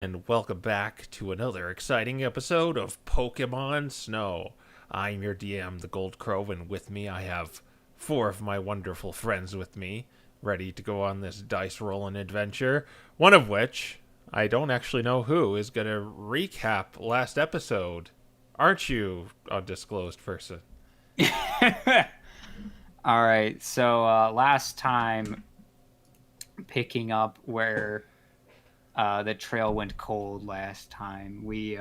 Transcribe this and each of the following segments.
And welcome back to another exciting episode of Pokemon Snow. I'm your DM, the Gold Crow, and with me I have four of my wonderful friends with me, ready to go on this dice rolling adventure. One of which, I don't actually know who, is going to recap last episode. Aren't you, undisclosed person? All right. So last time, picking up where the trail went cold last time, we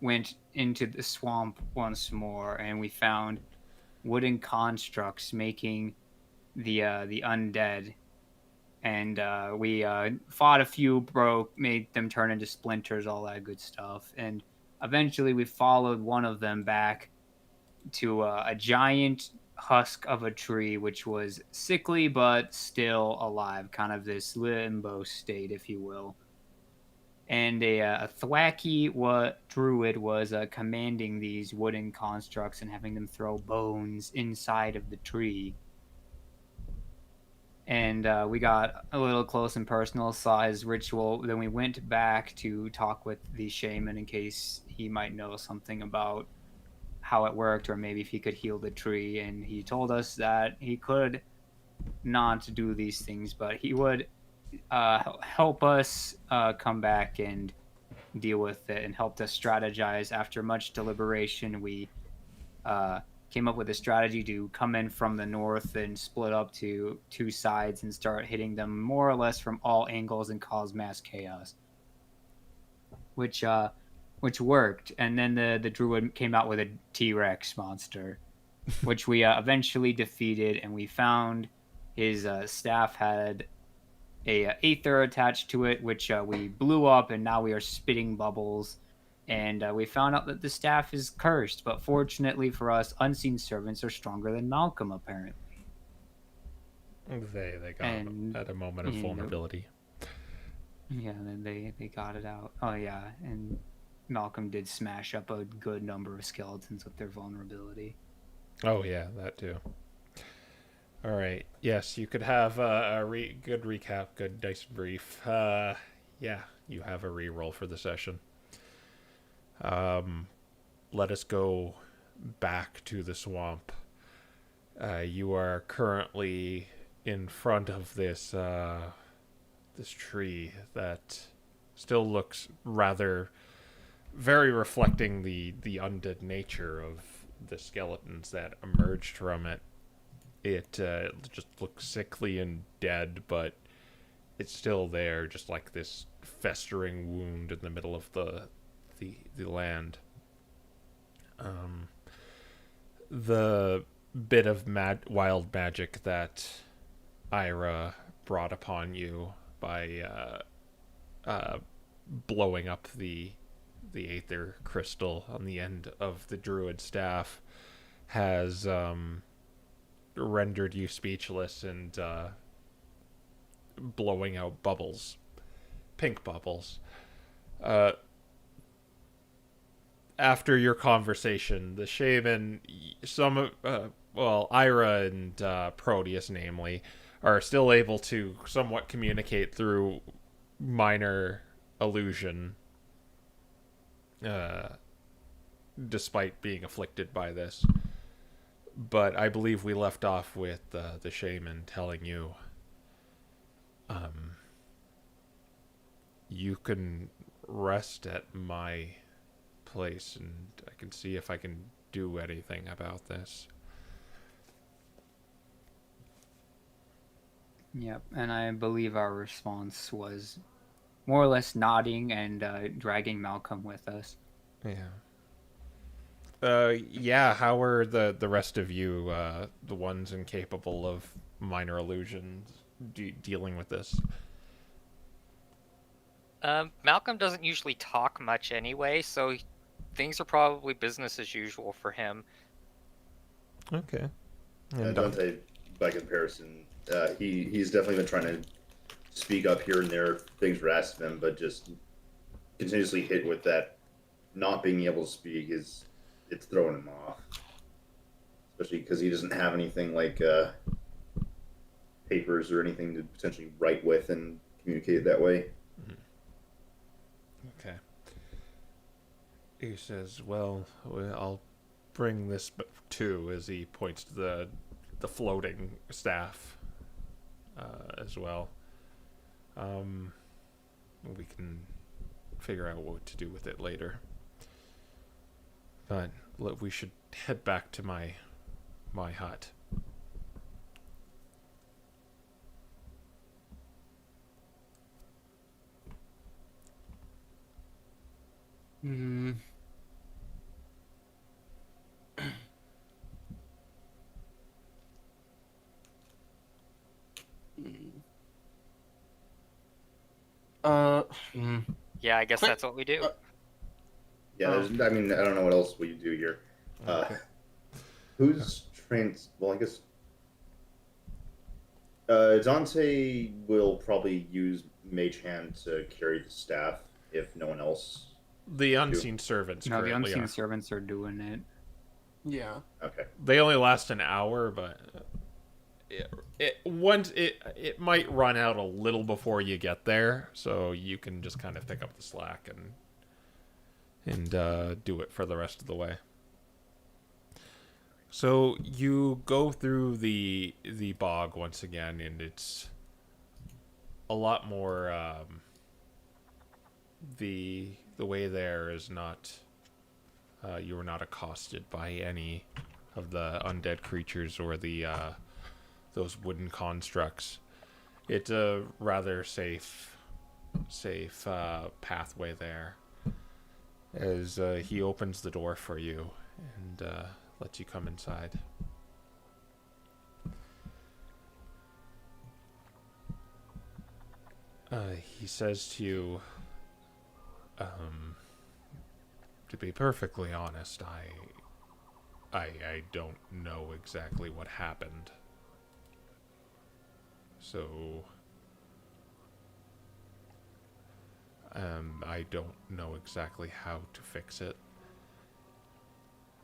went into the swamp once more, and we found wooden constructs making the undead. And we fought a few, broke, made them turn into splinters, all that good stuff. And eventually, we followed one of them back to a giant husk of a tree, which was sickly but still alive, kind of this limbo state, if you will. And a thwacky druid was commanding these wooden constructs and having them throw bones inside of the tree. And we got a little close and personal, saw his ritual. Then we went back to talk with the shaman in case he might know something about how it worked, or maybe if he could heal the tree. And he told us that he could not do these things, but he would help us come back and deal with it, and helped us strategize. After much deliberation, we uh, came up with a strategy to come in from the north and split up to two sides and start hitting them more or less from all angles and cause mass chaos, which which worked. And then the druid came out with a T-Rex monster, which we eventually defeated. And we found his staff had a aether attached to it, which we blew up, and now we are spitting bubbles. And we found out that the staff is cursed, but fortunately for us, unseen servants are stronger than Malcolm, apparently. They got him And at a moment of you know, vulnerability. yeah, then they got it out. Oh yeah, and Malcolm did smash up a good number of skeletons with their vulnerability. Oh, yeah, that too. All right. Yes, you could have a good recap, good dice brief. Yeah, you have a re-roll for the session. Um, Let us go back to the swamp. You are currently in front of this tree that still looks rather very reflecting the undead nature of the skeletons that emerged from it. It just looks sickly and dead, but it's still there, just like this festering wound in the middle of the land. Um, the bit of wild magic that Ira brought upon you by blowing up the aether crystal on the end of the druid staff has rendered you speechless and blowing out bubbles, pink bubbles. Uh, After your conversation, the shaman, Ira and Proteus, namely, are still able to somewhat communicate through minor illusion, uh, despite being afflicted by this. But I believe we left off with the shaman telling you, um, you can rest at my place, and I can see if I can do anything about this. Yep, and I believe our response was more or less nodding and dragging Malcolm with us. Yeah. Yeah. How are the rest of you, the ones incapable of minor illusions, dealing with this? Malcolm doesn't usually talk much anyway, so things are probably business as usual for him. Okay. And Dante, by comparison, he's definitely been trying to speak up here and there. Things were asked of him, but just continuously hit with that not being able to speak is it's throwing him off. Especially because he doesn't have anything like papers or anything to potentially write with and communicate that way. Okay. He says, well, I'll bring this too, as he points to the floating staff as well. We can figure out what to do with it later. But look, we should head back to my hut. Hmm. Yeah, I guess Quick- that's what we do. Yeah, I mean, I don't know what else we do here. Okay. Who's trained? Well, I guess Dante will probably use Mage Hand to carry the staff if no one else. The unseen servants No, the currently unseen are. servants are doing it. Yeah. Okay. They only last an hour, but it might run out a little before you get there, so you can just kind of pick up the slack and do it for the rest of the way. So you go through the bog once again, and it's a lot more. The way there is not. You are not accosted by any of the undead creatures or the those wooden constructs. It's a rather safe pathway there. As he opens the door for you and lets you come inside. He says to you, to be perfectly honest, I don't know exactly what happened. So, I don't know exactly how to fix it.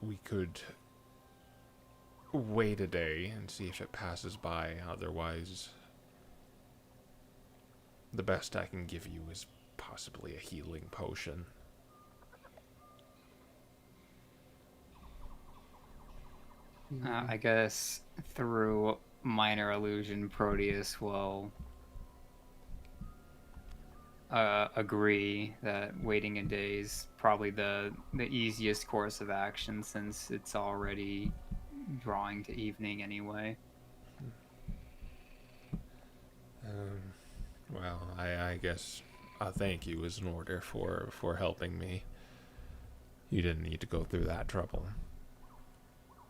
We could wait a day and see if it passes by. Otherwise, the best I can give you is possibly a healing potion. I guess through minor illusion, Proteus will agree that waiting a day is probably the easiest course of action, since it's already drawing to evening anyway. Well, I guess a thank you is in order for helping me. You didn't need to go through that trouble.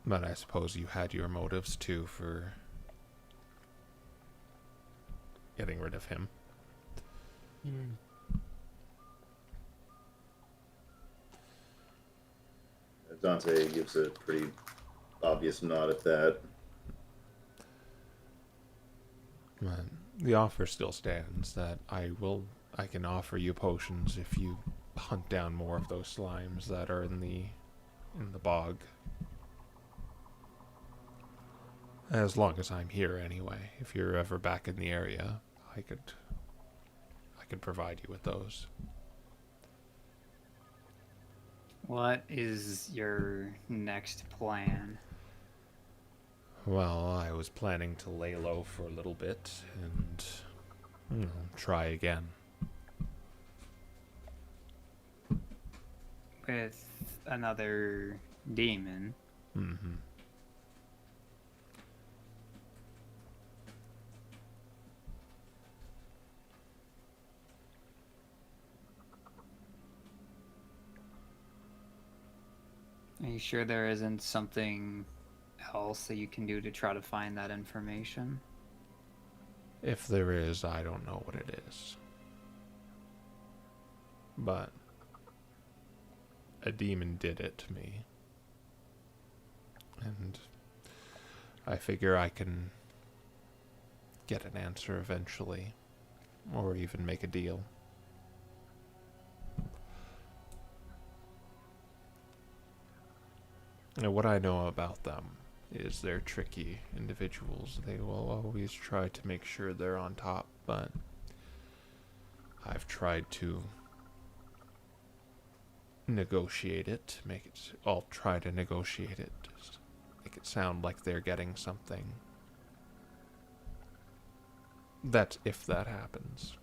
But I suppose you had your motives too for getting rid of him. Dante gives a pretty obvious nod at that. But the offer still stands that I can offer you potions if you hunt down more of those slimes that are in the bog. As long as I'm here anyway. If you're ever back in the area, I could provide you with those. What is your next plan? Well, I was planning to lay low for a little bit and try again. With another demon? Mm-hmm. Are you sure there isn't something else that you can do to try to find that information? If there is, I don't know what it is. But a demon did it to me. And I figure I can get an answer eventually. Or even make a deal. Now, what I know about them is they're tricky individuals. They will always try to make sure they're on top, but I've tried to negotiate it. I'll try to negotiate it. Just make it sound like they're getting something. That's if that happens.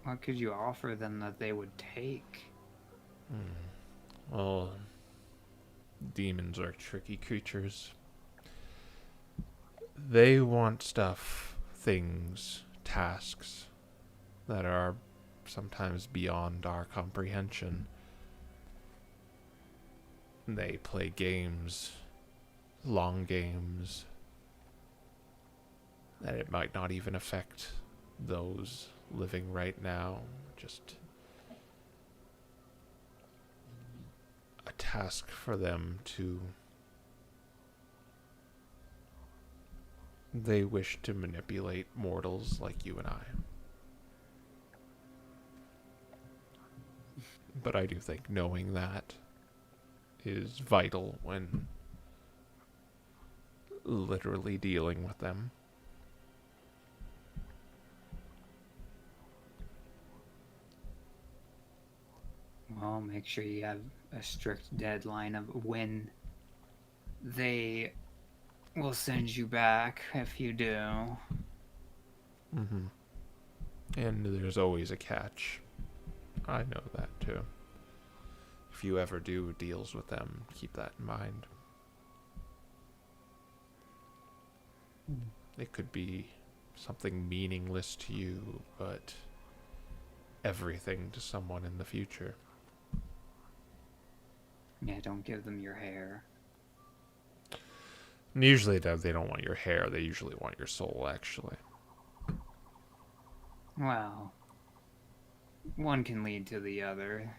What could you offer them that they would take? Well, demons are tricky creatures. They want stuff, things, tasks that are sometimes beyond our comprehension. They play games, long games, that it might not even affect those living right now. Just a task for them to... They wish to manipulate mortals like you and I. But I do think knowing that is vital when literally dealing with them. Well, make sure you have a strict deadline of when they will send you back if you do. Mm-hmm. And there's always a catch. I know that too. If you ever do deals with them, keep that in mind. It could be something meaningless to you, but everything to someone in the future. Yeah, don't give them your hair. And usually they don't want your hair, they usually want your soul, actually. Well, one can lead to the other.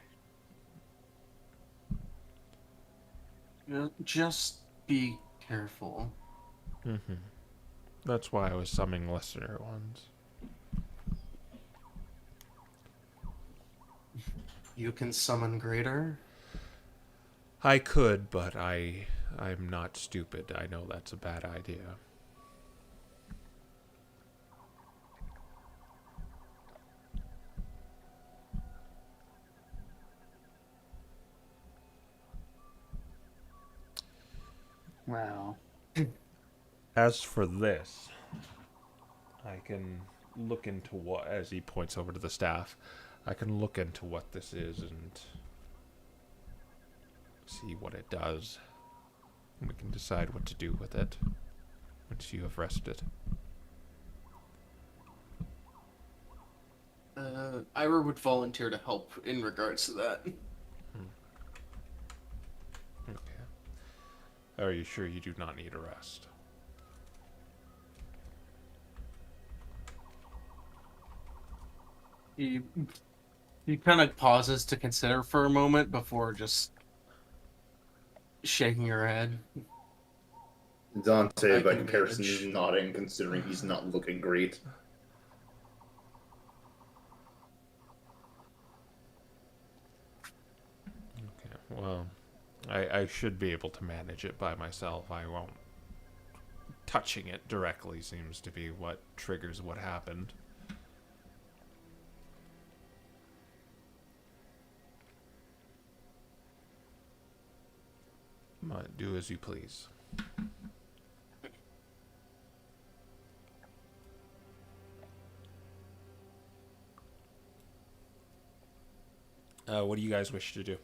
Just be careful. Mm-hmm. That's why I was summoning lesser ones. You can summon greater. I could, but I'm not stupid. I know that's a bad idea. Well, As for this, I can look into what, as he points over to the staff, I can look into what this is and see what it does. And we can decide what to do with it once you have rested. Ira would volunteer to help in regards to that. Okay. Are you sure you do not need a rest? He kind of pauses to consider for a moment before just shaking her head. Dante, I by can comparison, manage. is nodding, considering he's not looking great. Okay, well, I should be able to manage it by myself. I won't. Touching it directly seems to be what triggers what happened. Do as you please. What do you guys wish to do?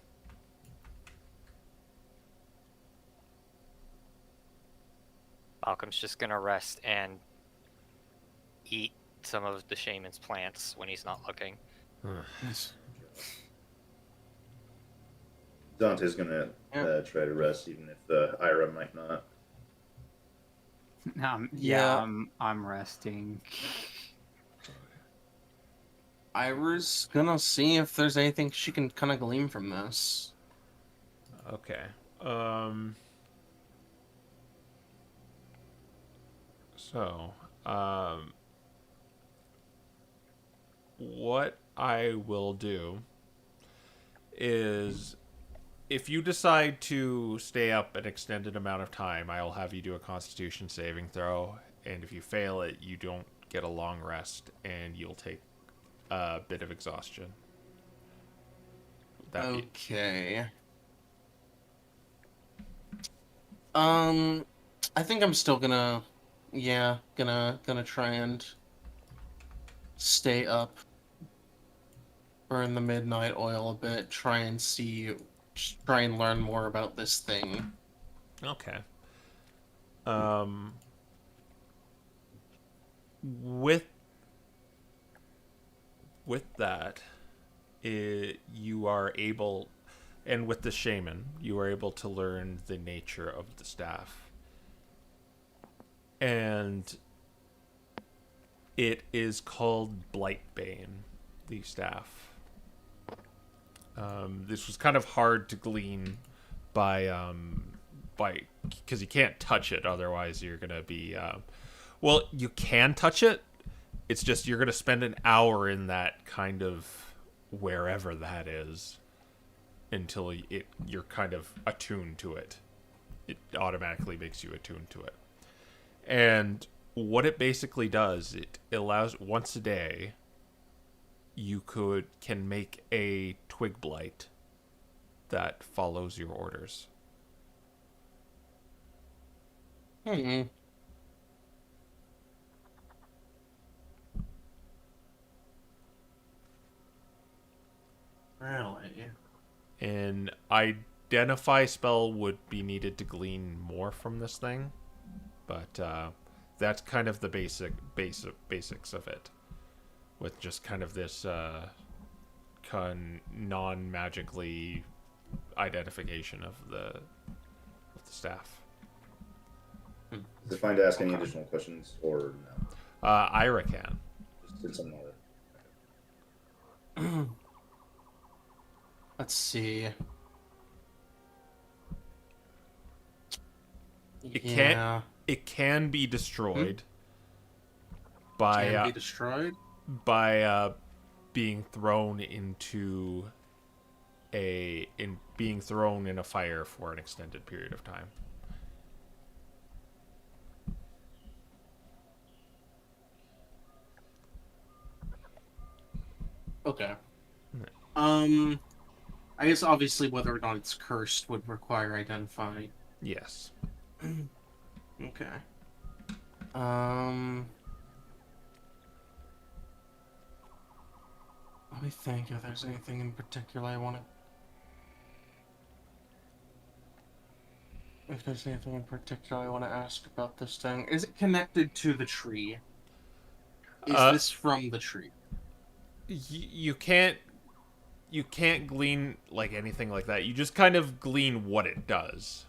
Malcolm's just gonna rest and eat some of the shaman's plants when he's not looking. Dante's gonna try to rest, even if Ira might not. yeah, I'm resting. Ira's gonna see if there's anything she can kind of glean from this. Okay. So, what I will do is, if you decide to stay up an extended amount of time, I'll have you do a Constitution saving throw, and if you fail it, you don't get a long rest, and you'll take a bit of exhaustion. Would that be... Okay. I think I'm still gonna try and stay up, burn the midnight oil a bit, try and learn more about this thing. Okay. With that, you are able, and with the shaman, you are able to learn the nature of the staff. And it is called Blightbane, the staff. This was kind of hard to glean by because you can't touch it, otherwise you're gonna be well, you can touch it, it's just you're gonna spend an hour in that kind of wherever that is until you're kind of attuned to it. It automatically makes you attuned to it. And what it basically does, it allows once a day you can make a twig blight that follows your orders. Really? An identify spell would be needed to glean more from this thing, but that's kind of the basics of it, with just kind of this non-magically identification of the staff. Is it fine to ask any additional questions, or no? Ira can. Just did something other. Let's see. It can be destroyed by Can be destroyed? by being thrown into being thrown in a fire for an extended period of time. Okay. I guess obviously whether or not it's cursed would require identifying. Yes. Okay. Let me think if there's anything in particular I want to... If there's anything in particular I want to ask about this thing. Is it connected to the tree? Is this from the tree? You can't glean like anything like that. You just kind of glean what it does.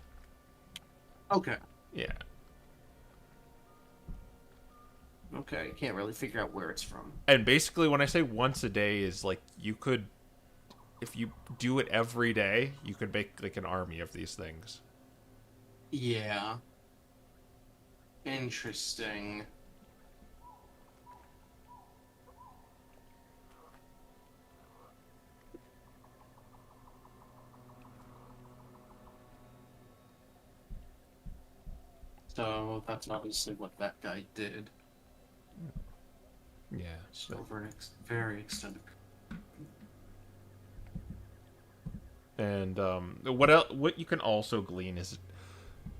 Okay. Yeah. Okay, can't really figure out where it's from. And basically when I say once a day is like you could, if you do it every day, you could make like an army of these things. Yeah. Interesting. So that's obviously what that guy did. Yeah. It's over an very extended. And what you can also glean is,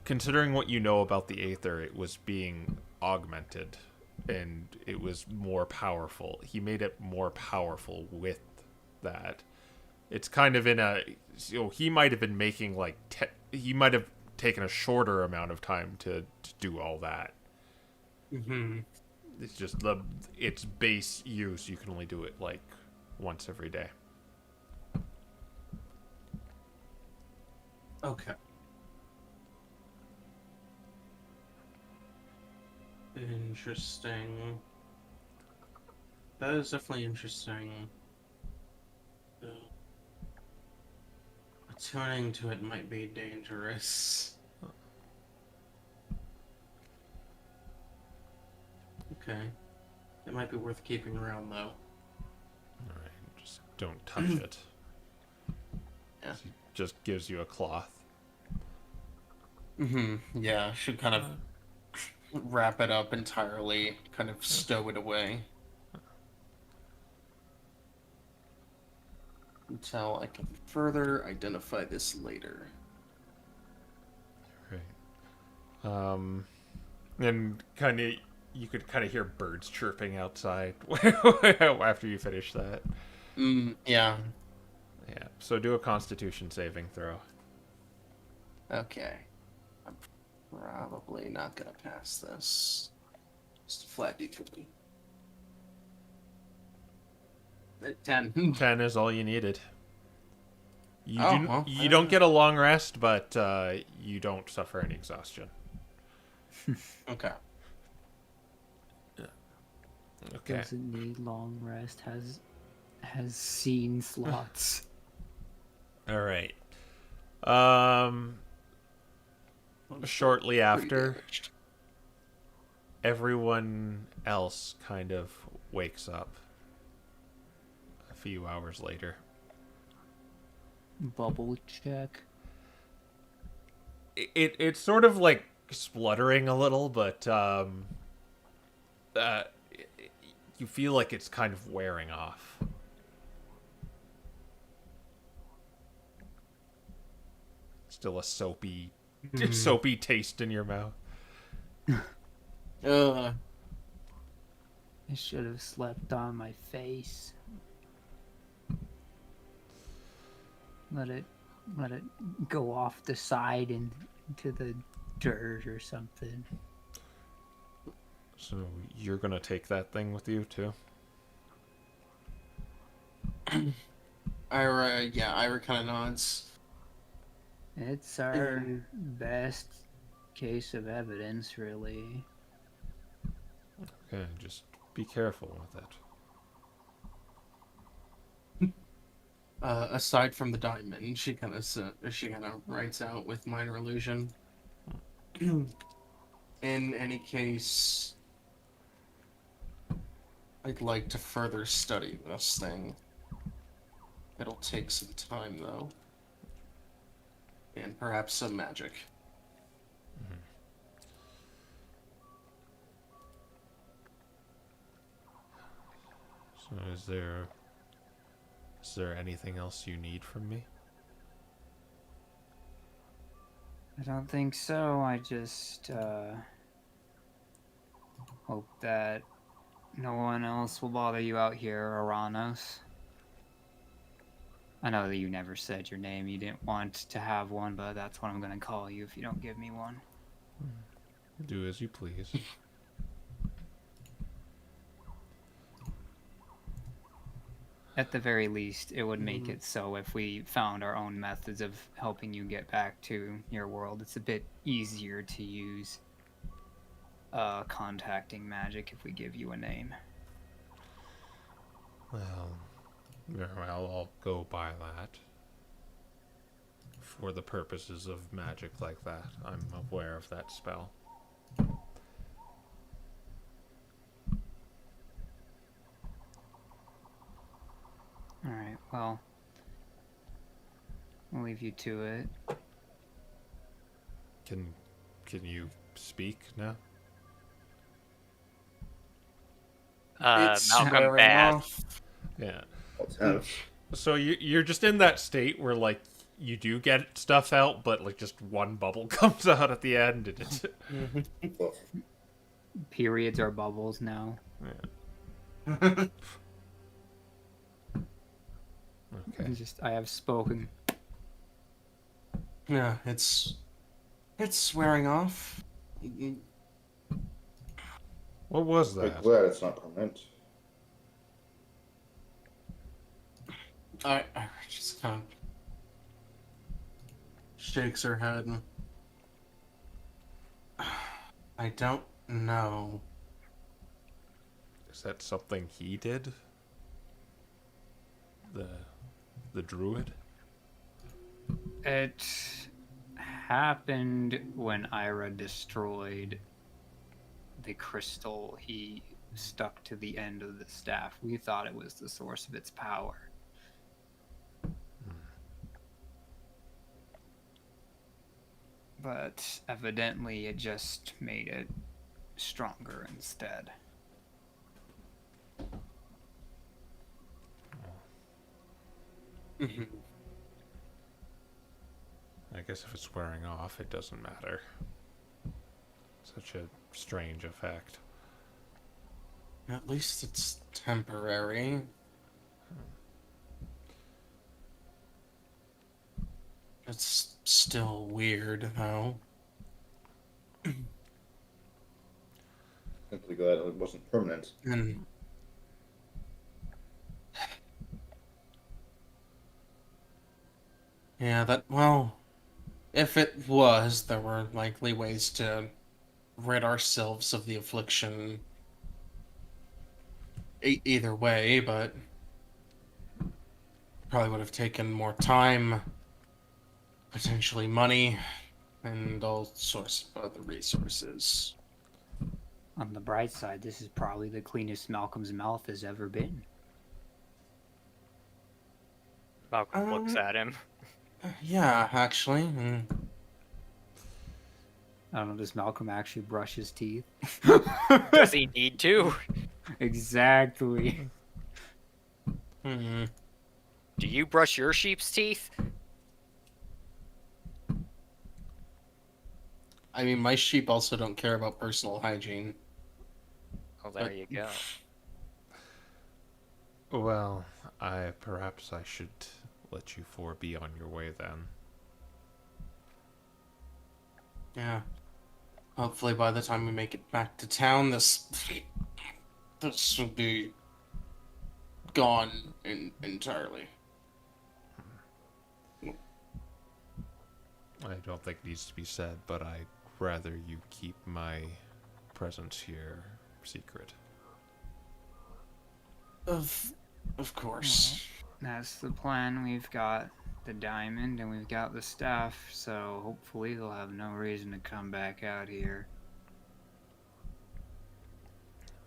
considering what you know about the Aether, it was being augmented, and it was more powerful. He made it more powerful with that. It's kind of in a... he might have been making, like... he might have taken a shorter amount of time to do all that. Mm-hmm. It's just its base use, you can only do it, like, once every day. Okay. Interesting. That is definitely interesting. Attuning to it might be dangerous. Okay. It might be worth keeping around, though. Alright, just don't touch it. Yeah. It just gives you a cloth. Mm-hmm. Yeah, should kind of wrap it up entirely, kind of stow it away. Until I can further identify this later. Right. And kind of, you could kind of hear birds chirping outside after you finish that. Yeah. Yeah. So do a Constitution saving throw. Okay. I'm probably not gonna pass this. Just a flat D20. 10. 10 is all you needed. You Oh, do, well, you don't get a long rest, but you don't suffer any exhaustion. Okay. Okay. Doesn't need long rest. Has scene slots. All right. Shortly after, damaged. everyone else kind of wakes up a few hours later. Bubble check. It's sort of like spluttering a little, but you feel like it's kind of wearing off. Still a soapy taste in your mouth. Uh, I should have slept on my face. Let it go off the side and into the dirt or something. So you're gonna take that thing with you too? Ira kind of nods. It's our best case of evidence, really. Okay, just be careful with it. Aside from the diamond, she kind of writes out with minor illusion. In any case, I'd like to further study this thing. It'll take some time, though, and perhaps some magic. So is there anything else you need from me? I don't think so. I just hope that no one else will bother you out here, Aranos. I know that you never said your name. You didn't want to have one, but that's what I'm going to call you if you don't give me one. Do as you please. At the very least, it would make it so if we found our own methods of helping you get back to your world, it's a bit easier to use contacting magic if we give you a name. Well, I'll go by that. For the purposes of magic like that, I'm aware of that spell. Alright, well, I'll leave you to it. Can you speak now? It's Malcolm wearing bad. off. Yeah. Let's have. So you're just in that state where like you do get stuff out, but like just one bubble comes out at the end, and it's Well, Periods are bubbles now. okay. I have spoken. Yeah, it's wearing off. What was we're that? glad it's not permanent. I just kind of shakes her head. I don't know. Is that something he did? The druid? It happened when Ira destroyed the crystal he stuck to the end of the staff. We thought it was the source of its power. But evidently it just made it stronger instead. Mhm. I guess if it's wearing off, it doesn't matter. Such a strange effect. At least it's temporary. It's still weird, though. Simply glad it wasn't permanent. And yeah, well, if it was, there were likely ways to rid ourselves of the affliction either way, but probably would have taken more time, potentially money, and all sorts of other resources. On the bright side, this is probably the cleanest Malcolm's mouth has ever been. Malcolm looks at him. Yeah, actually. I don't know, does Malcolm actually brush his teeth? Does he need to? Exactly. Hmm. Do you brush your sheep's teeth? I mean, my sheep also don't care about personal hygiene. Oh, there you go. Well, perhaps I should let you four be on your way then. Yeah. Hopefully by the time we make it back to town, this will be gone entirely. I don't think it needs to be said, but I'd rather you keep my presence here secret. Of course. That's the plan. We've got the diamond and we've got the staff, so hopefully they'll have no reason to come back out here.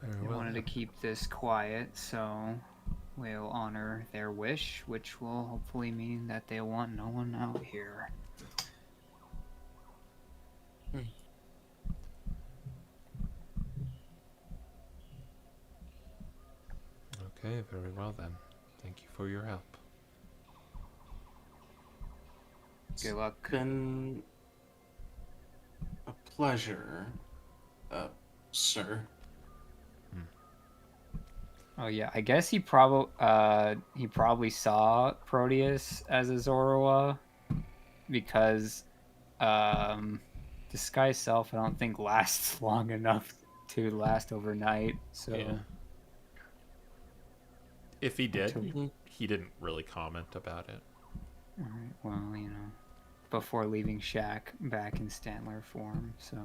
Very They well. wanted to keep this quiet, so we'll honor their wish, which will hopefully mean that they want no one out here. Okay, very well then. Thank you for your help. Good luck. Been a pleasure, sir. Oh yeah, I guess he probably saw Proteus as a Zorua because disguise self I don't think lasts long enough to last overnight. So Yeah. If he did, Until- he didn't really comment about it. alright, well, you know, before leaving Shack back in Stantler form, so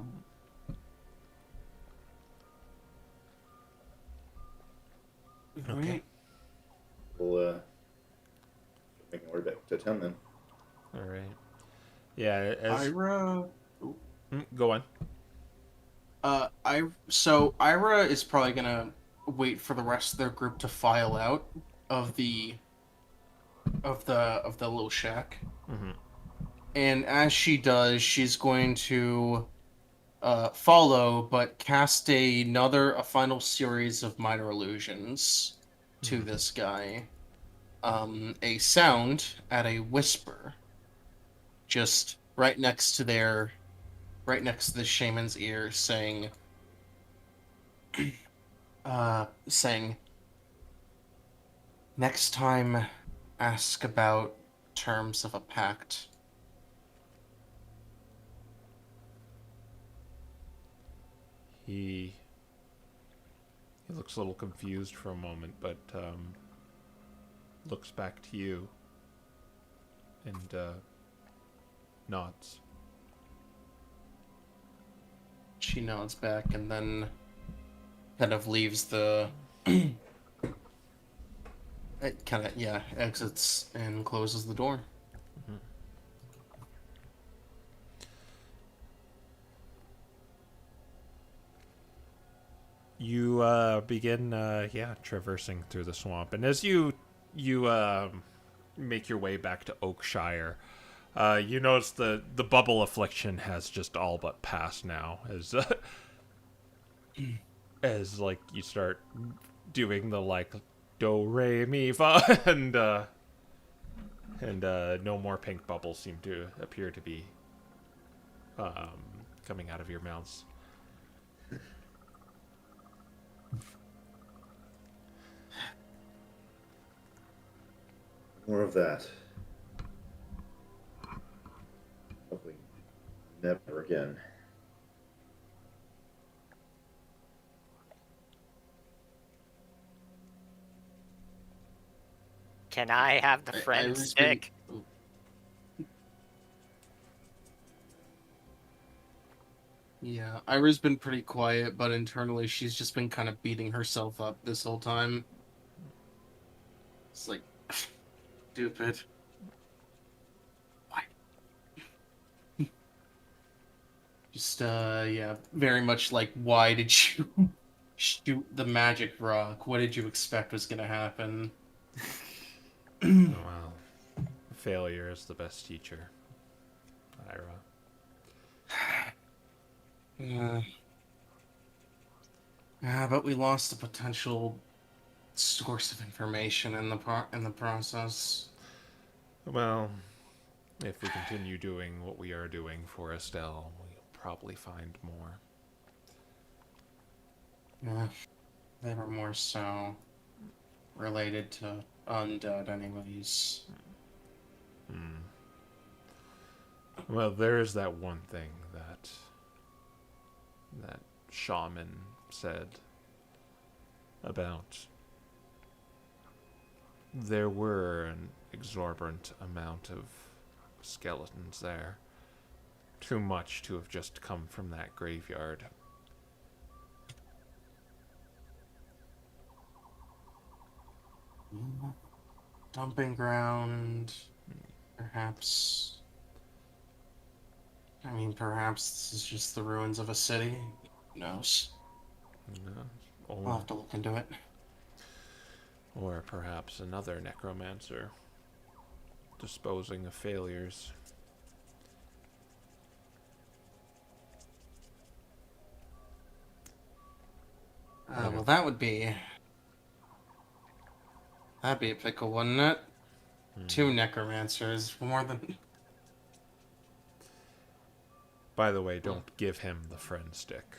Okay. We'll making our way back to town then. All right. Yeah. Ira. Go on. So Ira is probably gonna wait for the rest of their group to file out of the little shack, Mm-hmm. and as she does, she's going to follow, but cast a final series of minor illusions to this guy. A sound at a whisper, just right next to the shaman's ear, saying, "Next time, ask about terms of a pact." He looks a little confused for a moment, but looks back to you and nods. She nods back and then kind of leaves the. It kind of, yeah, exits and closes the door. You begin, traversing through the swamp, and as you make your way back to Oakshire, you notice the bubble affliction has just all but passed now. As as like you start doing the like do re mi fa and no more pink bubbles seem to appear to be coming out of your mouths. More of that. Hopefully, never again. Can I have the friend Iris stick? Yeah, Ira's been pretty quiet, but internally she's just been kind of beating herself up this whole time. It's like, stupid. Why? Just, yeah, very much like, why did you shoot the magic rock? What did you expect was gonna happen? Oh, well, failure is the best teacher, Ira. Yeah. Yeah, but we lost a potential source of information in the process. Well, if we continue doing what we are doing for Estelle, we'll probably find more. Yeah, they were more so related to undead, anyways. Well, there is that one thing that shaman said about there were an exorbitant amount of skeletons there. Too much to have just come from that graveyard. Dumping ground, perhaps. I mean, perhaps this is just the ruins of a city. Who knows? Or, I'll have to look into it. or perhaps another necromancer disposing of failures. Well, that'd be a pickle, wouldn't it? 2 necromancers, more than. By the way, don't give him the friend stick.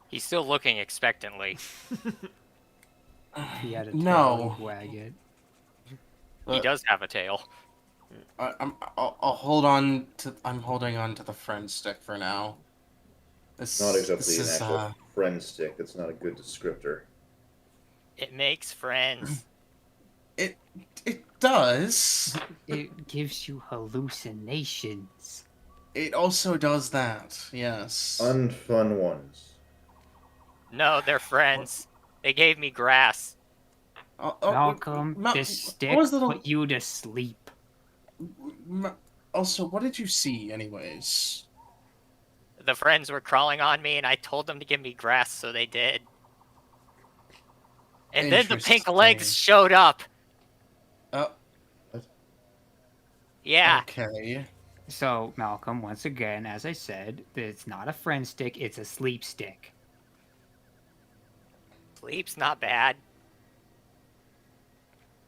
He's still looking expectantly. He had a No. tail, he'd wag it. He does have a tail. I'll hold on to. I'm holding on to the friend stick for now. This, Not exactly this an is, actual friend stick. It's not a good descriptor. It makes friends. It does. It gives you hallucinations. It also does that. Yes. Unfun ones. No, they're friends. They gave me grass. Malcolm, Ma- this stick what was the- put you to sleep. Also, what did you see, anyways? The friends were crawling on me, and I told them to give me grass, so they did. And then the pink legs Interesting. showed up. Oh, Yeah. okay. So, Malcolm, once again, as I said, it's not a friend stick, it's a sleep stick. Sleep's not bad.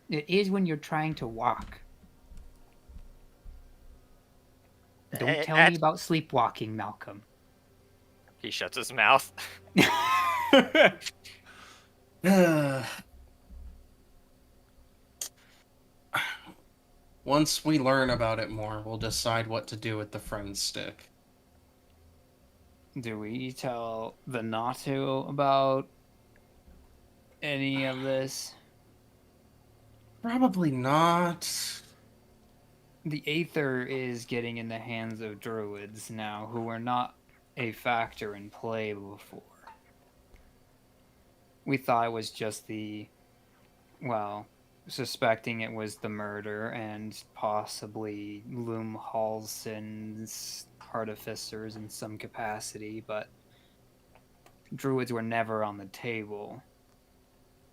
It is when you're trying to walk. Don't tell me about sleepwalking, Malcolm. He shuts his mouth. Once we learn about it more, we'll decide what to do with the friend stick. Do we tell the Natu about any of this? Probably not. The Aether is getting in the hands of druids now, who were not a factor in play before. We thought it was just suspecting it was the murder and possibly Loom Halson's artificers in some capacity, but druids were never on the table.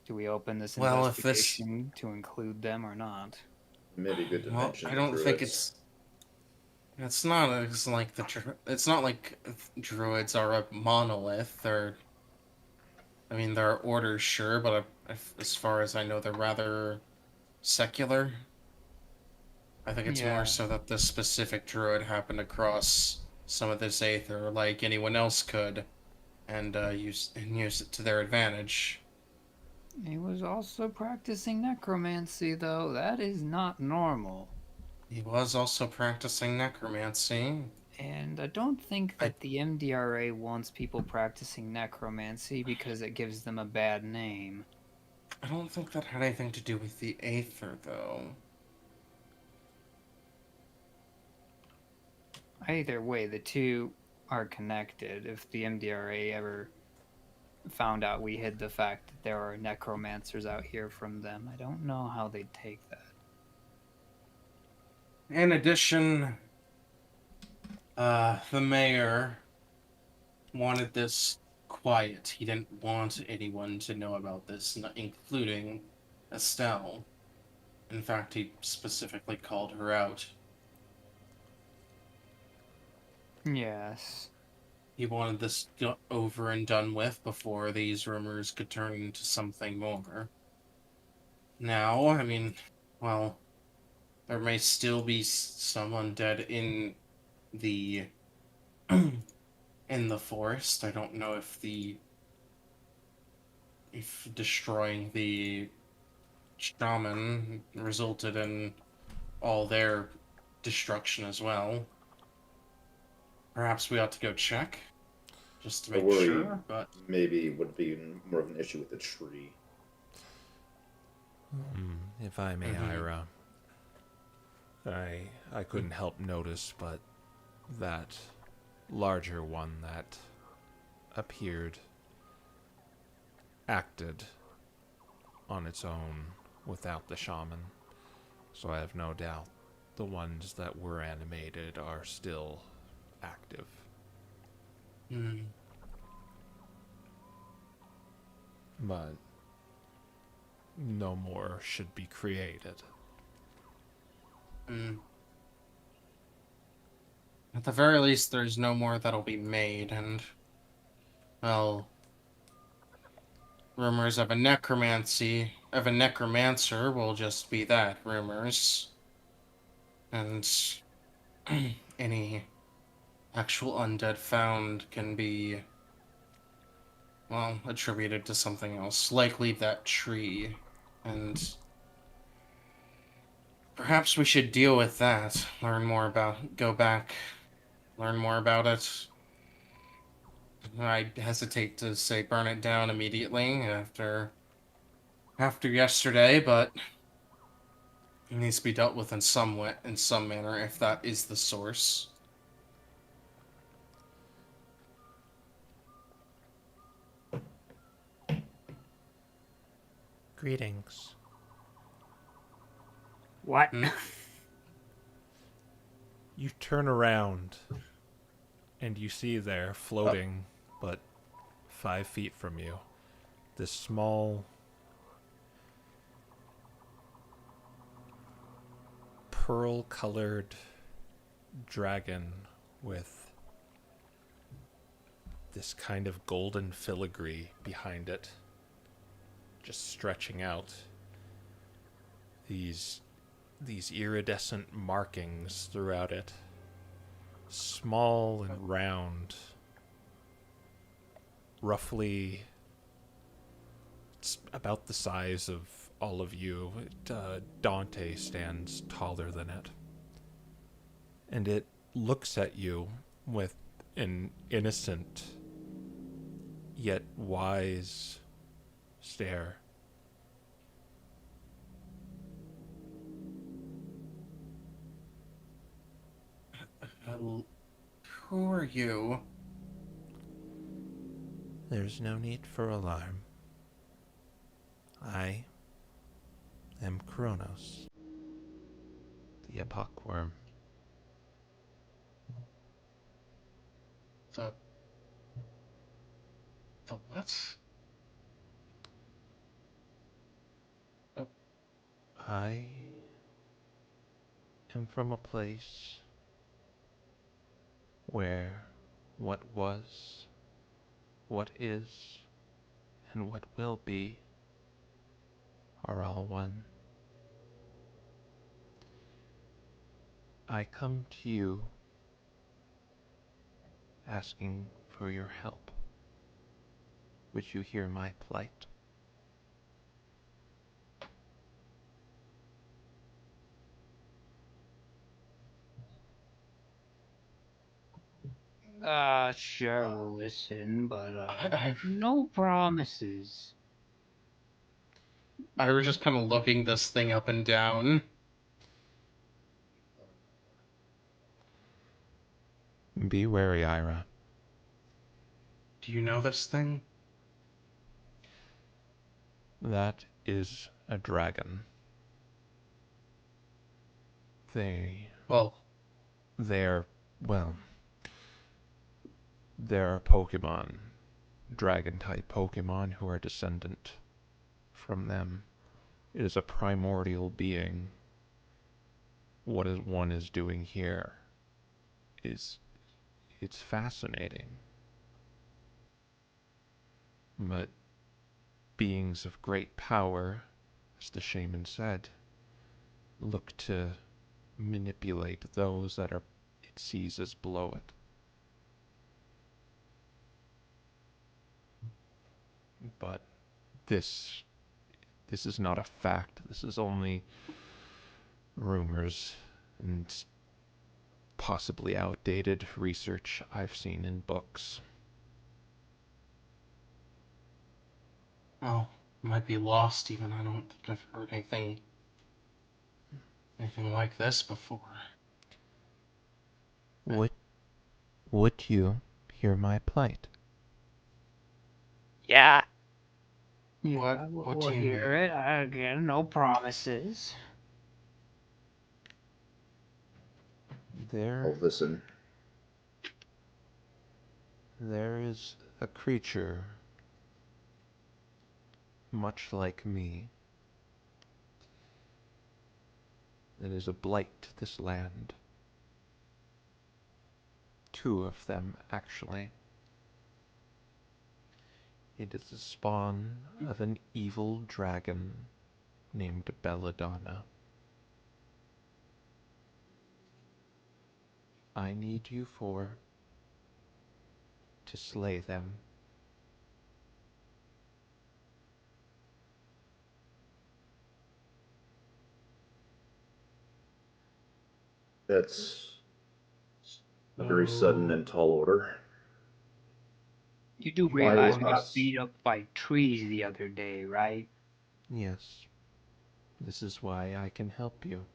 Do we open this Well, if this- investigation to include them or not? Maybe good to Well, mention. I don't the think druids. It's not as like it's not like druids are a monolith. I mean, there are orders, sure, but as far as I know, they're rather secular. I think it's more Yeah. so that this specific druid happened across some of this aether like anyone else could, and use it to their advantage. He was also practicing necromancy, though. That is not normal. He was also practicing necromancy. And I don't think I that the MDRA wants people practicing necromancy because it gives them a bad name. I don't think that had anything to do with the aether, though. Either way, the two are connected. If the MDRA ever found out we hid the fact that there are necromancers out here from them, I don't know how they'd take that. In addition, the mayor wanted this quiet. He didn't want anyone to know about this, including Estelle. In fact, he specifically called her out. Yes. He wanted this over and done with before these rumors could turn into something more. Now, I mean, well, there may still be some undead in the in the forest. I don't know if destroying the shaman resulted in all their destruction as well. Perhaps we ought to go check, just to I make worry sure, but maybe would be more of an issue with the tree. If I may, Mhm. Ira, I couldn't help notice, but that larger one that appeared acted on its own without the shaman. So I have no doubt the ones that were animated are still active. Hmm. But no more should be created. Hmm. At the very least, there's no more that'll be made, and, well, rumors of a necromancer will just be that, rumors. And any actual undead found can be, well, attributed to something else, likely that tree. And perhaps we should deal with that, go back, learn more about it. I hesitate to say burn it down immediately after yesterday, but it needs to be dealt with in in some manner, if that is the source. Greetings. What? Hmm? You turn around and you see there, floating but 5 feet from you, this small pearl-colored dragon with this kind of golden filigree behind it, just stretching out. These iridescent markings throughout it, small and round, roughly it's about the size of all of you. Dante stands taller than it, and it looks at you with an innocent yet wise stare. Who are you? There's no need for alarm. I am Kronos, the epoch worm. The what? I am from a place where what was, what is, and what will be are all one. I come to you asking for your help. Would you hear my plight? Sure, we'll listen, but no promises. I was just kind of looking this thing up and down. Be wary, Ira. Do you know this thing? That is a dragon. Well, They're, well, they're Pokemon. Dragon-type Pokemon who are descendant from them. It is a primordial being. What one is doing here is, it's fascinating. But beings of great power, as the shaman said, look to manipulate those that are it sees as below it. But this is not a fact. This is only rumors and possibly outdated research I've seen in books. oh, might be lost even. I don't think I've heard anything like this before. Would you hear my plight? Yeah. Yeah, What we'll do you hear mean? it. Again, no promises. I'll There listen. is a creature much like me that is a blight to this land. Two of them, actually. It is the spawn of an evil dragon named Belladonna. I need you to slay them. That's a very sudden and tall order. You do I will realize we got not. beat up by trees the other day, right? Yes, this is why I can help you.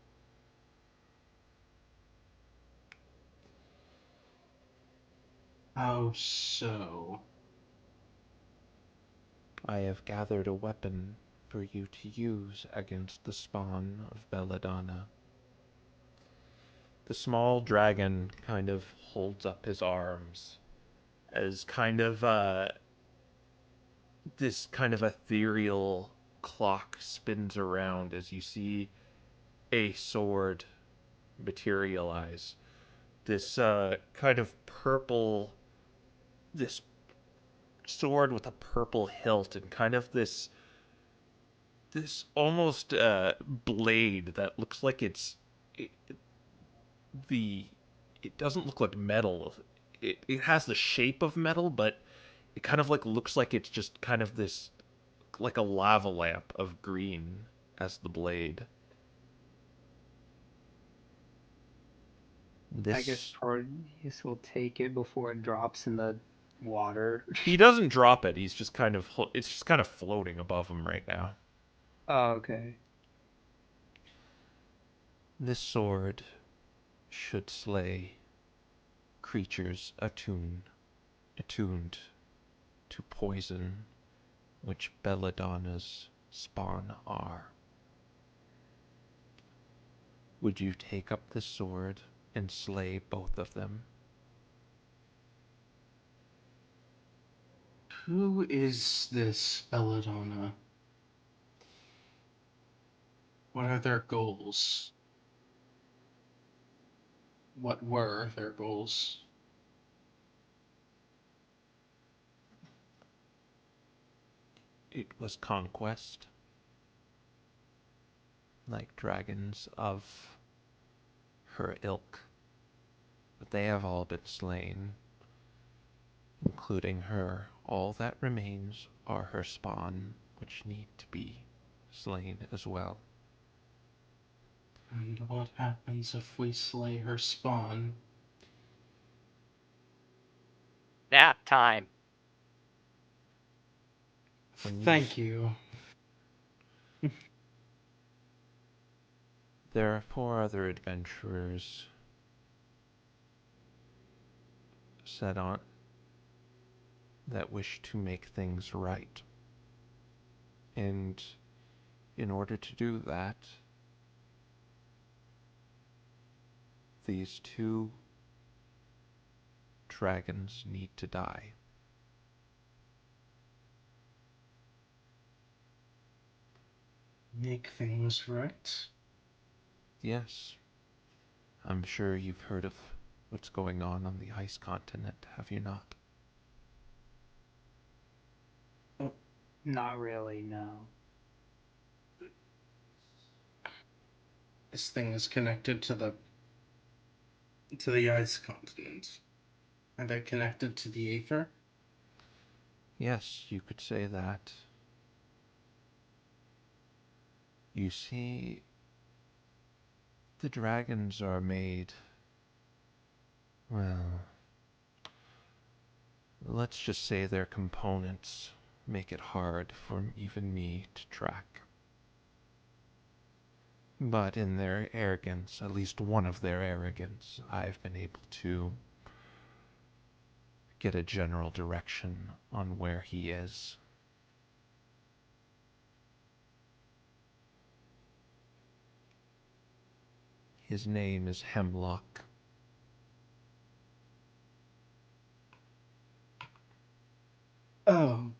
How so? I have gathered a weapon for you to use against the spawn of Belladonna. The small dragon kind of holds up his arms as kind of this kind of ethereal clock spins around as you see a sword materialize. This kind of purple, this sword with a purple hilt and kind of this almost blade that looks like it, the it doesn't look like metal. It has the shape of metal, but it kind of like looks like it's just kind of this like a lava lamp of green as the blade. I guess This Proteus will take it before it drops in the water. he doesn't drop it. He's just kind of it's just kind of floating above him right now. Oh, okay. This sword should slay creatures attuned to poison, which Belladonna's spawn are. Would you take up this sword and slay both of them? Who is this Belladonna? What are their goals? What were their goals? It was conquest, like dragons of her ilk, but they have all been slain, including her. All that remains are her spawn, which need to be slain as well. And what happens if we slay her spawn? Nap time. Thank you. There are 4 other adventurers set on that wish to make things right. And in order to do that, these 2 dragons need to die. Make things right? Yes, I'm sure you've heard of what's going on the ice continent, have you not? Not really, no. This thing is connected to the ice continent. Are they connected to the aether? Yes, you could say that. You see, the dragons are made, well, let's just say their components make it hard for even me to track. But in their arrogance, at least one of their arrogance, I've been able to get a general direction on where he is. His name is Hemlock. Oh.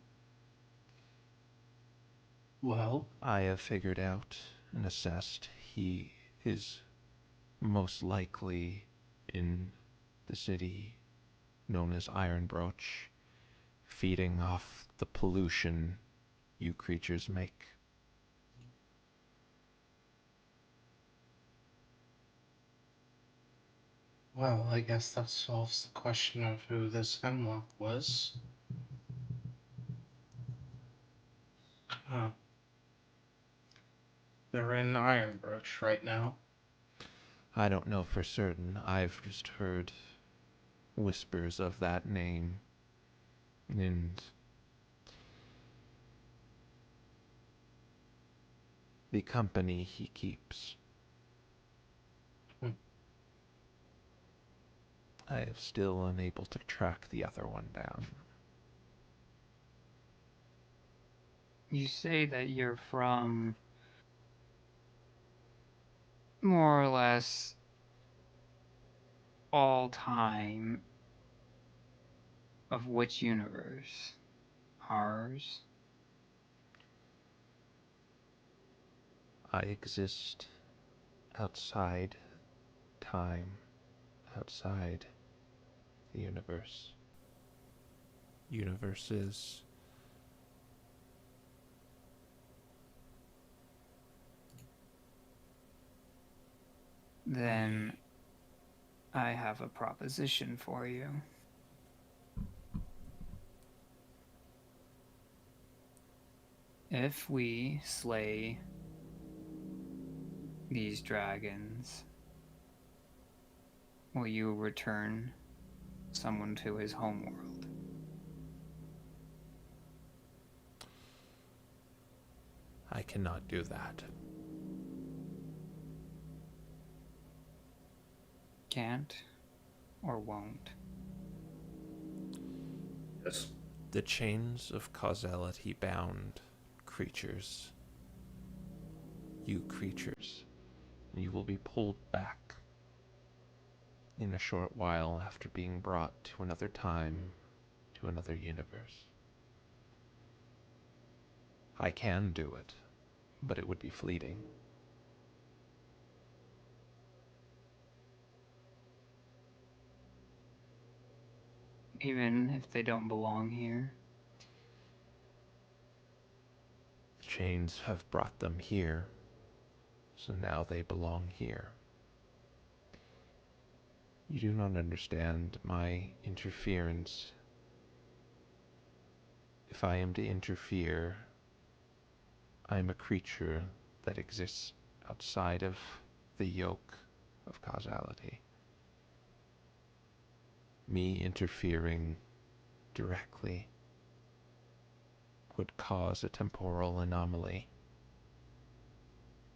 Well, I have figured out and assessed he is most likely in the city known as Iron Brooch, feeding off the pollution you creatures make. I guess that solves the question of who this Hemlock was. Huh. They're in Iron Brooch right now. I don't know for certain. I've just heard whispers of that name, and the company he keeps. Hmm. I am still unable to track the other one down. You say that you're from more or less all time of which universe? Ours? I exist outside time, outside the universe. Universes. Then I have a proposition for you. If we slay these dragons, will you return someone to his homeworld? I cannot do that. Can't or won't? Yes. The chains of causality bound creatures, you creatures, you will be pulled back in a short while after being brought to another time, to another universe. I can do it, but it would be fleeting. Even if they don't belong here? chains have brought them here, so now they belong here. You do not understand my interference. If I am to interfere, I am a creature that exists outside of the yoke of causality. Me interfering directly would cause a temporal anomaly,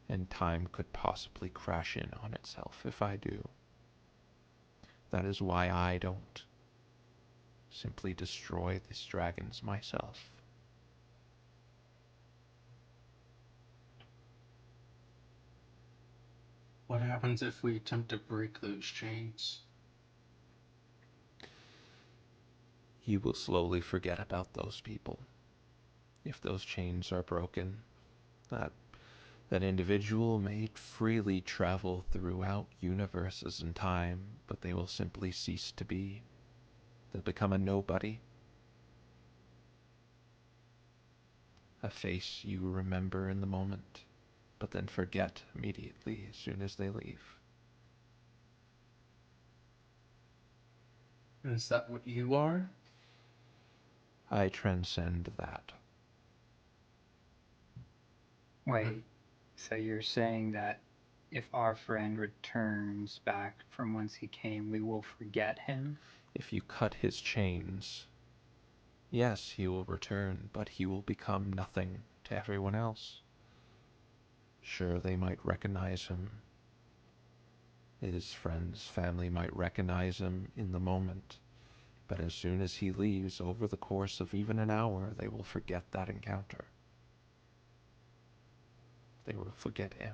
and time could possibly crash in on itself if I do. That is why I don't simply destroy these dragons myself. What happens if we attempt to break those chains? You will slowly forget about those people. If those chains are broken, that individual may freely travel throughout universes and time, but they will simply cease to be. They'll become a nobody. A face you remember in the moment, but then forget immediately as soon as they leave. Is that what you are? I transcend that. Wait, so you're saying that if our friend returns back from whence he came, we will forget him? If you cut his chains, yes, he will return, but he will become nothing to everyone else. Sure, they might recognize him. His friends, family might recognize him in the moment, but as soon as he leaves, over the course of even an hour, they will forget that encounter. They will forget him.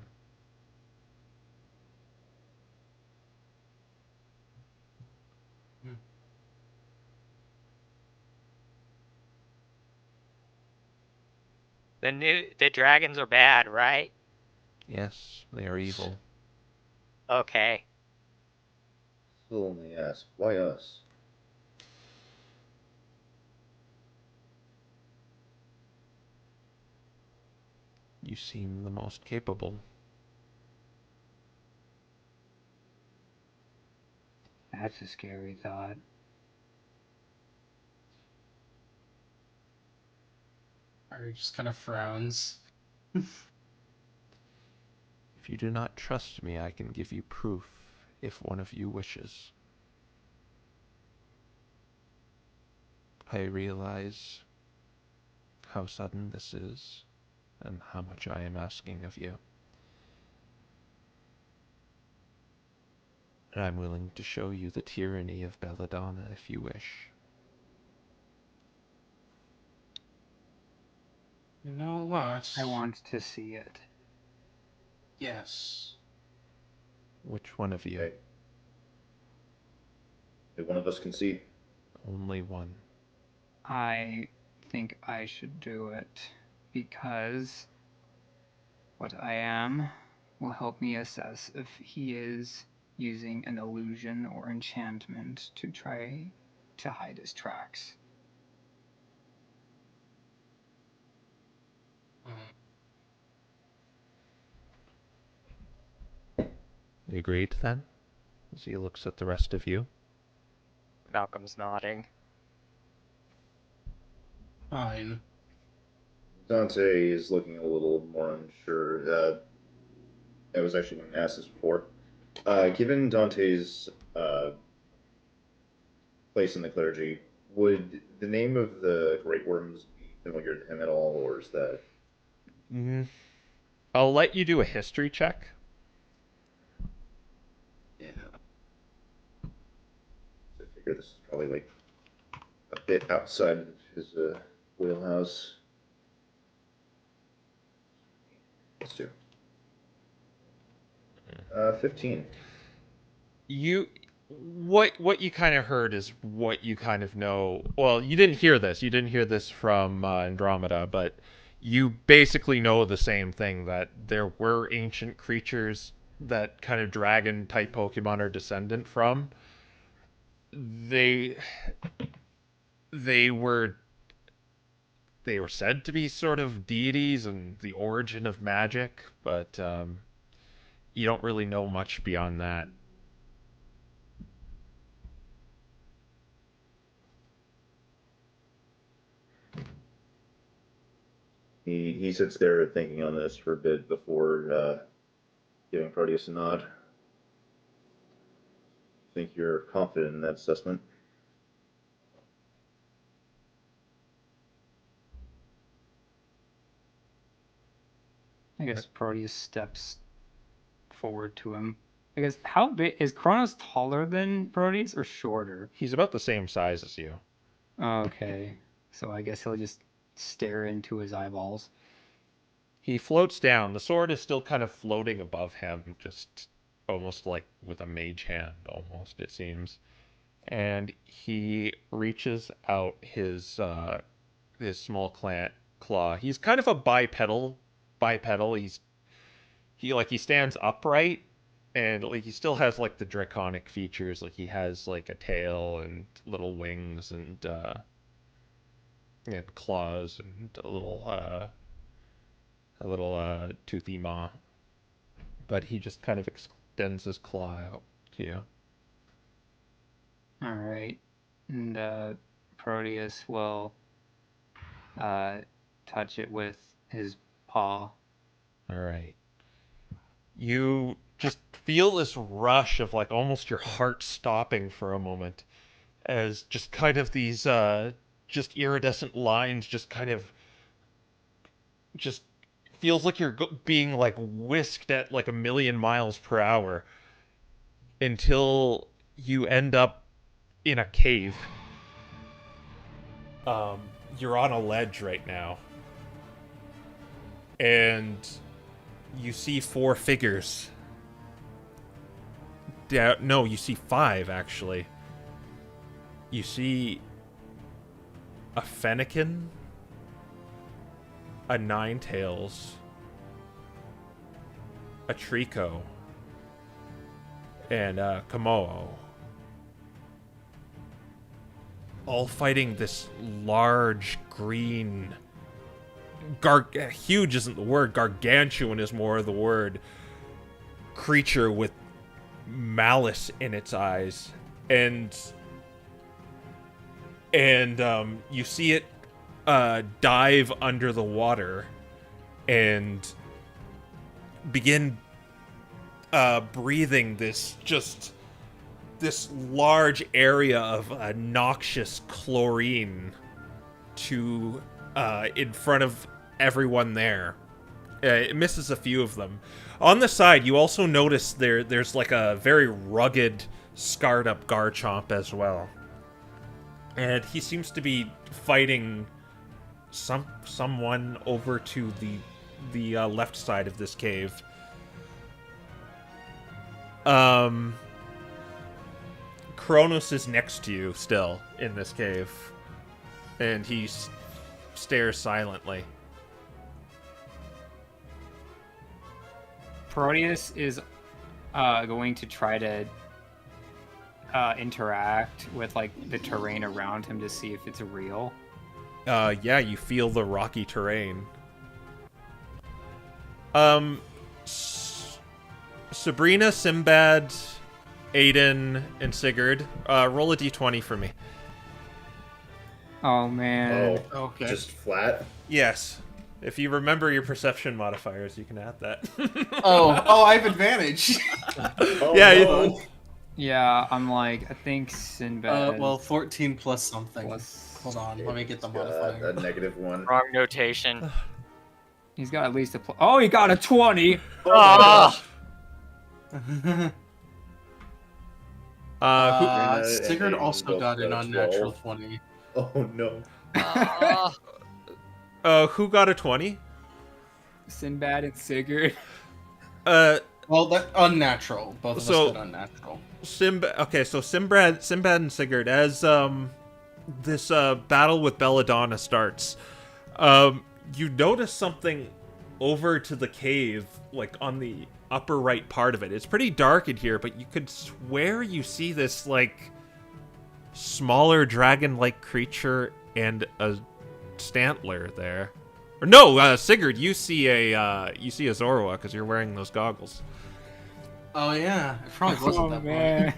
The dragons are bad, right? Yes, they are evil. Okay. Still only ask, why us? You seem the most capable. That's a scary thought. Ari just kind of frowns. If you do not trust me, I can give you proof if one of you wishes. I realize how sudden this is and how much I am asking of you. And I'm willing to show you the tyranny of Belladonna if you wish. You know what? I want to see it. Yes. Which one of you? Okay. If one of us can see. Only one. I think I should do it because what I am will help me assess if he is using an illusion or enchantment to try to hide his tracks. Agreed then? As he looks at the rest of you. Malcolm's nodding. Fine. Dante is looking a little more unsure. I was actually going to ask this before. Given Dante's place in the clergy, would the name of the Great Worms be familiar to him at all, or is that? I'll let you do a history check. Yeah. I figure this is probably like a bit outside of his wheelhouse. Let's do. 15. What you kind of heard is what you kind of know. Well, you didn't hear this. You didn't hear this from Andromeda, but you basically know the same thing, that there were ancient creatures that kind of dragon type Pokemon are descendant from. They were they were said to be sort of deities and the origin of magic, but you don't really know much beyond that. He sits there thinking on this for a bit before giving Proteus a nod. Think you're confident in that assessment? I guess Proteus steps forward to him. I guess, how big is Kronos, taller than Proteus or shorter? He's about the same size as you. Okay, so I guess he'll just stare into his eyeballs. He floats down. The sword is still kind of floating above him, just almost like with a mage hand, almost, it seems. And he reaches out his small claw. He's kind of a bipedal. He stands upright, and like he still has like the draconic features. Like he has like a tail and little wings and claws and a little toothy maw. But he just kind of extends his claw out to you. All right, and Proteus will touch it with his paw. All right. You just feel this rush of like almost your heart stopping for a moment as just kind of these just iridescent lines just kind of just feels like you're being like whisked at like 1,000,000 miles per hour until you end up in a cave. You're on a ledge right now. And you see 4 figures. No, you see 5, actually. You see a Fennekin, a Ninetails, a Trico, and a Komodo. All fighting this large green... huge isn't the word, gargantuan is more the word, creature with malice in its eyes. And you see it dive under the water and begin breathing this large area of noxious chlorine to in front of everyone there. It misses a few of them. On the side, you also notice there's like a very rugged, scarred up Garchomp as well. And he seems to be fighting someone over to the left side of this cave. Kronos is next to you still in this cave. And he stares silently. Proteus is going to try to interact with like the terrain around him to see if it's real. Yeah, you feel the rocky terrain. Sabrina, Sinbad, Aiden, and Sigurd, roll a d20 for me. Oh man. Oh, Okay. just flat? Yes. If you remember your perception modifiers, you can add that. Oh, I have advantage. Oh, Yeah, no. Yeah, I'm like, I think Sinbad. Well, 14 plus something. plus... Hold on, let me get the A modifier. -1. Wrong notation. He's got at least a. Oh, he got a 20. Ah! Sigurd and also both got an got unnatural 12. 20. Oh no. Who got a 20? Sinbad and Sigurd. Well, that unnatural. Both of So- us got unnatural. Okay, so Sinbad and Sigurd, as this battle with Belladonna starts, you notice something over to the cave, like on the upper right part of it. It's pretty dark in here, but you could swear you see this like smaller dragon-like creature and a Stantler there. Or no, Sigurd, you see a Zorua because you're wearing those goggles. Oh yeah, it probably wasn't that man.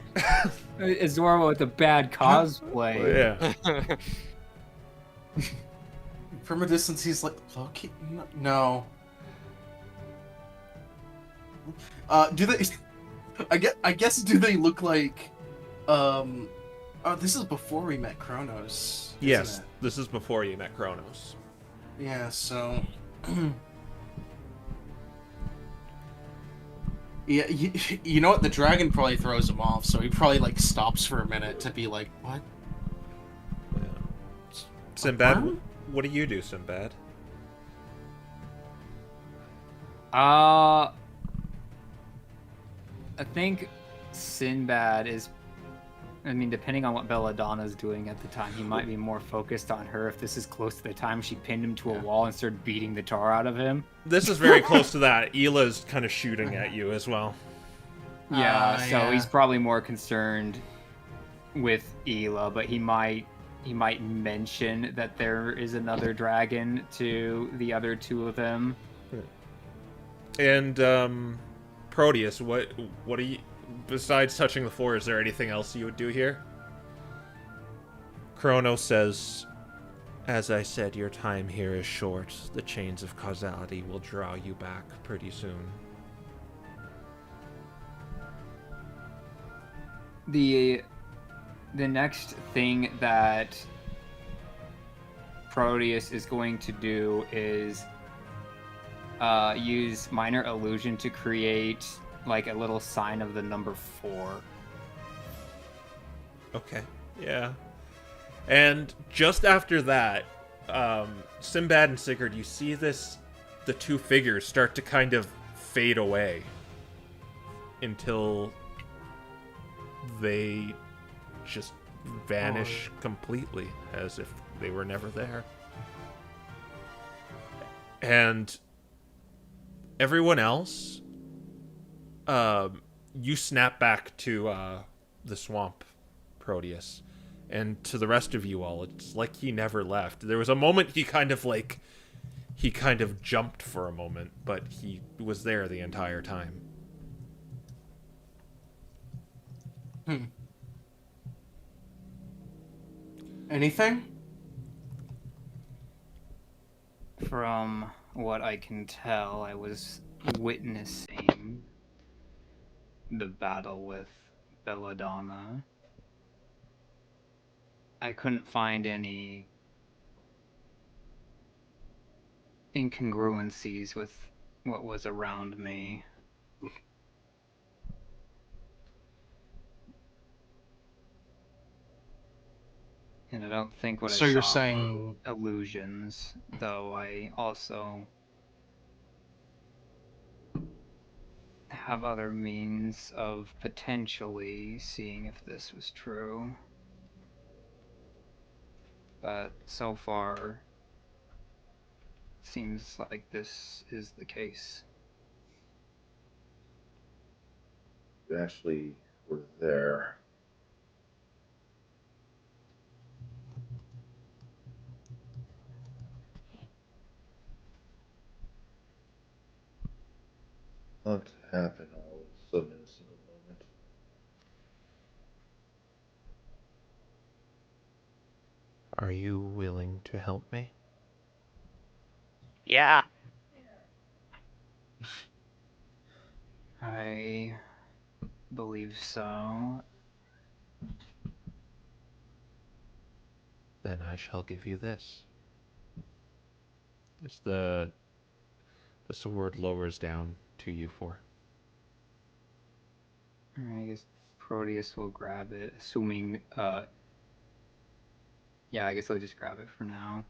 Azorwa with a bad cosplay. Yeah. From a distance, he's like, Loki? No. Do they? I guess do they look like? Oh, this is before we met Kronos. Yes, Isn't it? this is before you met Kronos. Yeah. So. Yeah, you know what? The dragon probably throws him off, so he probably like stops for a minute to be like, "What?" Yeah. Sinbad, worm? what do you do, Sinbad? I think Sinbad is. I mean, depending on what Belladonna's doing at the time, he might be more focused on her if this is close to the time she pinned him to a wall and started beating the tar out of him. This is very close to that. Ela's kind of shooting at you as well. Yeah, so yeah. he's probably more concerned with Ela, but he might mention that there is another dragon to the other two of them. And Proteus, what do you, besides touching the floor, is there anything else you would do here? Chrono says, as I said, your time here is short. The chains of causality will draw you back pretty soon. The next thing that Proteus is going to do is use minor illusion to create like a little sign of the number 4. Okay, yeah. And just after that, Sinbad and Sigurd, you see the two figures start to kind of fade away until they just vanish completely, as if they were never there. And everyone else, you snap back to the swamp, Proteus. And to the rest of you all, it's like he never left. There was a moment he kind of jumped for a moment, but he was there the entire time. Anything? From what I can tell, I was witnessing the battle with Belladonna. I couldn't find any incongruencies with what was around me. And I don't think what So I you're saw saying were illusions, though I also have other means of potentially seeing if this was true. But so far, seems like this is the case. You actually were there. What happened all so in a single moment? Are you willing to help me? Yeah. I believe so. Then I shall give you this. It's the sword lowers down to you four. I guess Proteus will grab it, assuming, yeah, I guess I'll just grab it for now.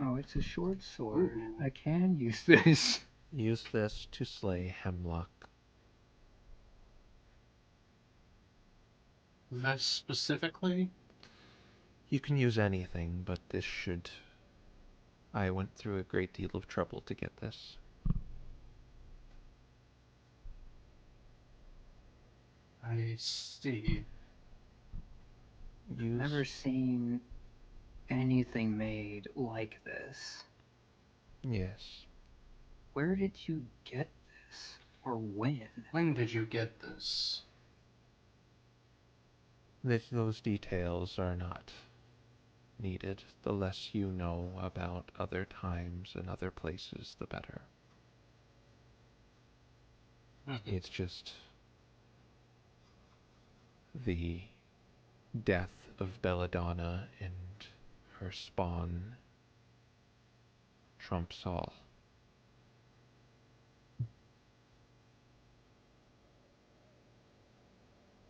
Oh, it's a short sword. I can use this. Use this to slay Hemlock. that specifically? You can use anything, but this should... I went through a great deal of trouble to get this. I see. Use Never seen anything made like this. yes. Where did you get this? Or when? When did you get this? Those details are not needed. The less you know about other times and other places, the better. It's just the death of Belladonna and her spawn trumps all.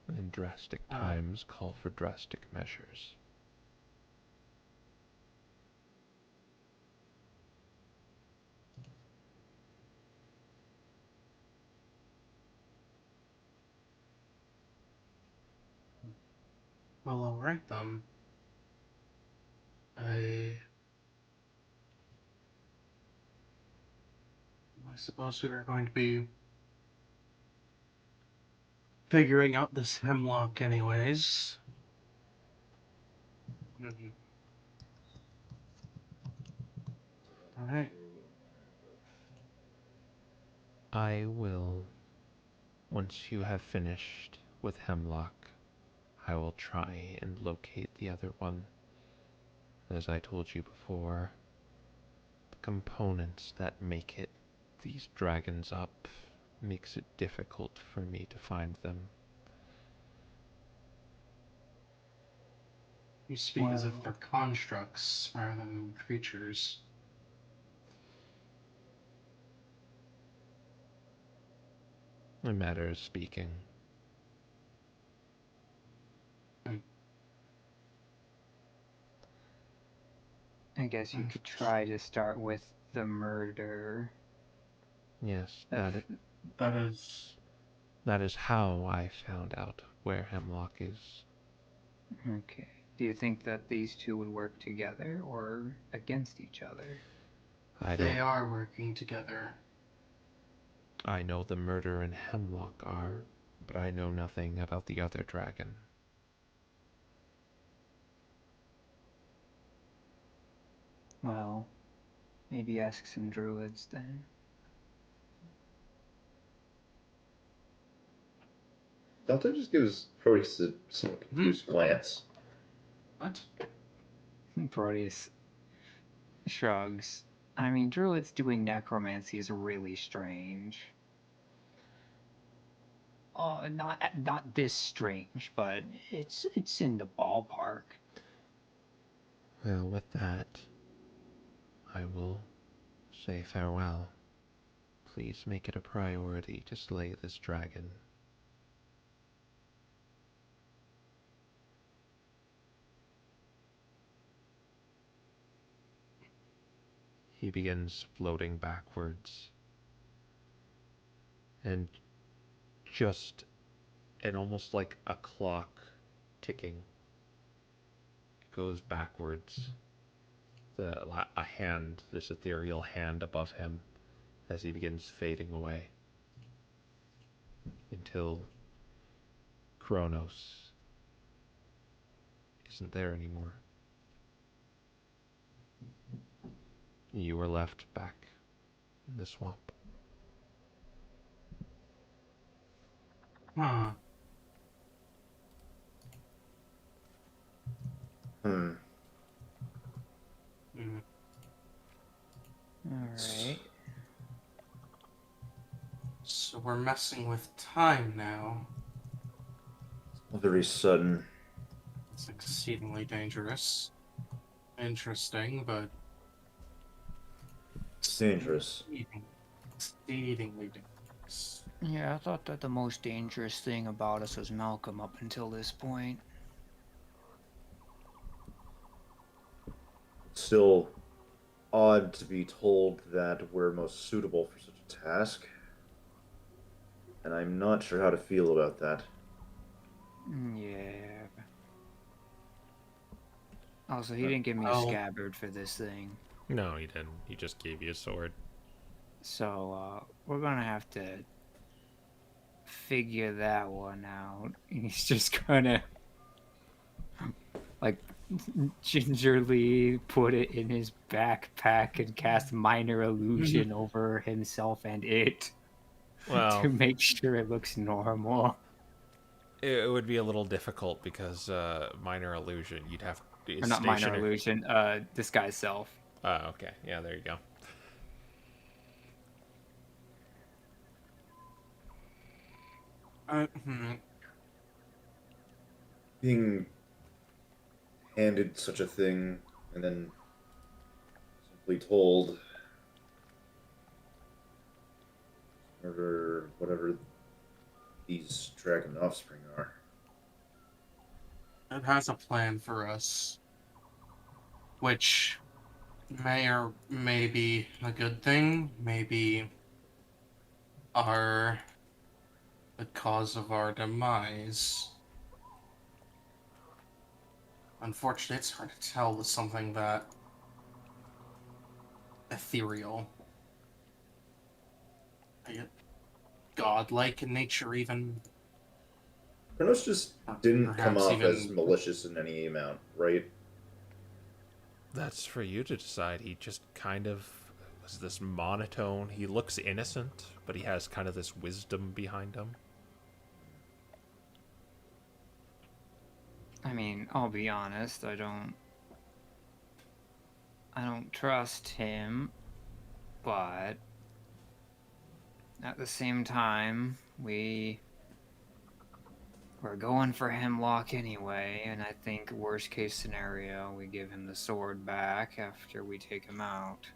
And drastic times call for drastic measures. Well, alright then. I suppose we are going to be figuring out this hemlock anyways. Alright. I will, once you have finished with Hemlock, I will try and locate the other one. As I told you before, the components that make it, these dragons up, makes it difficult for me to find them. You speak as if they're constructs rather than creatures. A matter of speaking. I guess you could try to start with the murder. Yes, That is... that is how I found out where Hemlock is. Okay. Do you think that these two would work together or against each other? They are working together. I know the murder and Hemlock are, but I know nothing about the other dragon. Well, maybe ask some druids then. Delta just gives Proteus a somewhat confused glance. What? Proteus shrugs. I mean, druids doing necromancy is really strange. Not this strange, but it's in the ballpark. Well, with that, I will say farewell. Please make it a priority to slay this dragon. He begins floating backwards. And just, and almost like a clock ticking, goes backwards. A hand, this ethereal hand above him, as he begins fading away. Until Kronos isn't there anymore. You were left back in the swamp. Huh. Hmm. Alright. So we're messing with time now. Very sudden. It's exceedingly dangerous. Interesting, but It's dangerous. exceedingly dangerous. Yeah, I thought that the most dangerous thing about us was Malcolm up until this point. Still odd to be told that we're most suitable for such a task. And I'm not sure how to feel about that. Yeah. Also, he didn't give me a scabbard for this thing. No, he didn't. He just gave you a sword. So, we're gonna have to figure that one out. He's just gonna like gingerly put it in his backpack and cast minor illusion over himself and it Well, to make sure it looks normal. it would be a little difficult because minor illusion. You'd have Or not minor illusion, disguise self. Oh, okay. Yeah, there you go. Being handed such a thing and then simply told murder whatever these dragon offspring are. It has a plan for us, which may or may be a good thing, maybe are the cause of our demise. Unfortunately, it's hard to tell with something that ethereal. Godlike in nature, even. Kronos just didn't come Perhaps off even- as malicious in any amount, right? That's for you to decide. He just kind of was this monotone. He looks innocent, but he has kind of this wisdom behind him. I mean, I'll be honest, I don't trust him, but at the same time, we're going for Hemlock anyway, and I think worst case scenario, we give him the sword back after we take him out.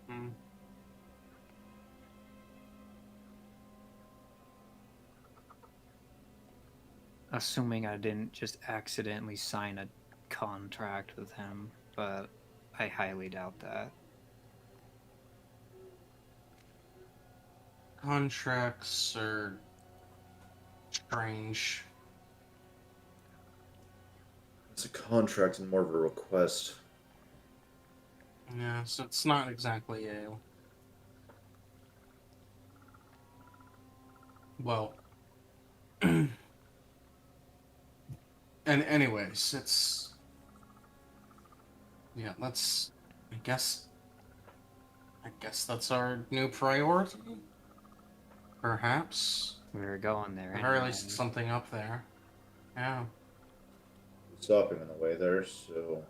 Hmm. Assuming I didn't just accidentally sign a contract with him, but I highly doubt that. Contracts are strange. It's a contract and more of a request. Yeah, so it's not exactly a... Well... And anyways, it's... Yeah, let's... I guess that's our new priority? Perhaps? We were going there. Or at anyway. least something up there. Yeah. Stop him in the way there, so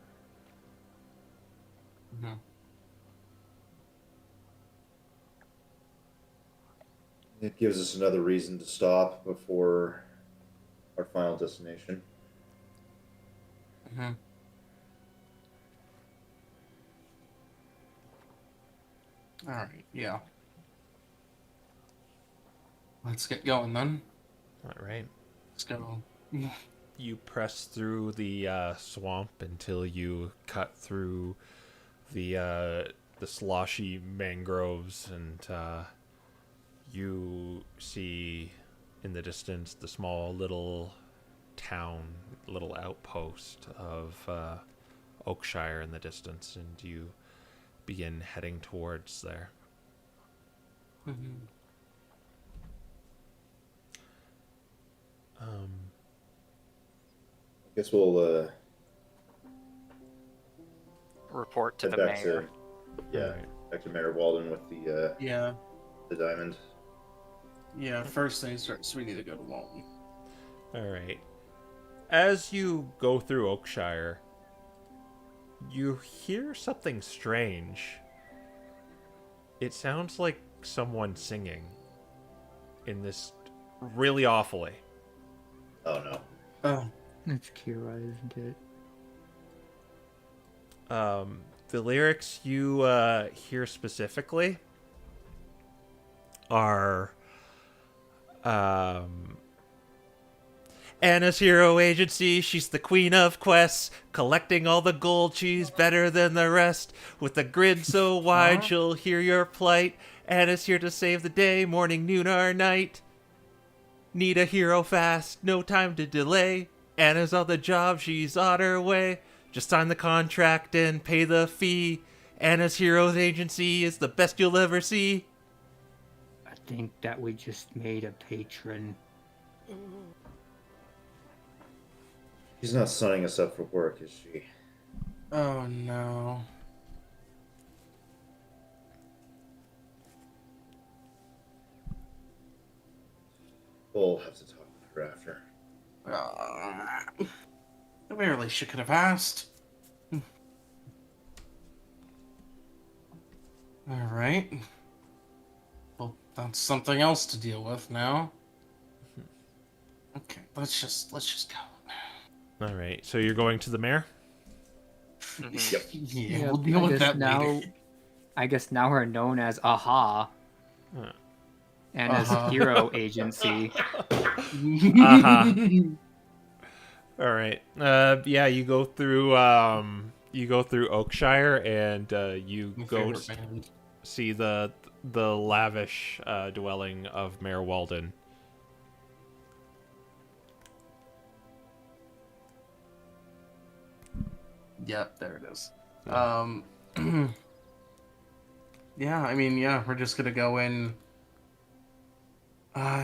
Mhm. it gives us another reason to stop before our final destination. Mhm. Alright, yeah. Let's get going then. All right. Let's go. You press through the swamp until you cut through the sloshy mangroves, and you see in the distance the small little town, little outpost of Oakshire in the distance, and you begin heading towards there. Mhm. I guess we'll Report to head the back mayor. to Alright. back to Mayor Walden with Yeah, the diamond. yeah, first things first, we need to go to Walton. All right. As you go through Oakshire, you hear something strange. It sounds like someone singing in this really awfully. Oh no. Oh, It's Kira, isn't it? The lyrics you hear specifically are Anna's hero agency, she's the queen of quests, collecting all the gold, she's better than the rest. With a grid so wide, she'll hear your plight. Anna's here to save the day, morning, noon, or night. Need a hero fast, no time to delay. Anna's on the job, she's on her way. Just sign the contract and pay the fee. Anna's Heroes Agency is the best you'll ever see. think that we just made a patron. She's not signing us up for work, is she? Oh no. We'll have to talk with her after. We really should could have asked. All right. Well, that's something else to deal with now. Okay, let's just go. All right. So you're going to the mayor? Yep. Yeah, Yep, we'll deal I with guess that now, later. I guess now we're known as AHA. Uh. And as Uh-huh. Hero Agency. Uh-huh. All right. Yeah, you go through Oakshire, and you My go favorite band. see the lavish dwelling of Mayor Walden. Yep, there it is. Yeah. Yeah, I mean, yeah, we're just gonna go in.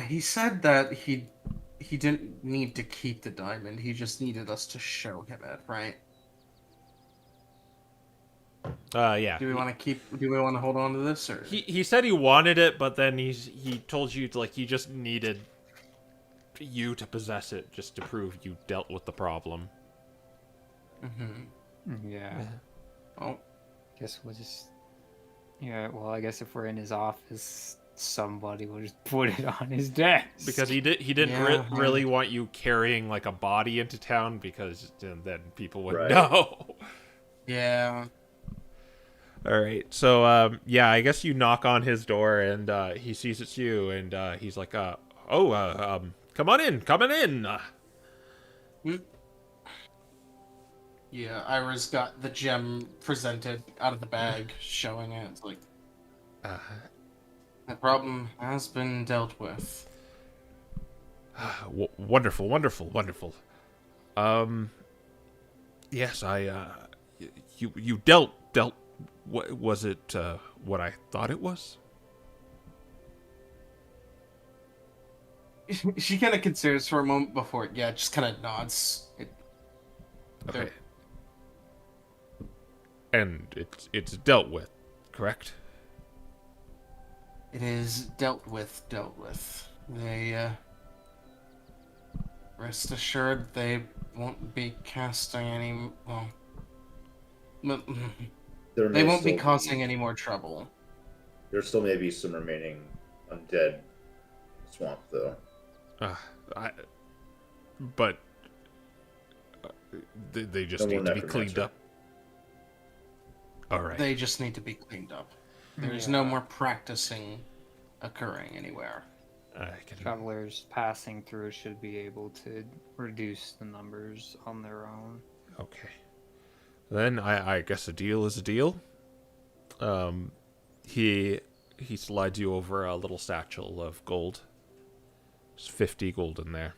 He said that he didn't need to keep the diamond. He just needed us to show him it, right? Yeah. Do we want to hold on to this, or He said he wanted it, but then he told you like he just needed you to possess it just to prove you dealt with the problem. Yeah. Oh, Guess we'll just. Yeah, well, I guess if we're in his office, somebody will just put it on his desk. Because he didn't Yeah. really want you carrying like a body into town, because then people would Right. know. yeah. All right, so yeah, I guess you knock on his door, and he sees it's you, and he's like, come on in, coming in. Yeah, Ira's got the gem presented out of the bag, showing it. It's like, the problem has been dealt with. Wonderful, wonderful, wonderful. Yes, you dealt. What was it? What I thought it was? She kind of considers for a moment before, yeah, just kind of nods. Okay. And it's dealt with, correct? It is dealt with. They, rest assured they won't be casting any, well, There they may won't be still causing any more trouble. There still may be some remaining undead in the swamp, though. But they just No need more to be cleaned necromancer. up. All right. They just need to be cleaned up. There's no more practicing occurring anywhere. I can. Travelers passing through should be able to reduce the numbers on their own. Okay. Then I guess a deal is a deal. He slides you over a little satchel of gold. There's 50 gold in there.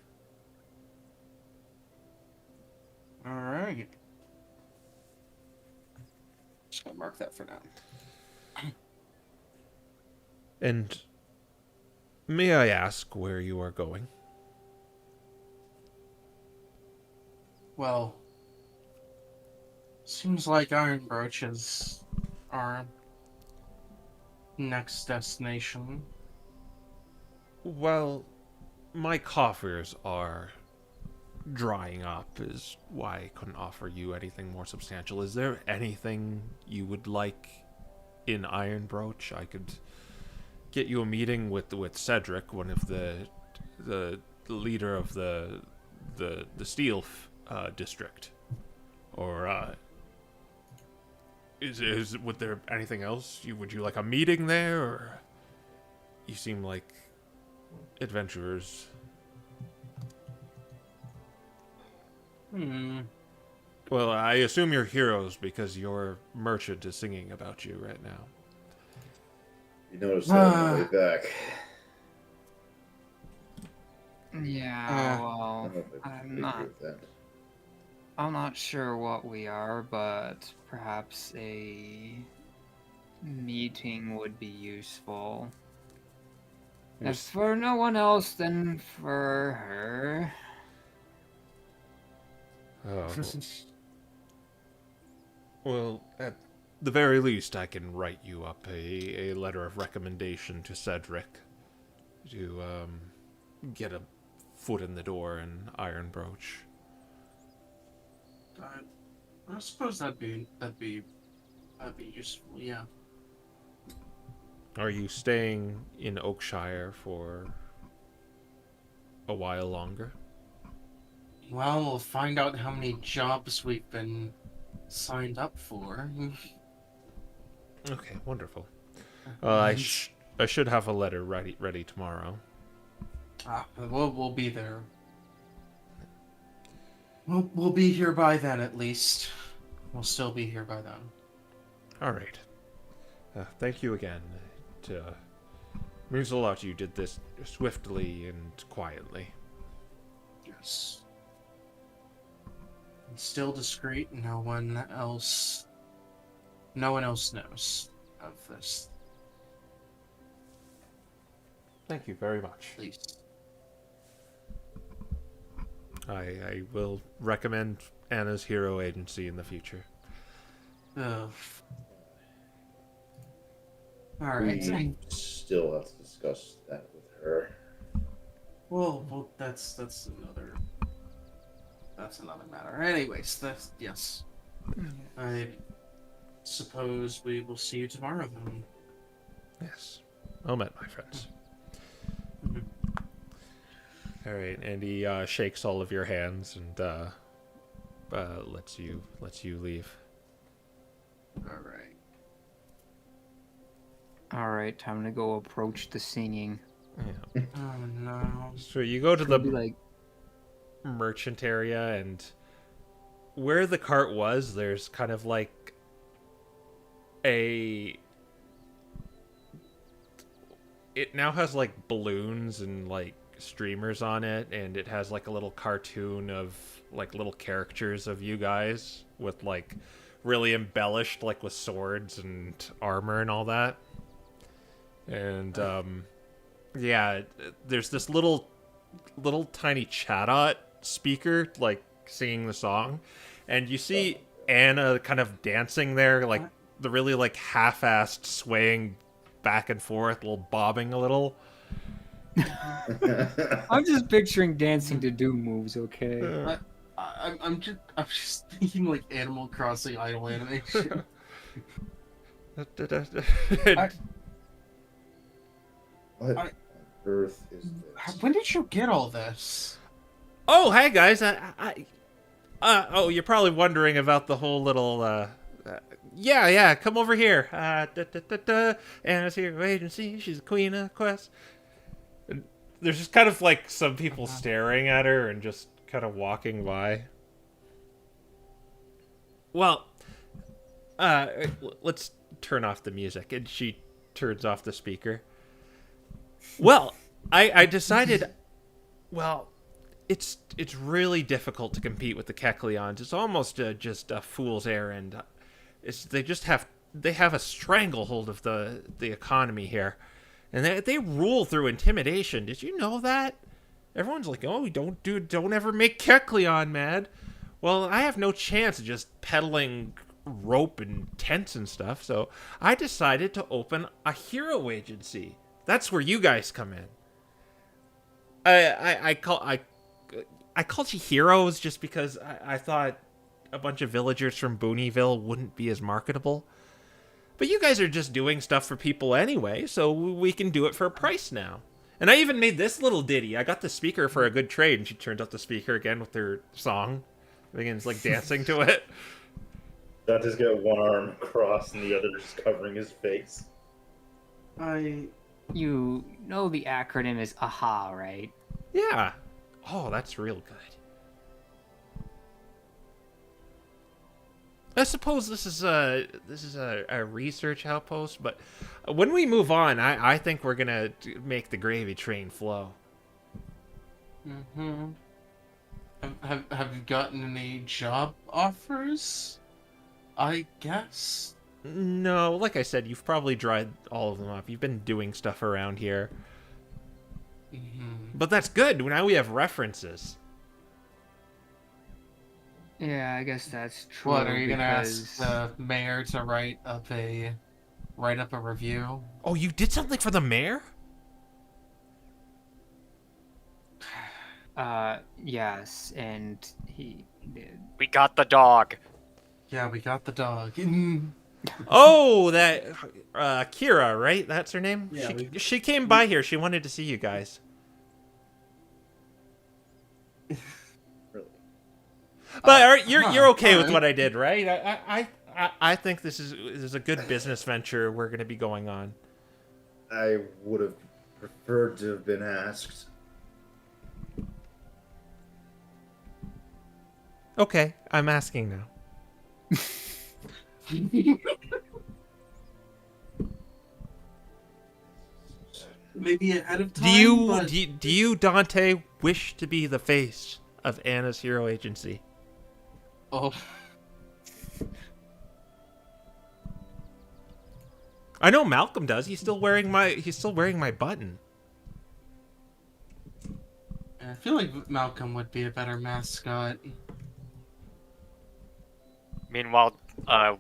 All right. Just gonna mark that for now. And may I ask where you are going? Well, seems like Iron Brooch is our next destination. Well, my coffers are drying up, is why I couldn't offer you anything more substantial. Is there anything you would like in Iron Brooch? I could get you a meeting with Cedric, one of the leader of the Steel district, or would there anything else? Would you like a meeting there, or you seem like adventurers? Well, I assume you're heroes because your merchant is singing about you right now. You noticed that on the way back. Yeah, I well, don't know if I I'm agree not. with that. I'm not sure what we are, but perhaps a meeting would be useful. If for no one else, then for her. Oh. Well, at the very least, I can write you up a letter of recommendation to Cedric to get a foot in the door in Iron Brooch. I suppose that'd be useful. Yeah. Are you staying in Oakshire for a while longer? Well, we'll find out how many jobs we've been signed up for. Okay, wonderful. I should have a letter ready tomorrow. We'll be there. We'll be here by then, at least. We'll still be here by then. All right. Thank you again. It means a lot you did this swiftly and quietly. Yes. And still discreet. No one else knows of this. Thank you very much. Please. I will recommend Anna's Hero Agency in the future. All right. We still have to discuss that with her. Well, that's another matter. Anyways, yes. I suppose we will see you tomorrow then. Yes. Well met, my friends. All right, and he shakes all of your hands and lets you leave. All right. Alright, time to go approach the singing. Yeah. Oh no. So you go to the Be like, merchant area, and where the cart was, there's kind of like it now has like balloons and like streamers on it, and it has like a little cartoon of like little caricatures of you guys with like really embellished like with swords and armor and all that. And yeah, there's this little tiny Chatot speaker like singing the song, and you see Anna kind of dancing there, like the really like half-assed swaying back and forth, little bobbing a little. I'm just picturing dancing to Doom moves, okay? I'm just thinking like Animal Crossing idle animation. What on earth is this? When did you get all this? Oh, hey guys! Oh, you're probably wondering about the whole little. Yeah, come over here. Anna's Hero Agency. She's the queen of quest. And there's just kind of like some people staring at her and just kind of walking by. Well, let's turn off the music, and she turns off the speaker. Well, I decided. Well, it's really difficult to compete with the Kecleons. It's almost just a fool's errand. They have a stranglehold of the economy here, and they rule through intimidation. Did you know that? Everyone's like, oh, don't ever make Kecleon mad. Well, I have no chance of just peddling rope and tents and stuff, so I decided to open a hero agency. That's where you guys come in. I called you heroes just because I thought a bunch of villagers from Booneyville wouldn't be as marketable. But you guys are just doing stuff for people anyway, so we can do it for a price now. And I even made this little ditty. I got the speaker for a good trade, and she turns out the speaker again with her song. Begins like dancing to it. That just got one arm crossed and the other just covering his face. You know the acronym is AHA, right? Yeah. Oh, that's real good. I suppose this is a research outpost, but when we move on, I think we're gonna make the gravy train flow. Mm-hmm. Have you gotten any job offers? I guess. No, like I said, you've probably dried all of them up. You've been doing stuff around here. But that's good. Now we have references. Yeah, I guess that's true. What, are you gonna because... ask the mayor to write up a review? Oh, you did something for the mayor? Yes, and he did. We got the dog. Yeah, we got the dog. Oh, that Kira, right? That's her name. Yeah, she came by here. She wanted to see you guys. Really? But you're okay with alright. what I did, right? I think this is a good business venture we're going to be going on. I would have preferred to have been asked. Okay, I'm asking now. Maybe ahead of time. Do you, Dante, wish to be the face of Anna's Hero Agency? Oh, I know Malcolm does. He's still wearing my button. I feel like Malcolm would be a better mascot. Meanwhile,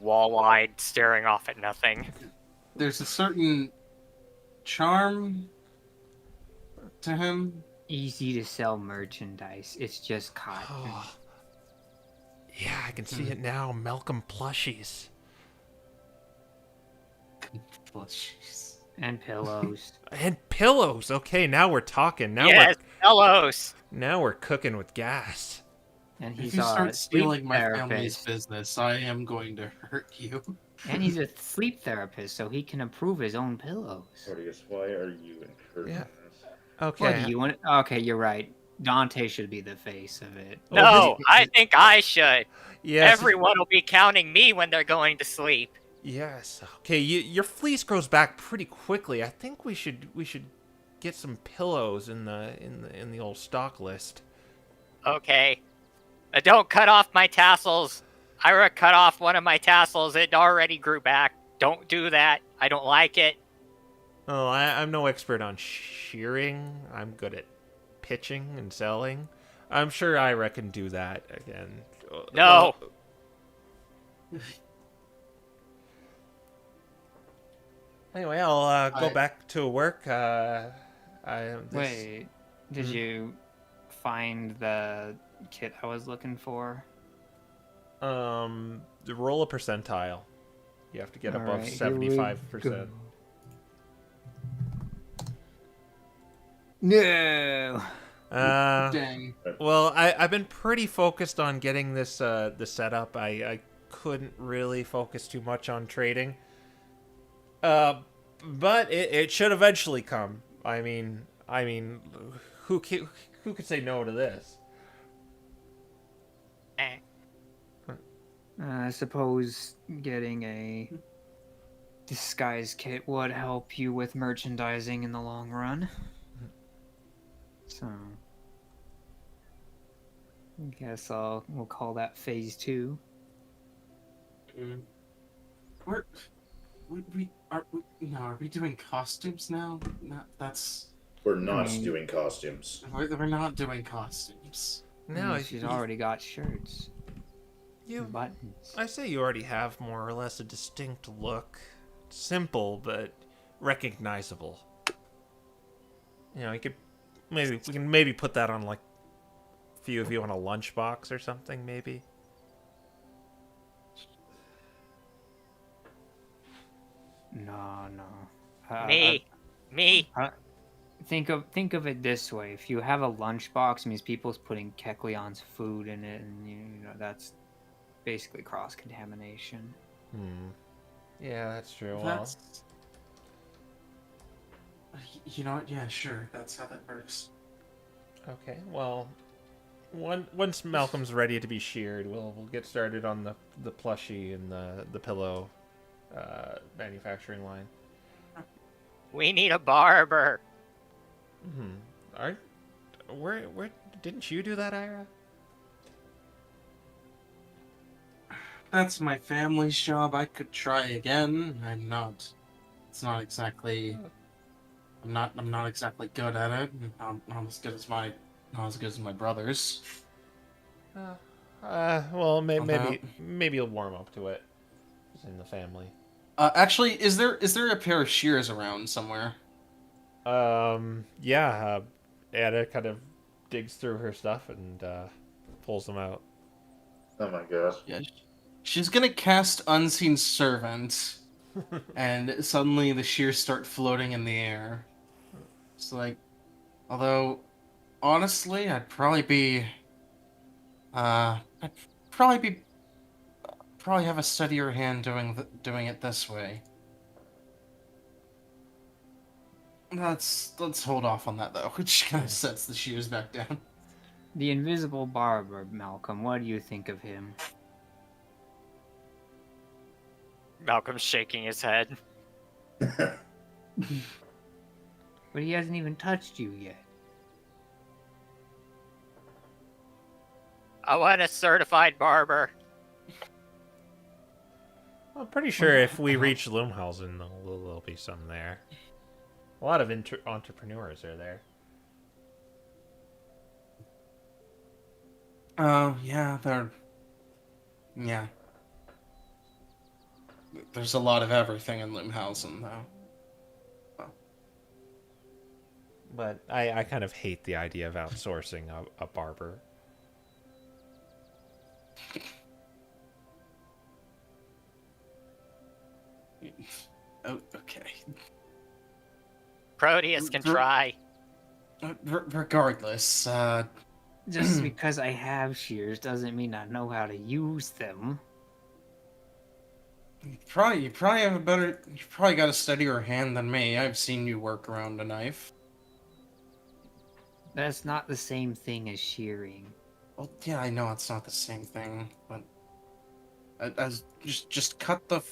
wall-eyed, staring off at nothing. There's a certain charm to him. Easy to sell merchandise. It's just cotton. Oh. Yeah, I can see it now. Malcolm plushies. Plushies. And pillows. And pillows. Okay, now we're talking. Yes, pillows. Now we're cooking with gas. And If he's you a start sleep stealing my family's therapist. business, I am going to hurt you. And he's a sleep therapist, so he can approve his own pillows. Claudius, why are you encouraging Yeah. this? Okay. What do you want? Okay, you're right. Dante should be the face of it. No, I think I should. Yes. Everyone will be counting me when they're going to sleep. Yes. Okay. Your fleece grows back pretty quickly. I think we should get some pillows in the old stock list. Okay. Don't cut off my tassels. Ira cut off one of my tassels. It already grew back. Don't do that. I don't like it. Oh, I'm no expert on shearing. I'm good at pitching and selling. I'm sure Ira can do that again. No. Anyway, I'll go I- back to work. Wait, did you find the kit I was looking for? Roll a percentile. You have to get above Alright, here we 75%. go. No. Dang. Well, I've been pretty focused on getting this the setup. I couldn't really focus too much on trading. But it should eventually come. I mean, who could say no to this? Eh. I suppose getting a disguise kit would help you with merchandising in the long run. So, I guess we'll call that phase 2. Are we doing costumes now? No, We're not mean- doing costumes. we're not doing costumes. No, she's already got shirts, you. and buttons. I say you already have more or less a distinct look. Simple but recognizable. You know, we can maybe put that on like a few of you on a lunchbox or something, maybe. No. Me. Think of it this way: if you have a lunchbox, it means people's putting Kecleon's food in it, and you know that's basically cross contamination. Yeah, that's true. That's... You know what? Yeah, sure. That's how that works. Okay. Well, once Malcolm's ready to be sheared, we'll get started on the plushie and the pillow manufacturing line. We need a barber. Where didn't you do that, Ira? That's my family's job. I could try again. It's not exactly I'm not exactly good at it. Not as good as my brothers. Well, Although, maybe you'll warm up to it. It's in the family. actually, is there a pair of shears around somewhere? Yeah. Ada kind of digs through her stuff and pulls them out. Oh my gosh. Yeah, she's gonna cast Unseen Servant, and suddenly the shears start floating in the air. It's like, although, honestly, I'd probably have a steadier hand doing it this way. Let's hold off on that though. Which kind of sets the shears back down. The invisible barber, Malcolm. What do you think of him? Malcolm's shaking his head. But he hasn't even touched you yet. I want a certified barber. I'm pretty sure if we reach Loomhausen, there'll be some there. A lot of entrepreneurs are there. Oh, yeah, yeah. There's a lot of everything in Limhausen, though. But I kind of hate the idea of outsourcing a barber. Oh, okay. Proteus can try. Regardless, Just because I have shears doesn't mean I know how to use them. you probably got a steadier hand than me. I've seen you work around a knife. That's not the same thing as shearing. Well, yeah, I know it's not the same thing, but as just cut the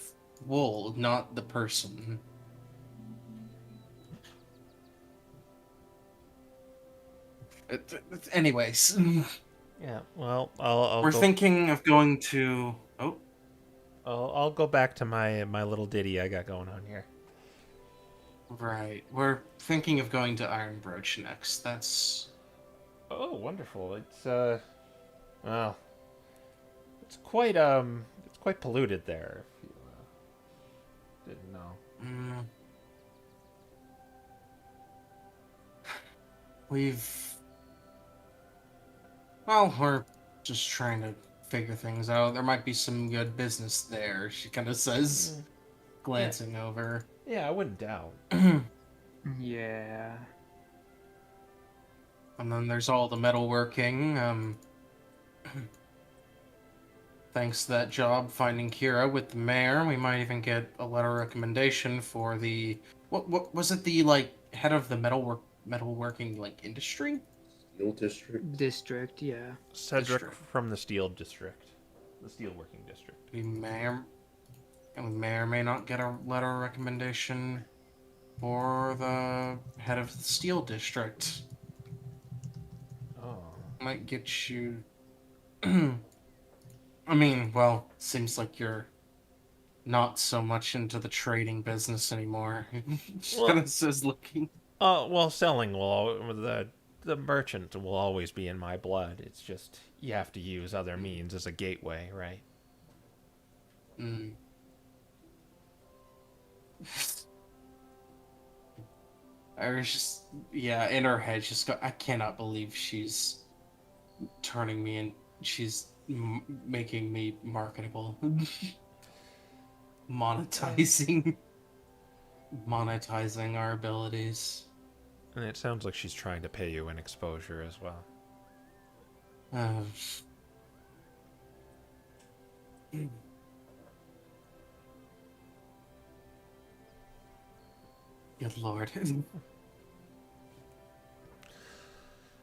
wool, not the person. Anyways, Yeah. Well, I'll we're go, thinking of going to. Oh, I'll go back to my little ditty I got going on here. right. We're thinking of going to Iron Brooch next. That's. Oh, wonderful! Well, it's quite polluted there. If you didn't know. Mm, we're just trying to figure things out. There might be some good business there, she kind of says, glancing over. Yeah, I wouldn't doubt. Yeah. And then there's all the metalworking. Thanks to that job finding Kira with the mayor, we might even get a letter of recommendation for the what was it, the head of the metalworking industry? Steel District. District, yeah. Cedric District. from the Steel District, the Steelworking District. We may or may not get a letter of recommendation for the head of the Steel District. Oh. Might get you. I mean, well, seems like you're not so much into the trading business anymore. She kind of says, looking. Well, selling the merchant will always be in my blood. It's just you have to use other means as a gateway, right? Mm. I was just, yeah, in her head, just go. I cannot believe she's turning me and she's making me marketable, monetizing our abilities. And it sounds like she's trying to pay you in exposure as well. Good lord.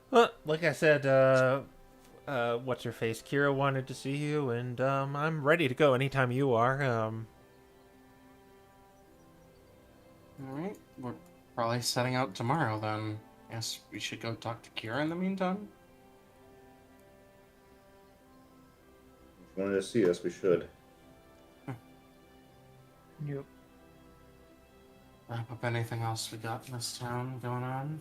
Well, like I said, what's her face? Kira wanted to see you, and I'm ready to go anytime you are. Alright, we're probably setting out tomorrow then. Guess we should go talk to Kira in the meantime. If you wanted to see us, we should. Yep. wrap up anything else we got in this town going on.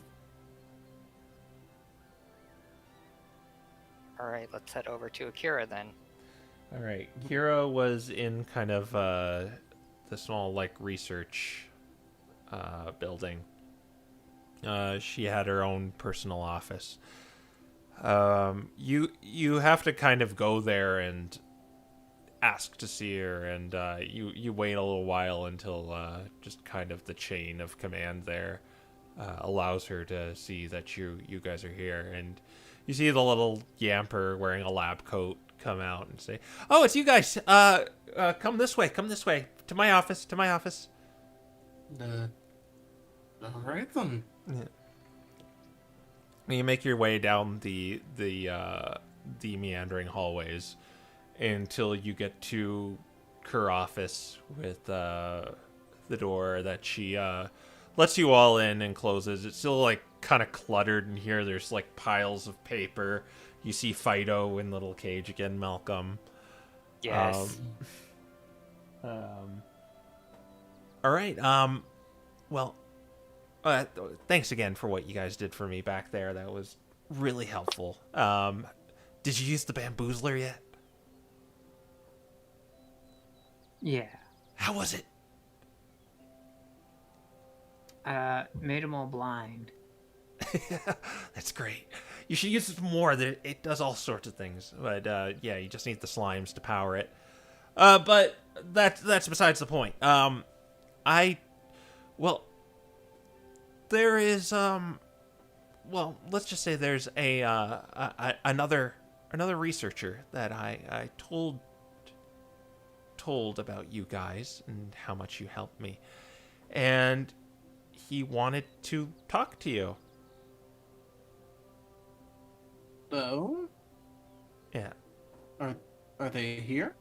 All right, let's head over to Akira then. All right. Kira was in kind of the small like research building. She had her own personal office. You have to kind of go there and ask to see her, and you wait a little while until just kind of the chain of command there allows her to see that you guys are here, and you see the little yamper wearing a lab coat come out and say, "Oh, it's you guys. Come this way. Come this way to my office. To my office." All right then. Yeah. You make your way down the meandering hallways until you get to her office with the door that she lets you all in and closes. It's still like kind of cluttered in here. There's like piles of paper. You see Fido in little cage again, Malcolm. Yes. All right. Well, thanks again for what you guys did for me back there. That was really helpful. Did you use the bamboozler yet? Yeah. How was it? Made them all blind. That's great. You should use it more. It does all sorts of things. But yeah, you just need the slimes to power it. But that's besides the point. There is let's just say there's another researcher that I told about you guys and how much you helped me, and he wanted to talk to you. Oh? Yeah. Are they here?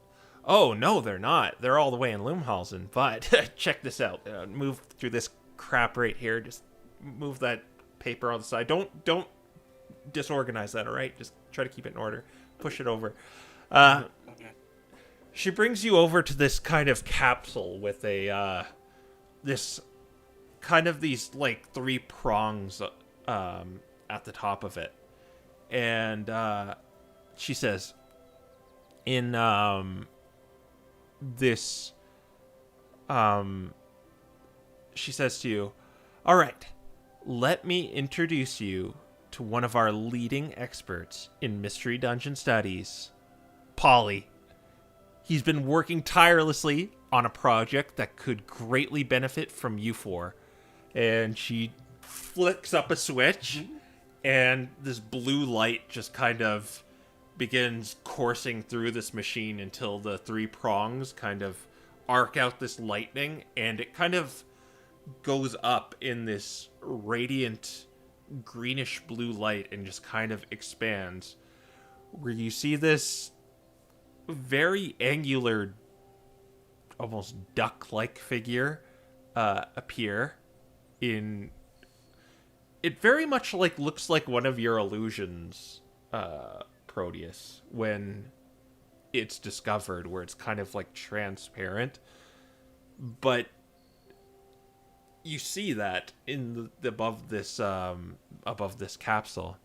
Oh, no, they're not. They're all the way in Loomhausen. But check this out. Move through this crap right here. Just move that paper on the side. Don't disorganize that, all right? Just try to keep it in order. Push it over. Okay. She brings you over to this kind of capsule with these like 3 prongs at the top of it. And she says, in this, she says to you, "All right, let me introduce you to one of our leading experts in Mystery Dungeon studies, Polly. He's been working tirelessly on a project that could greatly benefit from you four." And she flicks up a switch, and this blue light just kind of begins coursing through this machine until the 3 prongs kind of arc out this lightning, and it kind of goes up in this radiant greenish blue light and just kind of expands, where you see this very angular, almost duck-like figure appear in... It very much like looks like one of your illusions, Proteus, when it's discovered, where it's kind of like transparent. But you see that in the above this capsule.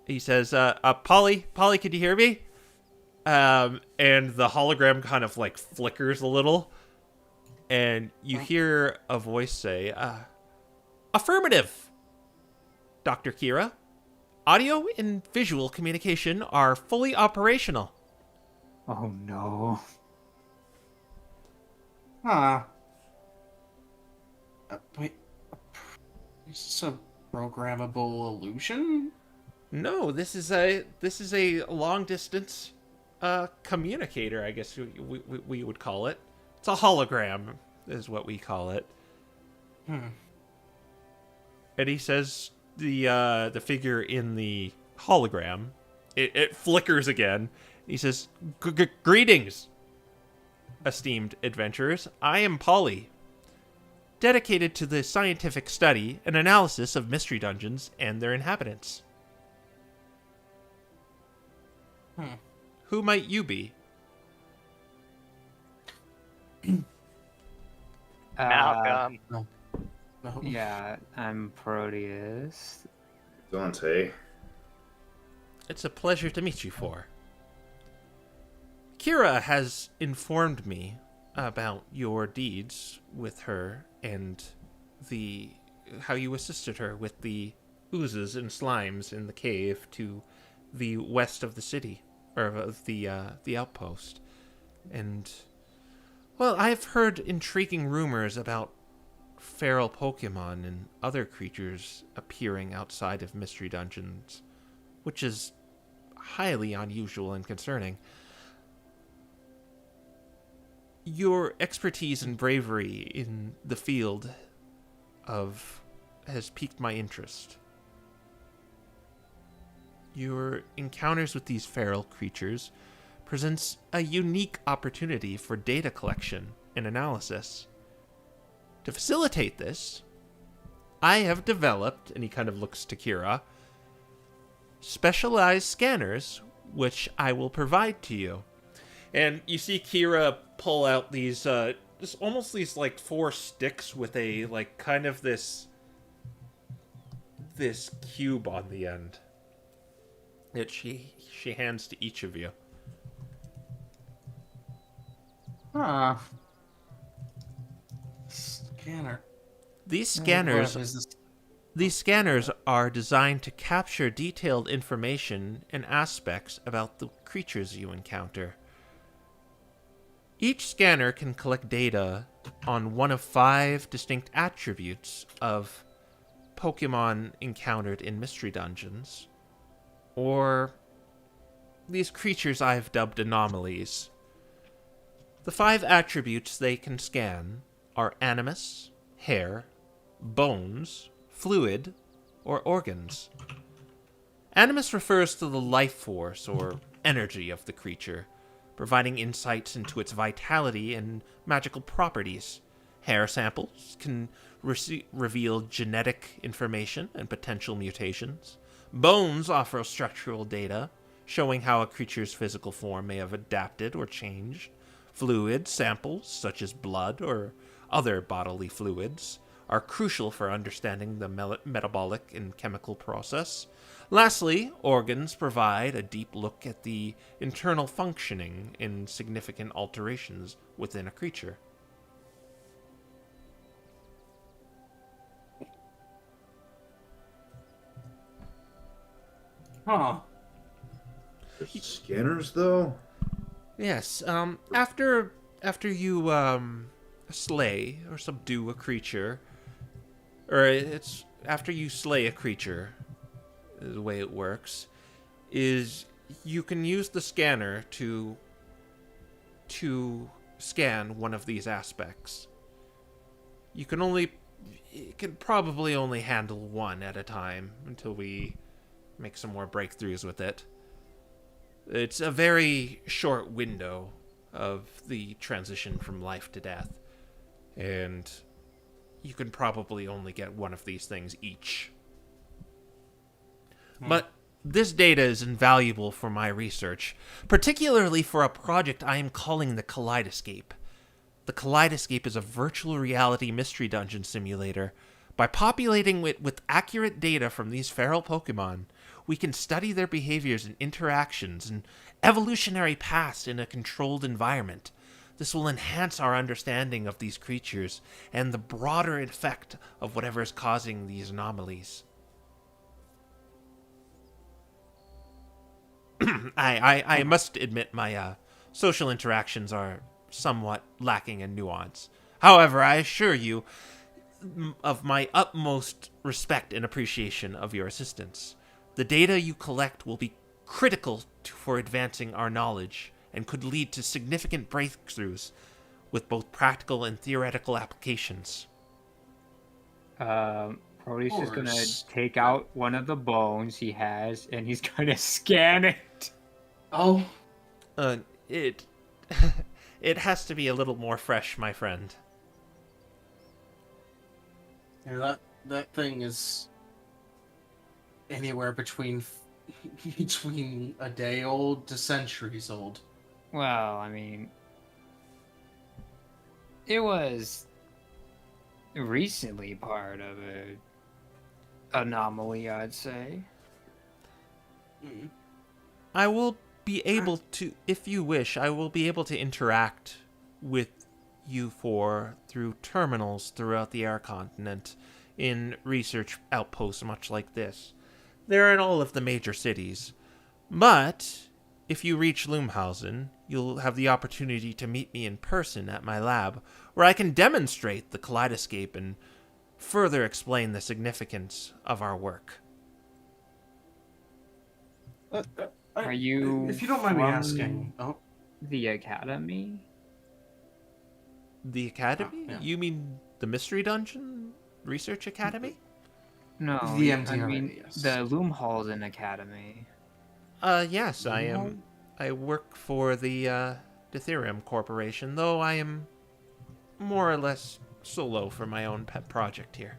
He says, Polly, could you hear me? And the hologram kind of like flickers a little, and you hear a voice say, "Affirmative, Dr. Kira. Audio and visual communication are fully operational." Oh no. Wait. Is this a programmable illusion? No, this is a long distance communicator, I guess we would call it. It's a hologram, is what we call it. And he says the figure in the hologram, it flickers again. He says, "Greetings, esteemed adventurers. I am Polly, dedicated to the scientific study and analysis of mystery dungeons and their inhabitants. Who might you be?" Malcolm. No. Yeah, I'm Proteus. Dante. It's a pleasure to meet you four. Kira has informed me about your deeds with her and how you assisted her with the oozes and slimes in the cave to the west of the city, or of the outpost. And, well, I've heard intriguing rumors about feral Pokemon and other creatures appearing outside of mystery dungeons, which is highly unusual and concerning. Your expertise and bravery in the field has piqued my interest. Your encounters with these feral creatures presents a unique opportunity for data collection and analysis. To facilitate this, I have developed, and he kind of looks to Kira, specialized scanners, which I will provide to you. And you see Kira pull out these, just almost these, like, 4 sticks with a, like, kind of this cube on the end that she hands to each of you. Huh. Scanner. These scanners What is this? These scanners are designed to capture detailed information and aspects about the creatures you encounter. Each scanner can collect data on one of 5 distinct attributes of Pokemon encountered in mystery dungeons, or these creatures I've dubbed anomalies. The 5 attributes they can scan are animus, hair, bones, fluid, or organs. Animus refers to the life force or energy of the creature, providing insights into its vitality and magical properties. Hair samples can reveal genetic information and potential mutations. Bones offer structural data, showing how a creature's physical form may have adapted or changed. Fluid samples, such as blood or other bodily fluids, are crucial for understanding the metabolic and chemical process. Lastly, organs provide a deep look at the internal functioning and significant alterations within a creature. Huh. There's scanners, though? Yes, after you slay or subdue a creature, or it's after you slay a creature, the way it works is you can use the scanner to scan one of these aspects. It can probably only handle one at a time until we make some more breakthroughs with it. It's a very short window of the transition from life to death, and you can probably only get one of these things each. But this data is invaluable for my research, particularly for a project I am calling the Kaleidoscape. The Kaleidoscape is a virtual reality mystery dungeon simulator. By populating it with accurate data from these feral Pokemon, we can study their behaviors and interactions and evolutionary paths in a controlled environment. This will enhance our understanding of these creatures and the broader effect of whatever is causing these anomalies. I must admit my social interactions are somewhat lacking in nuance. However, I assure you of my utmost respect and appreciation of your assistance. The data you collect will be critical for advancing our knowledge and could lead to significant breakthroughs with both practical and theoretical applications. Proteus is going course. to take out one of the bones he has, and he's going to scan it. Oh, It it has to be a little more fresh, my friend. yeah, that thing is anywhere between a day old to centuries old. Well, I mean, it was recently part of a anomaly, I'd say. I will be able to, if you wish, I will be able to interact with you four through terminals throughout the air continent in research outposts much like this. They're in all of the major cities. But if you reach Loomhausen, you'll have the opportunity to meet me in person at my lab, where I can demonstrate the kaleidoscape and further explain the significance of our work. Are you If you don't mind me from asking. Oh, the academy? The Academy? yeah. You mean the Mystery Dungeon Research Academy? No, The I MDRA, mean yes. the Loomhausen Academy. Yes, I am. I work for the Ditherium Corporation, though I am more or less solo for my own pet project here.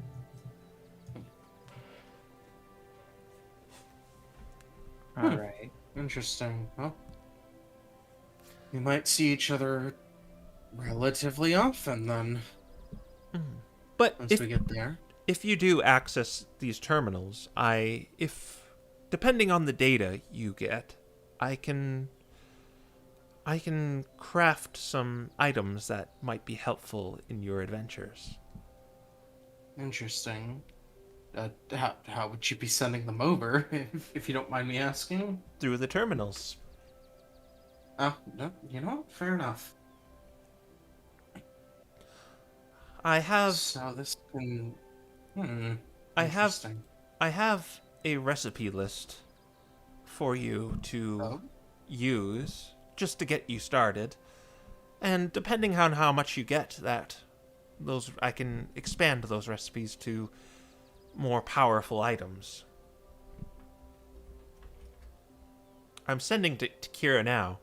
All right. Interesting. Well, we might see each other relatively often then, But once we get there. if you do access these terminals, depending on the data you get, I can craft some items that might be helpful in your adventures. Interesting. How would you be sending them over, if you don't mind me asking? Through the terminals. Oh, no, fair enough. I have So this can... I have interesting. I have a recipe list for you to Oh? use just to get you started. And depending on how much you get I can expand those recipes to more powerful items. I'm sending to Kira now.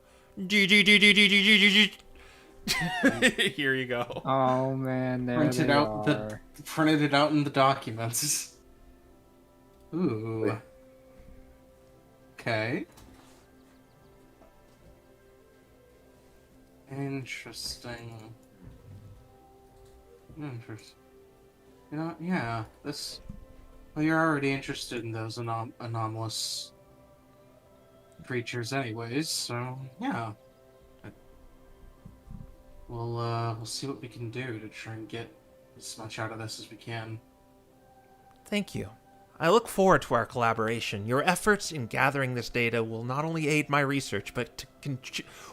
Here you go. Oh man, there Printed they out are. Printed it out in the documents. Ooh. Okay. Interesting. Interesting. Yeah, this... Well, you're already interested in those anomalous creatures anyways, so yeah. We'll see what we can do to try and get as much out of this as we can. Thank you. I look forward to our collaboration. Your efforts in gathering this data will not only aid my research, but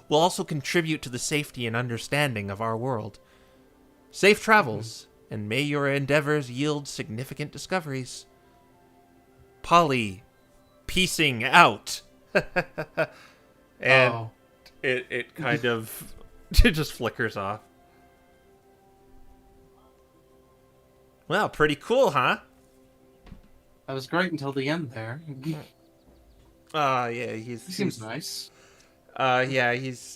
will also contribute to the safety and understanding of our world. Safe travels, and may your endeavors yield significant discoveries. Polly, piecing out. And Oh. it kind of it just flickers off. Well, pretty cool, huh? That was great until the end there. Yeah, He seems nice. Yeah, he's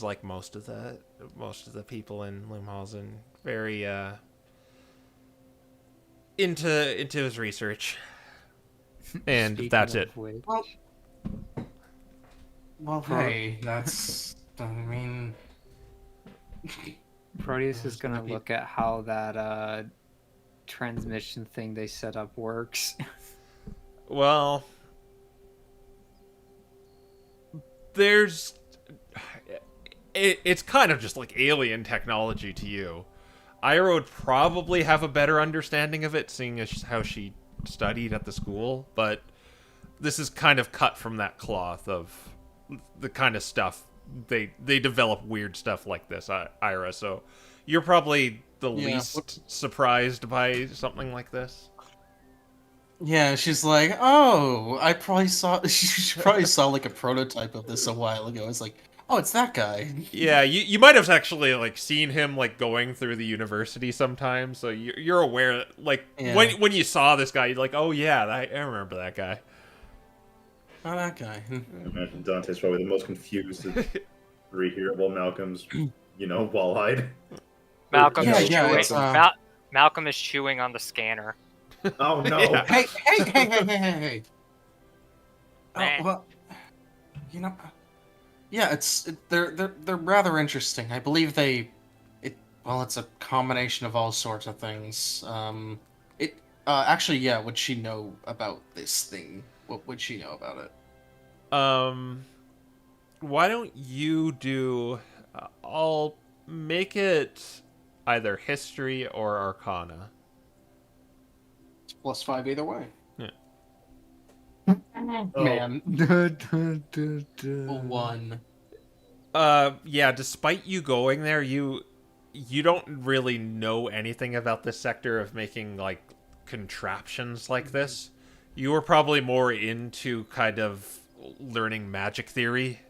like most of the people in Loomhausen, very into his research, and Speaking that's of it. which- Well, hey, that's... I mean... Proteus is gonna Maybe- look at how that transmission thing they set up works. Well, it's kind of just like alien technology to you. Ira would probably have a better understanding of it, seeing as how she studied at the school, but this is kind of cut from that cloth of the kind of stuff they develop weird stuff like this, Ira, so you're probably the least surprised by something like this. Yeah, she's like, oh, I probably saw... She probably saw, like, a prototype of this a while ago. It's like, oh, it's that guy. Yeah, you might have actually like seen him like going through the university sometimes, so you're aware. Like when you saw this guy, you're like, oh yeah, I remember that guy. Oh, that guy. I imagine Dante's probably the most confused of three here. Well, Malcolm's, wall-eyed. Malcolm Yeah, is yeah, chewing. it's, Malcolm is chewing on the scanner. Oh no! Yeah. Hey! Oh, Meh. well, yeah, they're rather interesting. I believe they Well, it's a combination of all sorts of things. Actually, yeah. Would she know about this thing? What would she know about it? Why don't you do? I'll make it either history or arcana. It's +5 either way. Yeah. Man. Oh. 1. Yeah. Despite you going there, you don't really know anything about this sector of making like contraptions like this. You were probably more into kind of learning magic theory.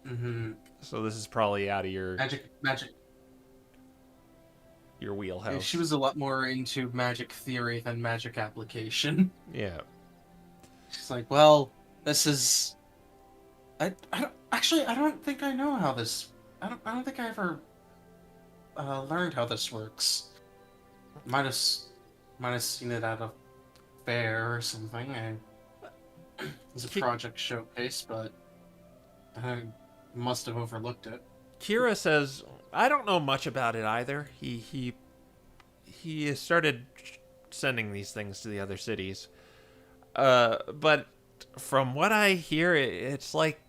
Mm-hmm. So this is probably out of your Magic. your wheelhouse. She was a lot more into magic theory than magic application. Yeah. She's like, well, this is. I don't think I know how this. I don't think I ever learned how this works. Might have seen it at a fair or something. It was a project showcase, but I must have overlooked it. Kira says, "I don't know much about it either. He started sending these things to the other cities. But from what I hear, it's like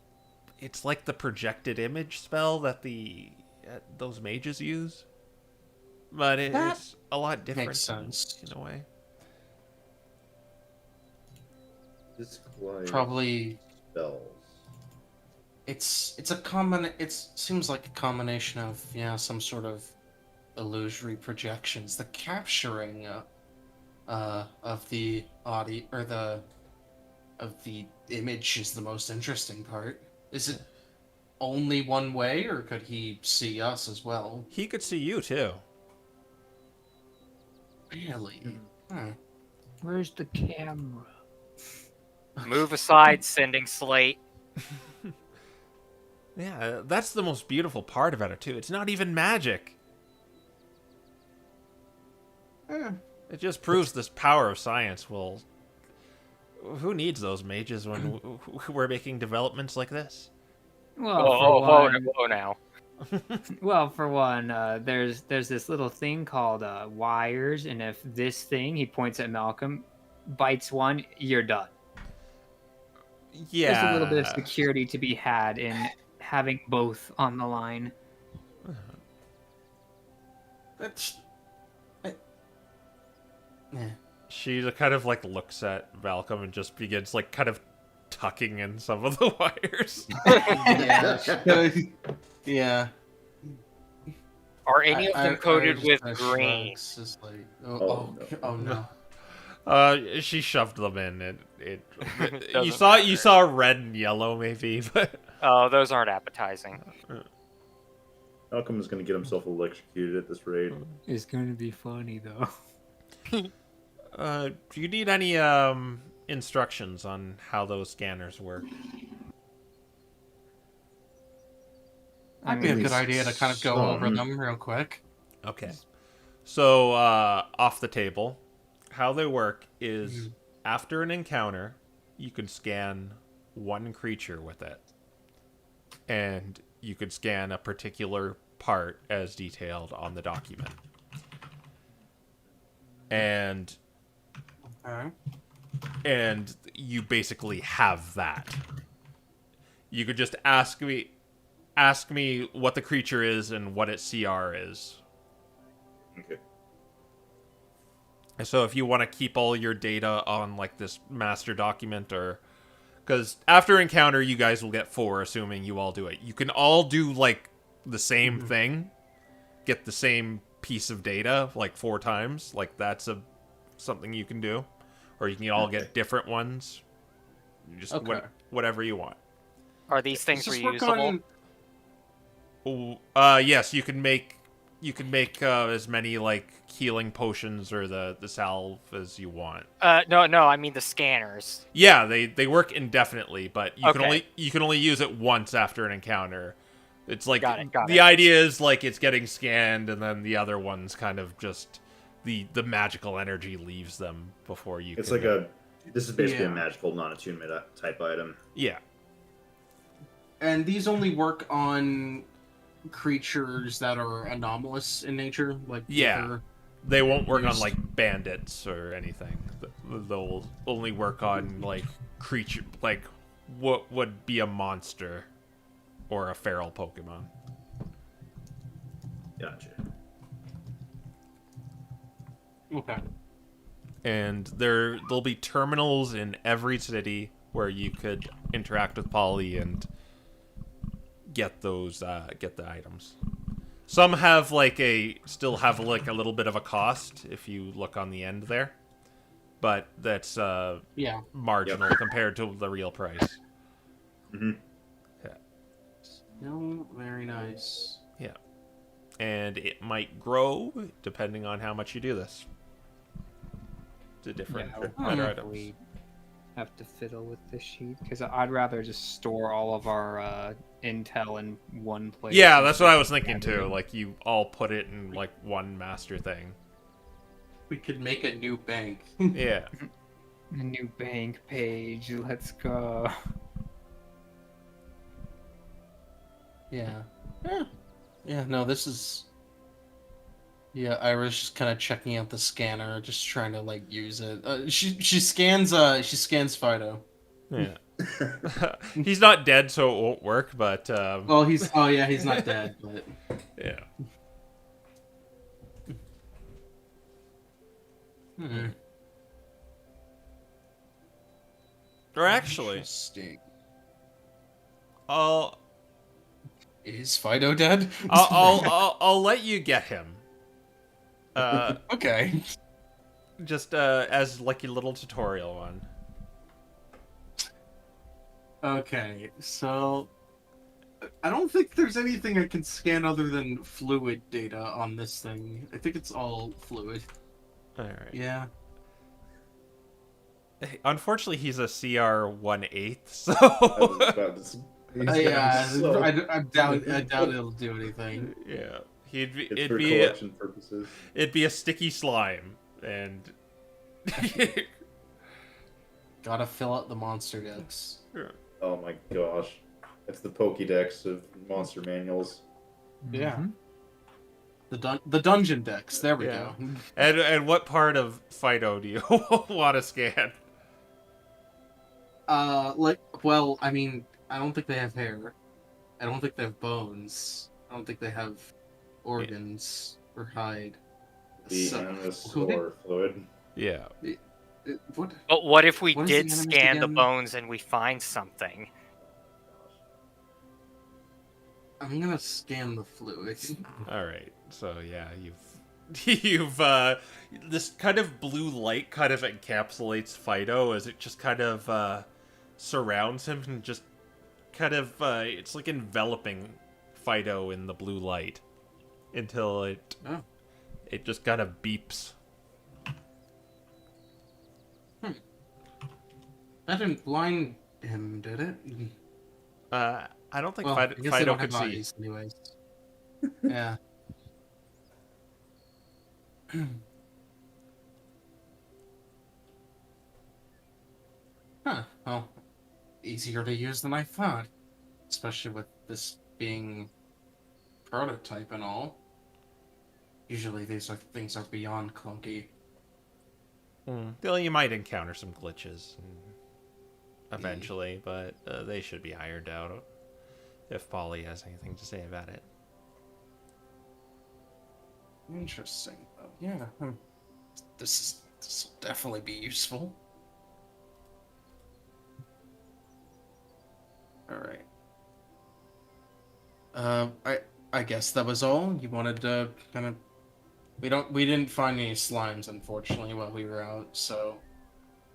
the projected image spell that those mages use. But it's a lot different Makes sense. in a way. Display Probably spells. it seems like a combination of some sort of illusory projections. The capturing of the audio or of the image is the most interesting part. Is it only one way, or could he see us as well? He could see you too. Really? Huh. Where's the camera? Move aside, sending slate. Yeah, that's the most beautiful part about it too. It's not even magic. It just proves this power of science will... Who needs those mages when we're making developments like this? Well, Whoa now. Well, for one, there's this little thing called wires, and if this thing, he points at Malcolm, bites one, you're done. Yeah. There's a little bit of security to be had in having both on the line. She kind of like looks at Malcolm and just begins like kind of tucking in some of the wires. Yeah. Are any of them coated with green? Like, Oh, no. She shoved them in, and it you Doesn't saw red and yellow maybe, but Oh, those aren't appetizing. Malcolm is going to get himself electrocuted at this rate. It's going to be funny, though. do you need any instructions on how those scanners work? That'd be a good idea to kind of go over them real quick. Okay. So, off the table, how they work is after an encounter, you can scan one creature with it. And you could scan a particular part as detailed on the document. And you basically have that. You could just ask me what the creature is and what its CR is. Okay. So if you want to keep all your data on like this master document, or because after encounter you guys will get 4, assuming you all do it. You can all do like the same thing, get the same piece of data like 4 times. Like that's something you can do, or you can all get different ones. Just whatever you want. Are these things Let's just work reusable? Yes, you can make as many like healing potions or the salve as you want. No, I mean the scanners. Yeah, they work indefinitely, but you Okay. can only use it once after an encounter. It's like Got it. the idea is like it's getting scanned, and then the other ones kind of just the magical energy leaves them before you. It's can, like this is basically a magical non-attunement type item. yeah. And these only work on creatures that are anomalous in nature, like Yeah. either- They won't work on Used. like bandits or anything. They'll only work on like creature, like what would be a monster or a feral Pokemon. Gotcha. Okay. And there'll be terminals in every city where you could interact with Polly and get those get the items. Some have still have like a little bit of a cost if you look on the end there, but that's Yeah. marginal compared to the real price. Mm-hmm. No, very nice. Yeah, and it might grow depending on how much you do this. To different better items. We have to fiddle with this sheet because I'd rather just store all of our intel in one place. Yeah, that's what I was thinking instead of too. gathering. Like you all put it in like one master thing. We could make a new bank. Yeah. A new bank page. Let's go. Yeah. Yeah, no, this is... Yeah, Ira's just kind of checking out the scanner, just trying to, like, use it. She scans Fido. Yeah. He's not dead, so it won't work, but Well, he's not dead, but... yeah. Hmm. Or actually, Interesting. I'll Is Fido dead? I'll let you get him. Okay. Just as like a little tutorial one. Okay, so I don't think there's anything I can scan other than fluid data on this thing. I think it's all fluid. All right. Yeah. Unfortunately, he's a CR 1/8, so I doubt it'll do anything. yeah, It's for collection purposes. it'd be a sticky slime, and Gotta fill out the monster decks. Oh my gosh. It's the Pokédex of monster manuals. Yeah. The dungeon decks. There we Yeah. go. and what part of Fido do you want to scan? Well, I mean, I don't think they have hair. I don't think they have bones. I don't think they have organs or hide. The So- Animosaur fluid. Yeah. What? But what if we What is the did animus scan the again? bones and we find something? I'm gonna scan the fluid. All right. So yeah, you've this kind of blue light kind of encapsulates Fido as it just kind of surrounds him and just kind of it's like enveloping Fido in the blue light until Oh. it just kind of beeps. That didn't blind him, did it? I don't think Well, I Fido, guess they Fido don't could have see. eyes, anyways. Yeah. Huh. Well, easier to use than I thought. Especially with this being prototype and all. Usually these things are beyond clunky. Well, you might encounter some glitches eventually, but they should be ironed out if Polly has anything to say about it. Interesting, though. Yeah. This will definitely be useful. Alright. I guess that was all. You wanted to kind of... We didn't find any slimes, unfortunately, while we were out, so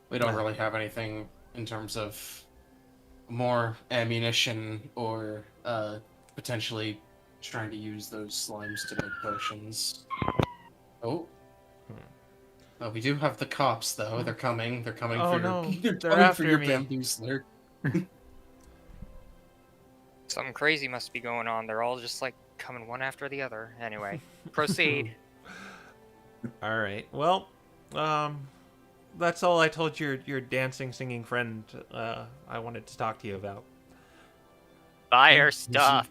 we don't really have anything in terms of more ammunition or potentially trying to use those slimes to make potions. Oh. Oh, we do have the cops, though. They're coming. They're coming Oh, for no. your... They're coming after for your me. bamboo slurp. Something crazy must be going on. They're all just like coming one after the other. Anyway, proceed. All right. Well, that's all I told your dancing, singing friend. I wanted to talk to you about. Buy her stuff.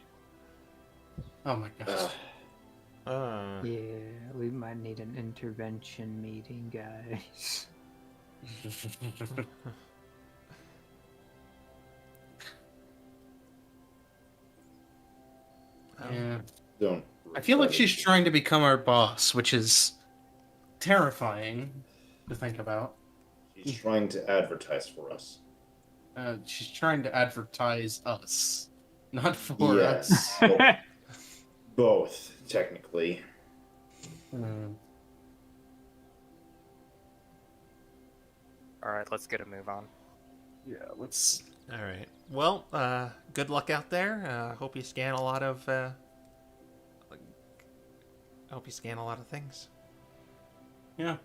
Oh my gosh. Yeah, we might need an intervention meeting, guys. Yeah. Don't. I feel like she's trying to become our boss, which is terrifying to think about. She's trying to advertise for us. She's trying to advertise us, not for Yes. us. Well, both, technically. Mm. All right, let's get a move on. Yeah, let's. All right. Well, good luck out there. Hope you scan a lot of. Hope you scan a lot of things. Yeah,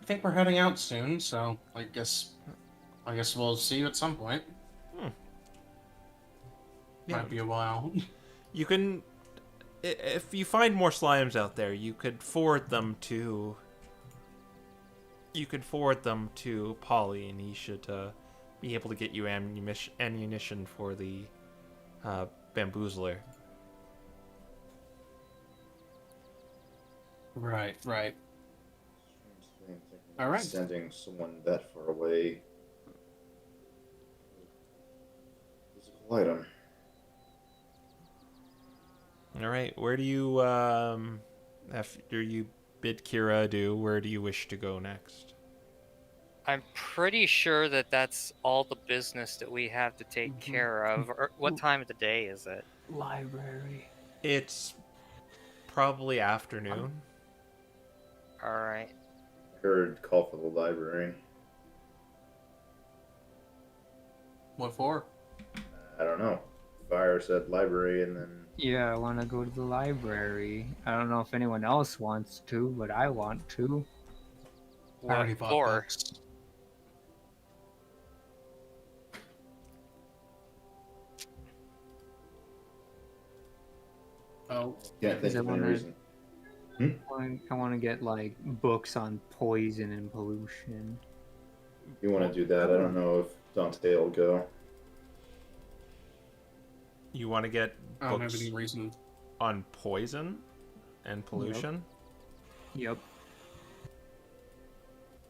I think we're heading out soon, so I guess we'll see you at some point. Yeah. Might be a while. You can, if you find more slimes out there, you could forward them to. You could forward them to Polly, and he should be able to get you ammunition for the bamboozler. Right. All right. Sending someone that far away. Physical item. All right. Where do you after you bid Kira adieu, where do you wish to go next? I'm pretty sure that that's all the business that we have to take care of. Or what time of the day is it? Library. It's probably afternoon. All right. Heard call for the library. What for? I don't know. Fire said library, and then Yeah, I want to go to the library. I don't know if anyone else wants to, but I want to. I already What bought for? books. Oh, can't think Is of that any one I- reason. I want to get like books on poison and pollution. You want to do that? I don't know if Dante will go. You want to get I don't have books any reason. on poison and pollution? Yep.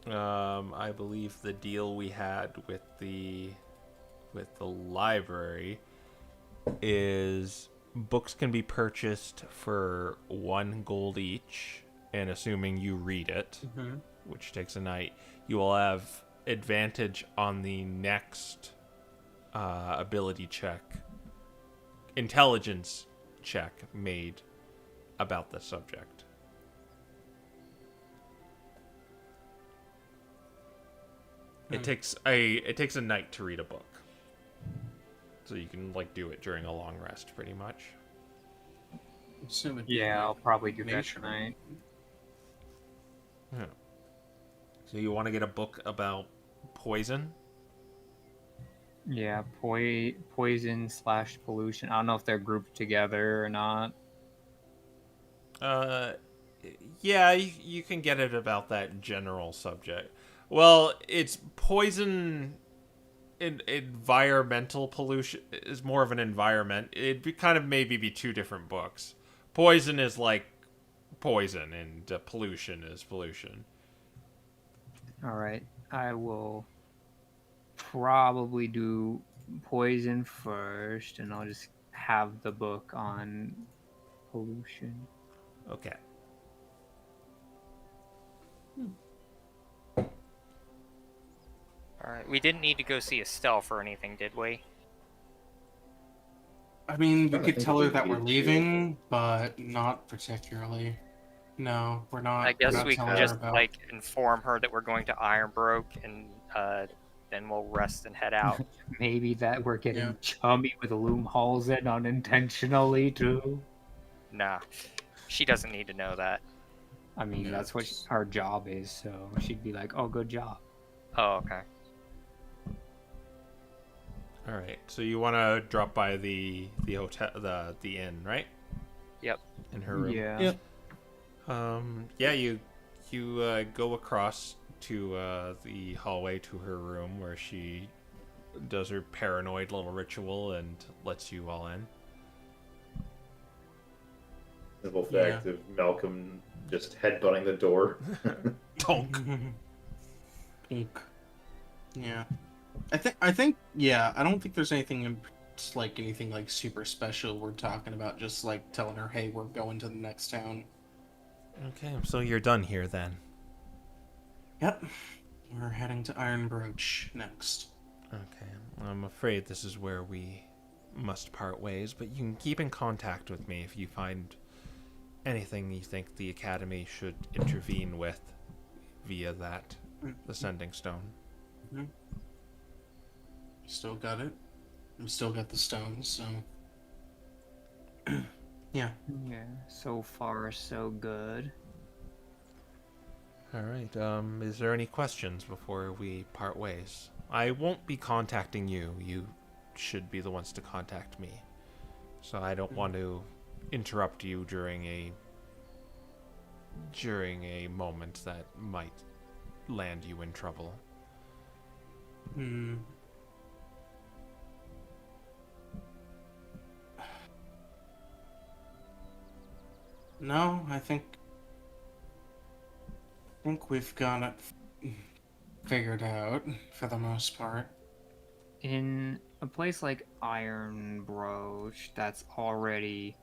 I believe the deal we had with the library is books can be purchased for 1 gold each, and assuming you read it, Mm-hmm. which takes a night, you will have advantage on the next ability check, intelligence check made about the subject. It takes a night to read a book, so you can like do it during a long rest, pretty much. Assume it'd be Yeah, I'll probably do that nature. tonight. Yeah. So you want to get a book about poison? Yeah, poison / pollution. I don't know if they're grouped together or not. Yeah, you can get it about that general subject. Well, it's poison. Environmental pollution is more of an environment. It'd be kind of maybe be 2 different books. Poison is like poison, and pollution is pollution. All right, I will probably do poison first, and I'll just have the book on pollution. Okay. All right. We didn't need to go see Estelle for anything, did we? I mean, we Kinda could think tell her we that we're need to. leaving, but not particularly. No, we're not. I we're guess not we telling could her just about- like inform her that we're going to Iron Brooch, and then we'll rest and head out. Maybe that we're getting Yeah. chummy with Loom Halsey unintentionally too. Nah, she doesn't need to know that. I mean, Yeah, that's what it's- her job is, so she'd be like, "Oh, good job." Oh, okay. All right. So you want to drop by the hotel, the inn, right? Yep. In her room. Yeah. Yep. Yeah, you go across to the hallway to her room where she does her paranoid little ritual and lets you all in. simple fact of Malcolm just headbutting the door. Tonk. Pink. Yeah. I think, yeah, I don't think there's anything anything like super special we're talking about, just like telling her, hey, we're going to the next town. Okay, so you're done here then. Yep. We're heading to Iron Brooch next. Okay, I'm afraid this is where we must part ways, but you can keep in contact with me if you find anything you think the Academy should intervene with via that ascending stone. Mm-hmm. Still got it. We still got the stones, so... yeah. Yeah, so far so good. Alright, is there any questions before we part ways? I won't be contacting you. You should be the ones to contact me. So I don't want to interrupt you during a moment that might land you in trouble. No, I think we've got it figured out for the most part. In a place like Iron Brooch, that's already,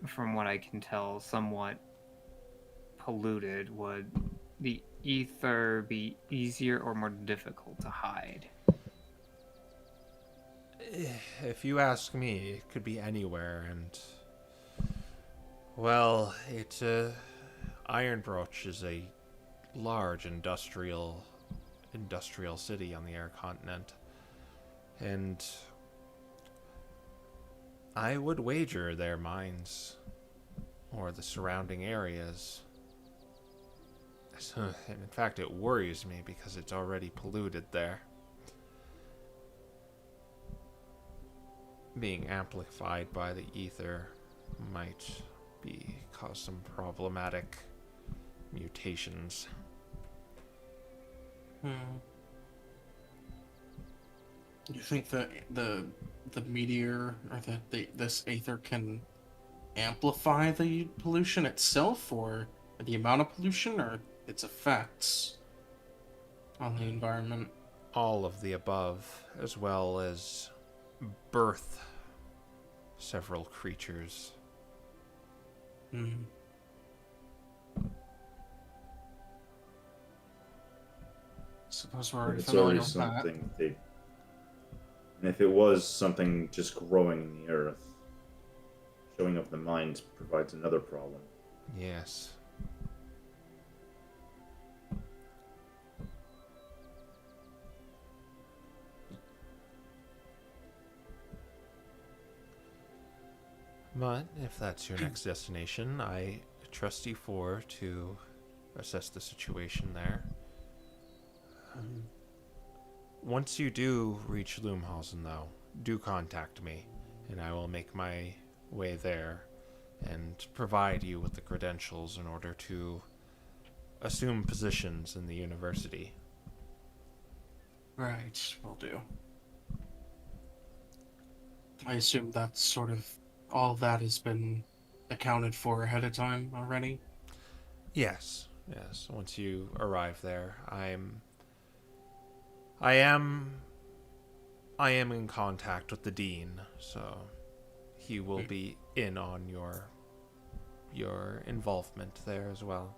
from what I can tell, somewhat polluted, would the ether be easier or more difficult to hide? If you ask me, it could be anywhere, and... Well, Iron Brooch is a large industrial city on the air continent, and I would wager their mines or the surrounding areas. And in fact, it worries me because it's already polluted there. Being amplified by the ether might cause some problematic mutations. You think the meteor or this aether can amplify the pollution itself, or the amount of pollution, or its effects on the environment? All of the above, as well as birth several creatures. Suppose we're already It's familiar already with that. something and if it was something just growing in the earth, showing up in the mines provides another problem. Yes. But if that's your next destination, I trust you four to assess the situation there. Once you do reach Loomhausen, though, do contact me, and I will make my way there and provide you with the credentials in order to assume positions in the university. Right, will do. I assume that's sort of all that has been accounted for ahead of time already? Yes. Once you arrive there, I am in contact with the dean, so he will be in on your involvement there as well.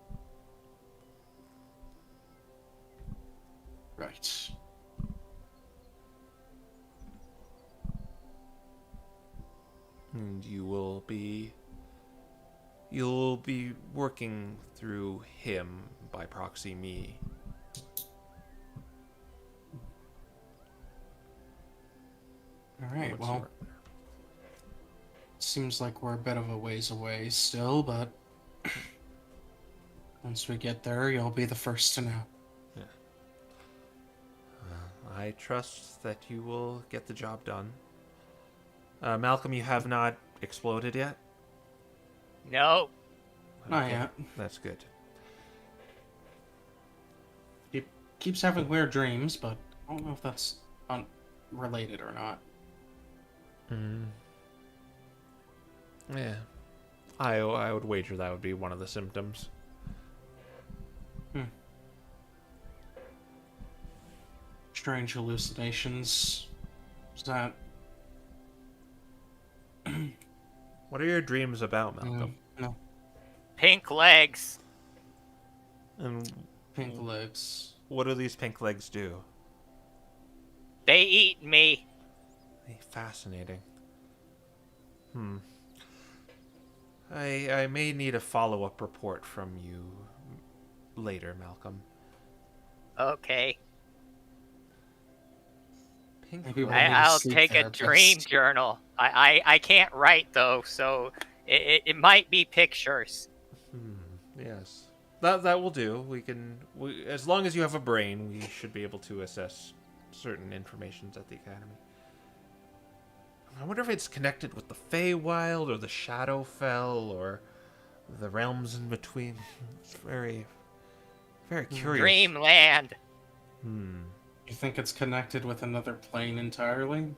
Right. And you'll be working through him, by proxy me. Alright, well, seems like we're a bit of a ways away still, but once we get there, you'll be the first to know. Yeah. I trust that you will get the job done. Malcolm, you have not exploded yet? No. Not yet. That's good. He keeps having weird dreams, but I don't know if that's unrelated or not. Yeah. I would wager that would be one of the symptoms. Strange hallucinations. Is that... What are your dreams about, Malcolm? No. Pink legs. And Pink legs. what do these pink legs do? They eat me. Fascinating. I may need a follow-up report from you later, Malcolm. Okay. Pink Maybe legs. we'll need a I'll sleep take a therapist. dream journal. I can't write though, so it might be pictures. Yes. That will do. As long as you have a brain, we should be able to assess certain informations at the academy. I wonder if it's connected with the Feywild or the Shadowfell or the realms in between. It's very, very curious. Dreamland. You think it's connected with another plane entirely?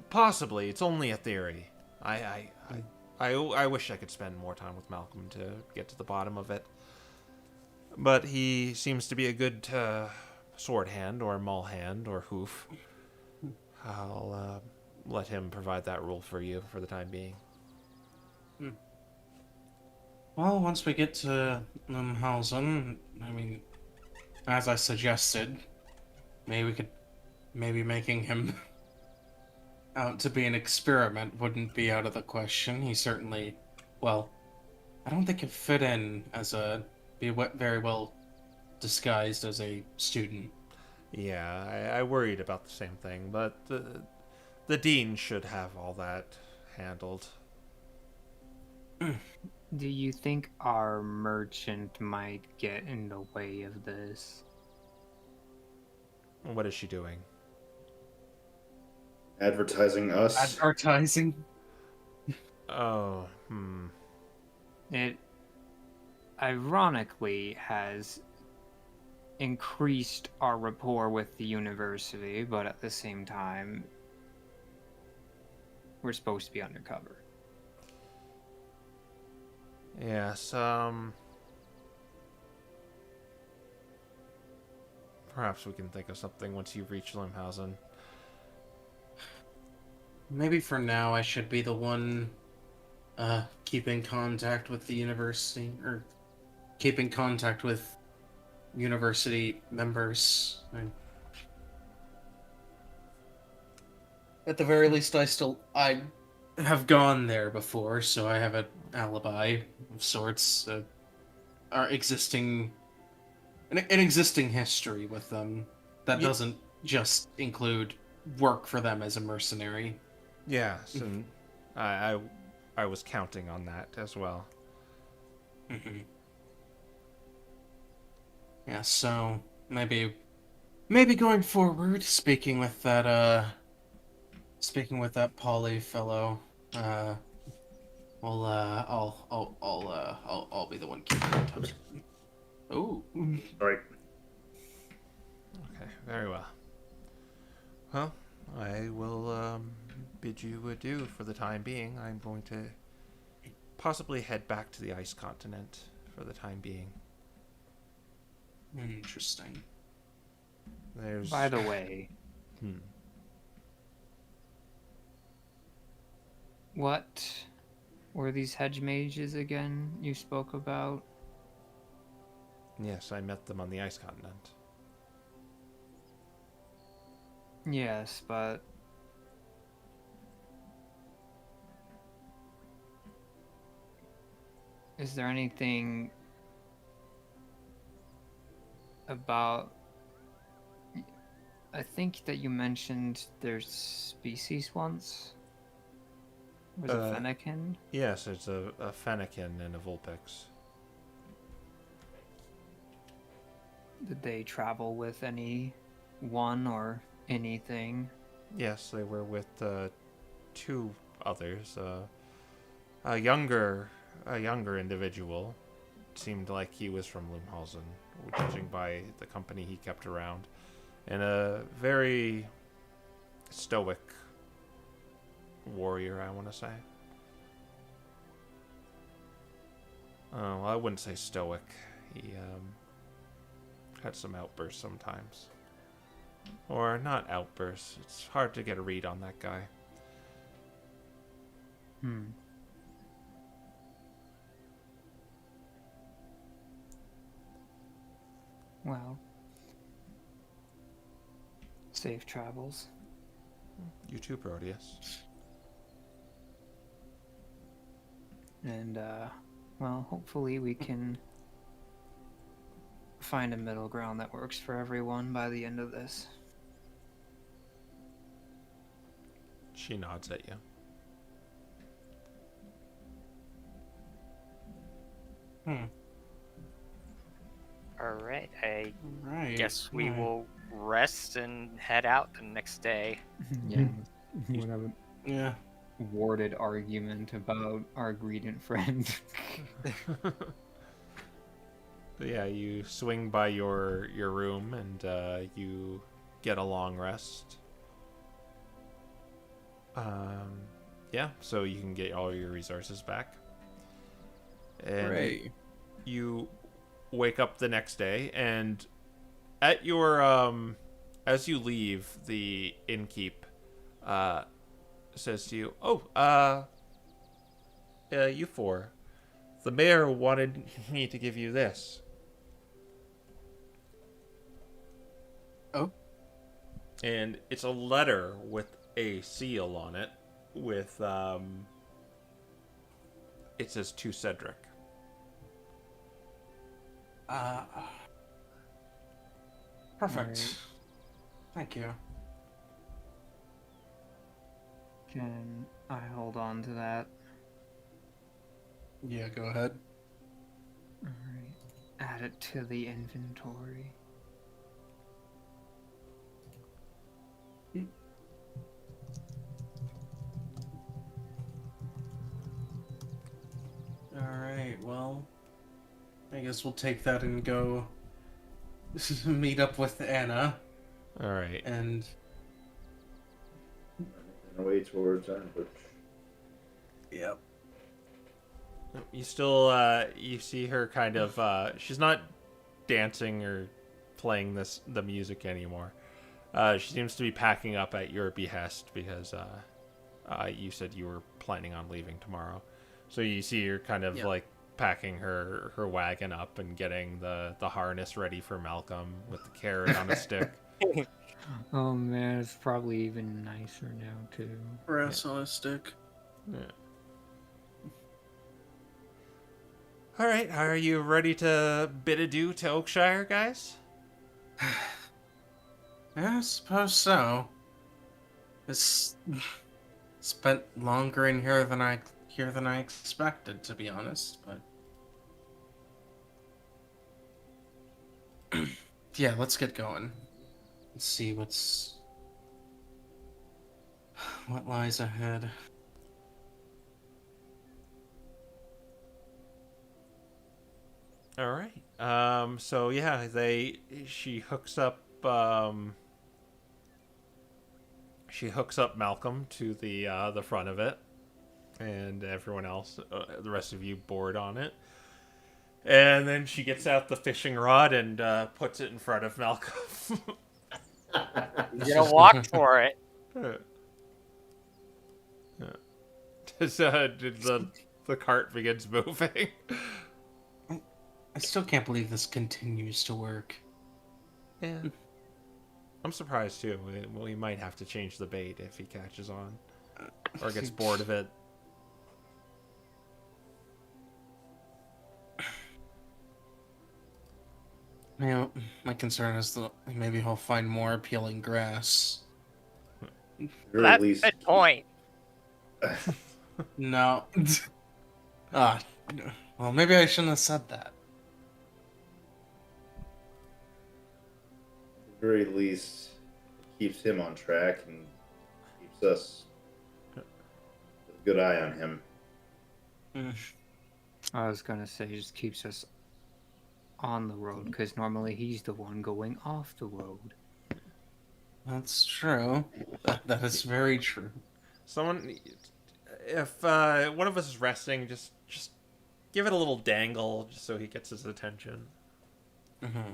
Possibly. It's only a theory. I wish I could spend more time with Malcolm to get to the bottom of it. But he seems to be a good sword hand or maul hand or hoof. I'll let him provide that rule for you for the time being. Well, once we get to Lumhausen, I mean, as I suggested, maybe making him out to be an experiment wouldn't be out of the question. He certainly, well, I don't think he'd fit in as very well disguised as a student. Yeah, I worried about the same thing, but the dean should have all that handled. Do you think our merchant might get in the way of this? What is she doing? Advertising us. Advertising? Oh, It ironically has increased our rapport with the university, but at the same time, we're supposed to be undercover. Yes, perhaps we can think of something once you reach Limhausen. Maybe for now I should be the one keeping contact with the university, or keeping contact with university members. At the very least, I have gone there before, so I have an alibi of sorts. Our existing, an existing history with them that doesn't just include work for them as a mercenary. Yes, and I was counting on that as well. Mm-hmm. Yeah, so maybe going forward, speaking with that Polly fellow, I'll be the one keeping in touch. Oh, Right. Okay, very well. Well, I will bid you adieu for the time being. I'm going to possibly head back to the ice continent for the time being. interesting. There's... By the way, what were these hedge mages again you spoke about? Yes, I met them on the ice continent. Yes, but is there anything about... I think that you mentioned their species once? Was it Fennekin? Yes, it's a Fennekin and a Vulpix. Did they travel with anyone or anything? Yes, they were with two others. A younger individual. Seemed like he was from Lumhausen, judging by the company he kept around. And a very stoic warrior, I want to say. well, I wouldn't say stoic. He had some outbursts sometimes. Or not outbursts. It's hard to get a read on that guy. Well, safe travels. You too, Proteus. And, well, hopefully we can find a middle ground that works for everyone by the end of this. She nods at you. All right, I Right. guess we right. will rest and head out the next day. Yeah. We'll have a Yeah. worded argument about our greeted friend. Yeah, you swing by your room and you get a long rest. Yeah, so you can get all your resources back. And Hooray. you wake up the next day, and at your as you leave, the innkeep says to you, you four, the mayor wanted me to give you this. Oh. And it's a letter with a seal on it with it says to Cedric. Perfect. Alright. Thank you. Can I hold on to that? Yeah, go ahead. Alright. Add it to the inventory. Alright, well, I guess we'll take that and go meet up with Anna All right. and And away towards Iron Brooch. yep. You still you see her kind of she's not dancing or playing the music anymore. She seems to be packing up at your behest because you said you were planning on leaving tomorrow. So you see her kind of Yep. like packing her wagon up and getting the harness ready for Malcolm with the carrot on a stick. Oh man, it's probably even nicer now too. Brass on a stick. Yeah. All right, are you ready to bid adieu to Oakshire, guys? Yeah, I suppose so. It's spent longer in here than I expected, to be honest, but yeah, let's get going. Let's see what lies ahead. All right. So yeah, she hooks up Malcolm to the front of it, and everyone else, the rest of you, board on it. And then she gets out the fishing rod and puts it in front of Malcolm. You're gonna walk for it. Did the cart begins moving? I still can't believe this continues to work. Yeah. I'm surprised too. We might have to change the bait if he catches on or gets bored of it. You know, my concern is that maybe he'll find more appealing grass. Or That's at least the point. No. Ah, well, maybe I shouldn't have said that. at the very least, it keeps him on track and keeps us with a good eye on him. I was gonna say, just keeps us on the road, because normally he's the one going off the road. That's true. That is very true. Someone, if one of us is resting, just give it a little dangle just so he gets his attention. Mm-hmm.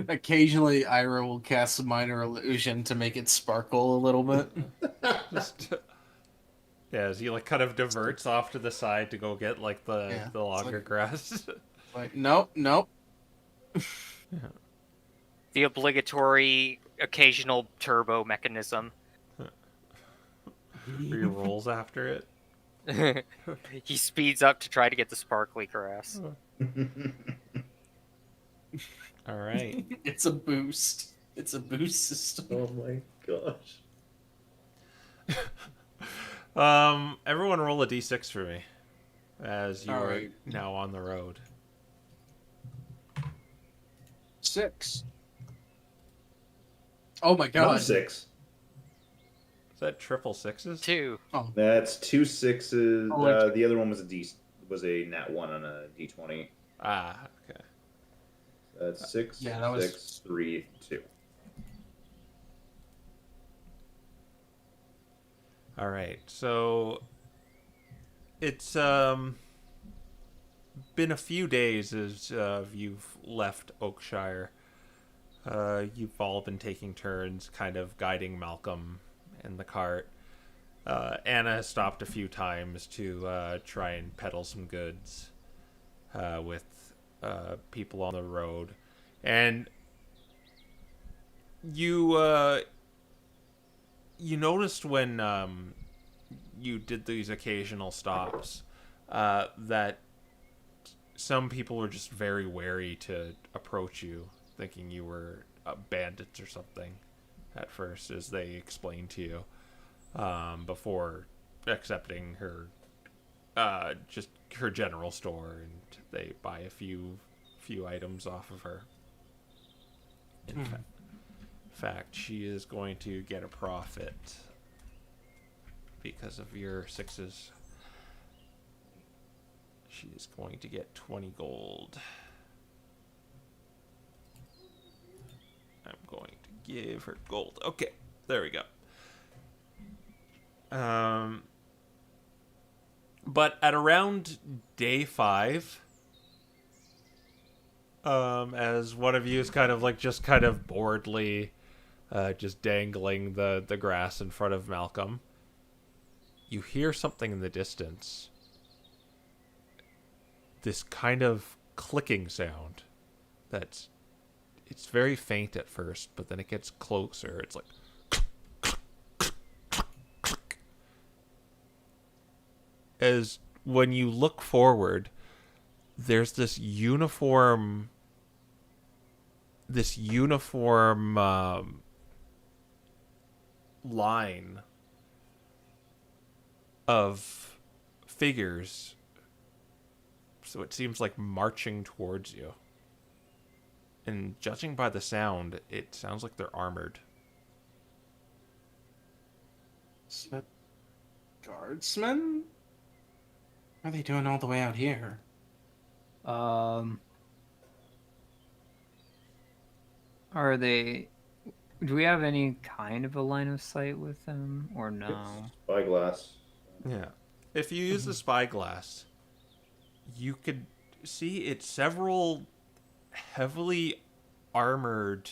Occasionally, Ira will cast a minor illusion to make it sparkle a little bit. Just yeah, as he like kind of diverts off to the side to go get like the longer grass. Like, nope. The obligatory occasional turbo mechanism. He rolls after it. He speeds up to try to get the sparkly grass. All right. It's a boost. It's a boost system. Oh my gosh. Everyone roll a d6 for me, as you All are right. now on the road. 6. Oh my Another god. 6. Is that triple sixes? 2. That's 2 6s. Oh, like- The other one was a nat 1 on a d20. Ah, okay. That's 6, Yeah, that was- 6, 3, 2. All right. So it's been a few days as you've left Oakshire. You've all been taking turns kind of guiding Malcolm in the cart. Anna has stopped a few times to try and peddle some goods with people on the road. And you noticed when you did these occasional stops that some people were just very wary to approach you, thinking you were bandits or something at first, as they explained to you, before accepting her just her general store, and they buy a few items off of her. In fact, she is going to get a profit because of your 6s. She is going to get 20 gold. I'm going to give her gold. Okay, there we go. But at around day 5, as one of you is kind of like just kind of boredly just dangling the grass in front of Malcolm, you hear something in the distance. This kind of clicking sound it's very faint at first, but then it gets closer. It's like as when you look forward, there's this uniform line of figures, so it seems like marching towards you, and judging by the sound, it sounds like they're armored. Guardsmen? What are they doing all the way out here? Are they? Do we have any kind of a line of sight with them, or no? Spyglass. Yeah. If you use the spyglass, you could see it's several heavily armored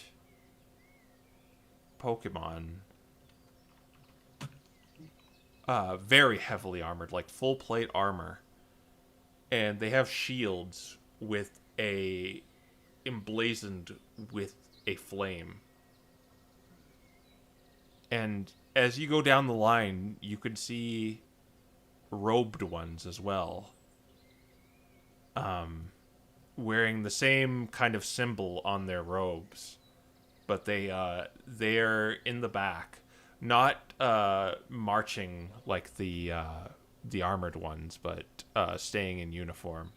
Pokemon. Very heavily armored, like full plate armor. And they have shields with emblazoned with a flame. And as you go down the line, you could see robed ones as well, wearing the same kind of symbol on their robes, but they're in the back, not marching like the armored ones, but staying in uniform.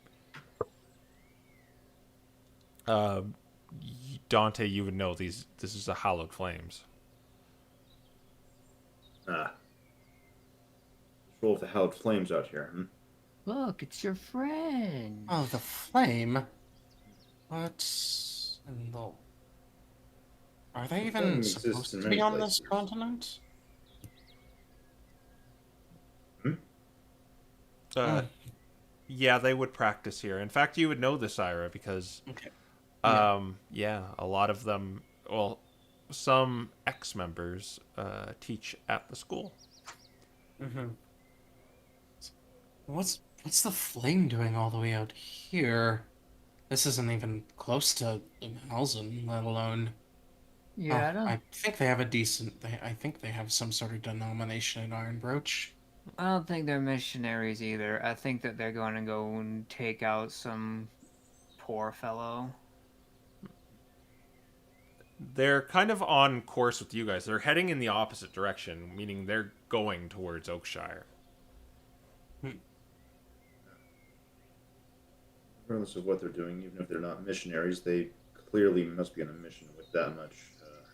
Dante, you would know this is the Hallowed Flames. Roll the Hallowed Flames out here. Look, it's your friend. Oh, the flame? What in the... Are they Flame even exists supposed in to many be on places. this continent? Yeah, they would practice here. In fact, you would know this, Ira, because Okay. yeah, a lot of them, well, some ex-members teach at the school. Mm-hmm. What's the flame doing all the way out here? This isn't even close to Halzen, let alone. Yeah, I think they have a decent. I think they have some sort of denomination in Iron Brooch. I don't think they're missionaries either. I think that they're going to go and take out some poor fellow. They're kind of on course with you guys. They're heading in the opposite direction, meaning they're going towards Oakshire. Regardless of what they're doing, even if they're not missionaries, they clearly must be on a mission with that much.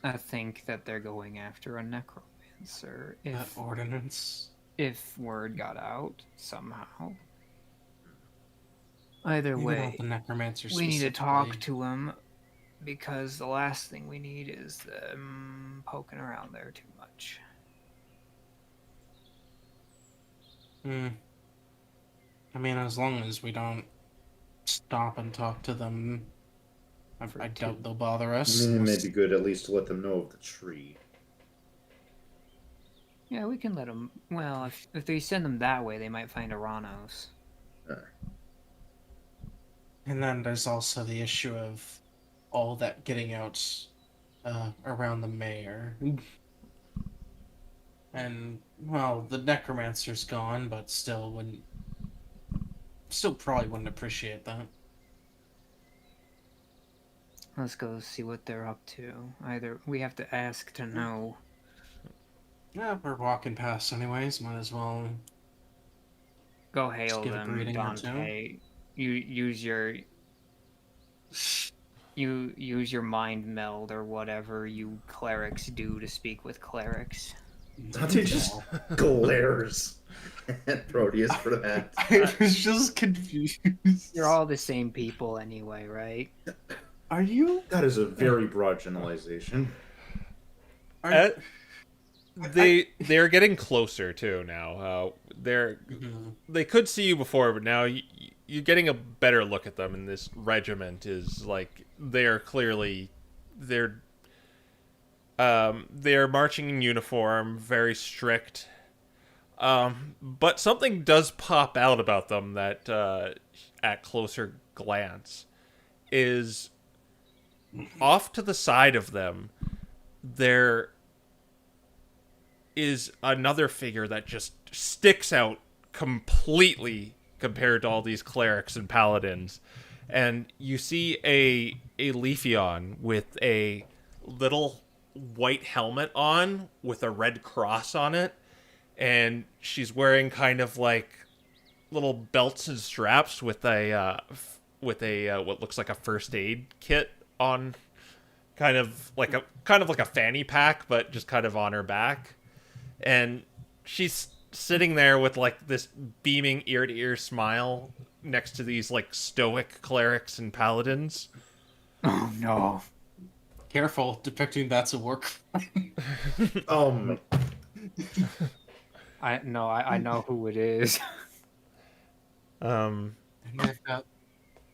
I think that they're going after a necromancer. That ordinance. If word got out somehow. Either Maybe way, not the necromancer we need to talk specifically. to him because the last thing we need is them poking around there too much. I mean, as long as we don't stop and talk to them, I doubt they'll bother us. It may be good at least to let them know of the tree. Yeah, we can let them. Well, if they send them that way, they might find Aranos. And then there's also the issue of all that getting out around the mayor. And, well, the necromancer's gone, but still probably wouldn't appreciate that. Let's go see what they're up to. Either we have to ask to know. Yeah, we're walking past anyways, might as well. Go hail give a them, greeting or two. Dante. You use your mind meld or whatever you clerics do to speak with clerics. Dante just glares at Proteus for that. I was just confused. You're all the same people anyway, right? Are you? That is a very broad generalization. They're getting closer too now. They could see you before, but now you're getting a better look at them. And this regiment is like they're marching in uniform, very strict. But something does pop out about them that, at closer glance, is off to the side of them. There is another figure that just sticks out completely compared to all these clerics and paladins. And you see a Leafeon with a little white helmet on with a red cross on it, and she's wearing kind of like little belts and straps with a what looks like a first aid kit on, kind of like a fanny pack, but just kind of on her back. And she's sitting there with like this beaming ear to ear smile next to these like stoic clerics and paladins. Oh no. Careful, depicting that's a work. I know who it is. And they've got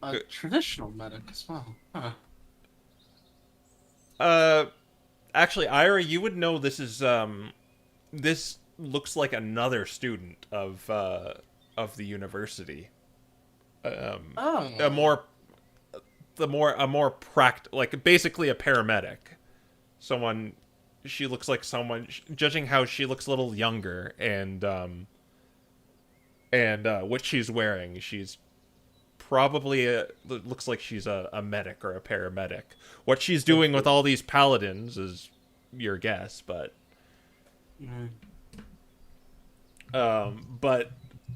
a traditional medic as well. Huh. Actually, Ira, you would know this is this looks like another student of the university. A more like basically a paramedic. She looks like someone, judging how she looks a little younger and what she's wearing, she's probably looks like she's a medic or a paramedic. What she's doing with all these paladins is your guess, but but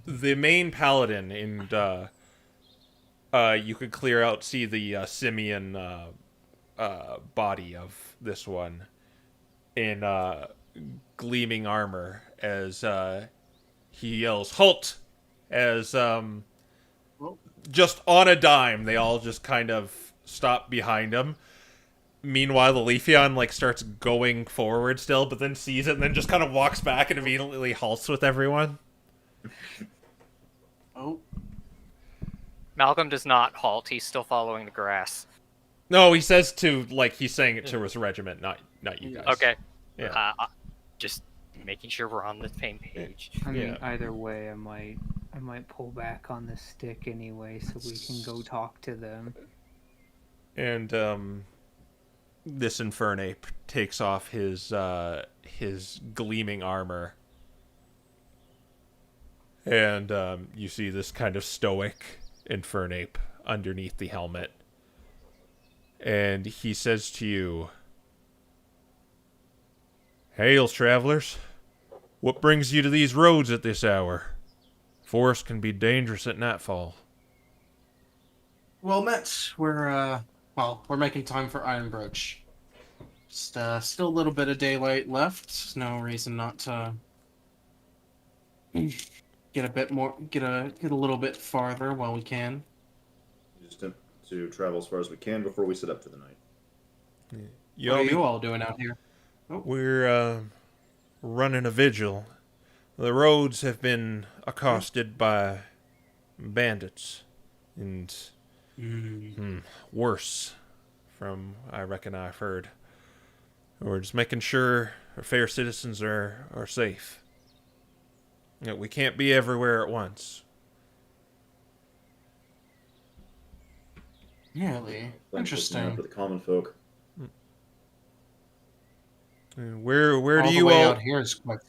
the main paladin you could see the simian body of this one in gleaming armor as he yells "Halt!" as just on a dime they all just kind of stop behind him. Meanwhile, the Leafeon like starts going forward still, but then sees it and then just kind of walks back and immediately halts with everyone. Malcolm does not halt. He's still following the grass. No, he says to, like, he's saying it to his regiment, not you guys. Okay. Yeah. Just making sure we're on the same page. I mean, Yeah. either way, I might pull back on the stick anyway, so we can go talk to them. And this Infernape takes off his gleaming armor, and you see this kind of stoic Infernape underneath the helmet, and he says to you, "Hail, travelers! What brings you to these roads at this hour? Forest can be dangerous at nightfall." Well met. We're making time for Iron Brooch. Just still a little bit of daylight left. No reason not to get a little bit farther while we can. Just to travel as far as we can before we set up for the night. You What all are be- you all doing out here? We're running a vigil. The roads have been accosted by bandits and worse, from I reckon I've heard. We're just making sure our fair citizens are safe. You know, we can't be everywhere at once. Really? Interesting. For the common folk. And where All do the you way all out here is quite.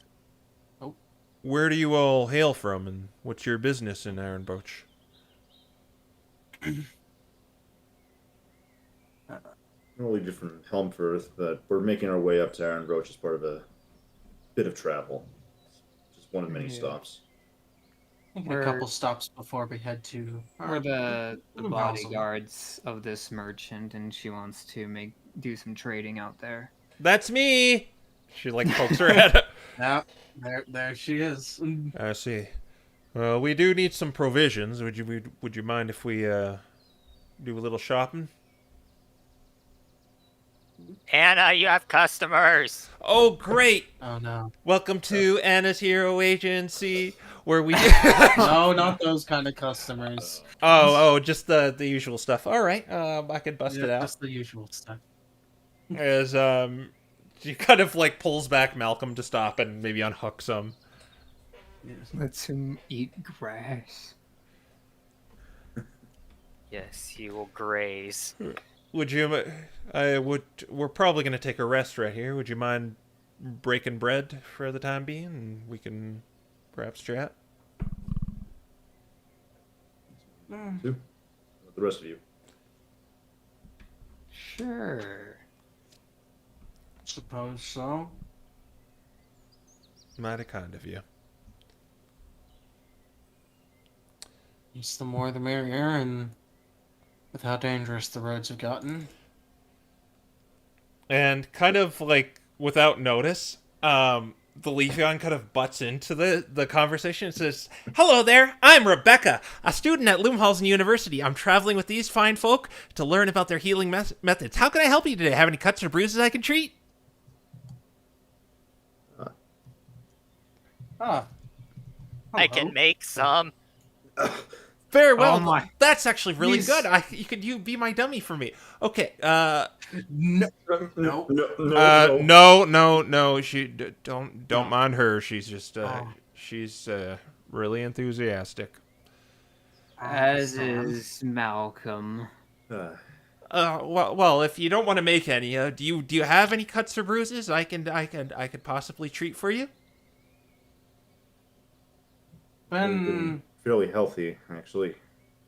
where do you all hail from, and what's your business in Iron Brooch? We'll leave you from Helmfirth, but we're making our way up to Iron Brooch as part of a bit of travel. Just one of many stops. Making a couple stops before we head to. We're the Mausoleum. bodyguards of this merchant, and she wants to do some trading out there. That's me. She like pokes her head. Yeah, there she is. I see. Well, we do need some provisions. Would you mind if we do a little shopping? Anna, you have customers. Oh, great! Oh no. Welcome to Anna's Hero Agency, where we. No, not those kind of customers. Just the usual stuff. All right, I could bust it out. Just the usual stuff. As she kind of like pulls back Malcolm to stop and maybe unhook some. Let's him eat grass. Yes, he will graze. Would you? We're probably gonna take a rest right here. Would you mind breaking bread for the time being, and we can perhaps chat? With the rest of you. Sure. Suppose so. Mighty kind of you. It's the more the merrier, and with how dangerous the roads have gotten. And kind of like without notice, the Leafeon kind of butts into the conversation and says, "Hello there, I'm Rebecca, a student at Lumhalsen University. I'm traveling with these fine folk to learn about their healing methods. How can I help you today? Have any cuts or bruises I can treat?" I can make some. Very well. Oh my. That's actually really He's- good. You be my dummy for me. Okay. No. No. She don't mind her. She's just she's really enthusiastic. As is Malcolm. Well, if you don't want to make any, do you have any cuts or bruises I could possibly treat for you? Been Fairly healthy, actually.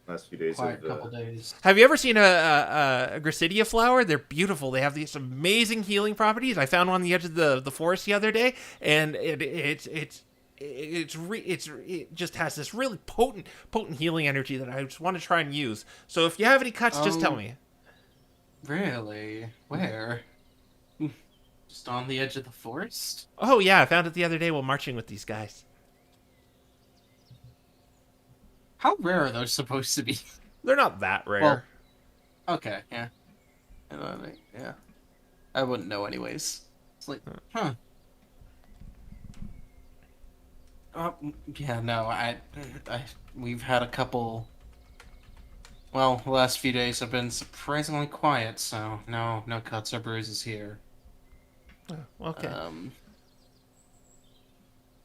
Last few days. quite a couple days. Have you ever seen a Gracidia flower? They're beautiful. They have these amazing healing properties. I found one on the edge of the forest the other day, and it just has this really potent healing energy that I just want to try and use. So if you have any cuts, just tell me. Really? Where? Just on the edge of the forest? Oh yeah, I found it the other day while marching with these guys. How rare are those supposed to be? They're not that rare. Well, okay, yeah. Yeah. I wouldn't know anyways. It's like, huh. Yeah, no, we've had a couple Well, the last few days have been surprisingly quiet, so no cuts or bruises here. Oh, okay.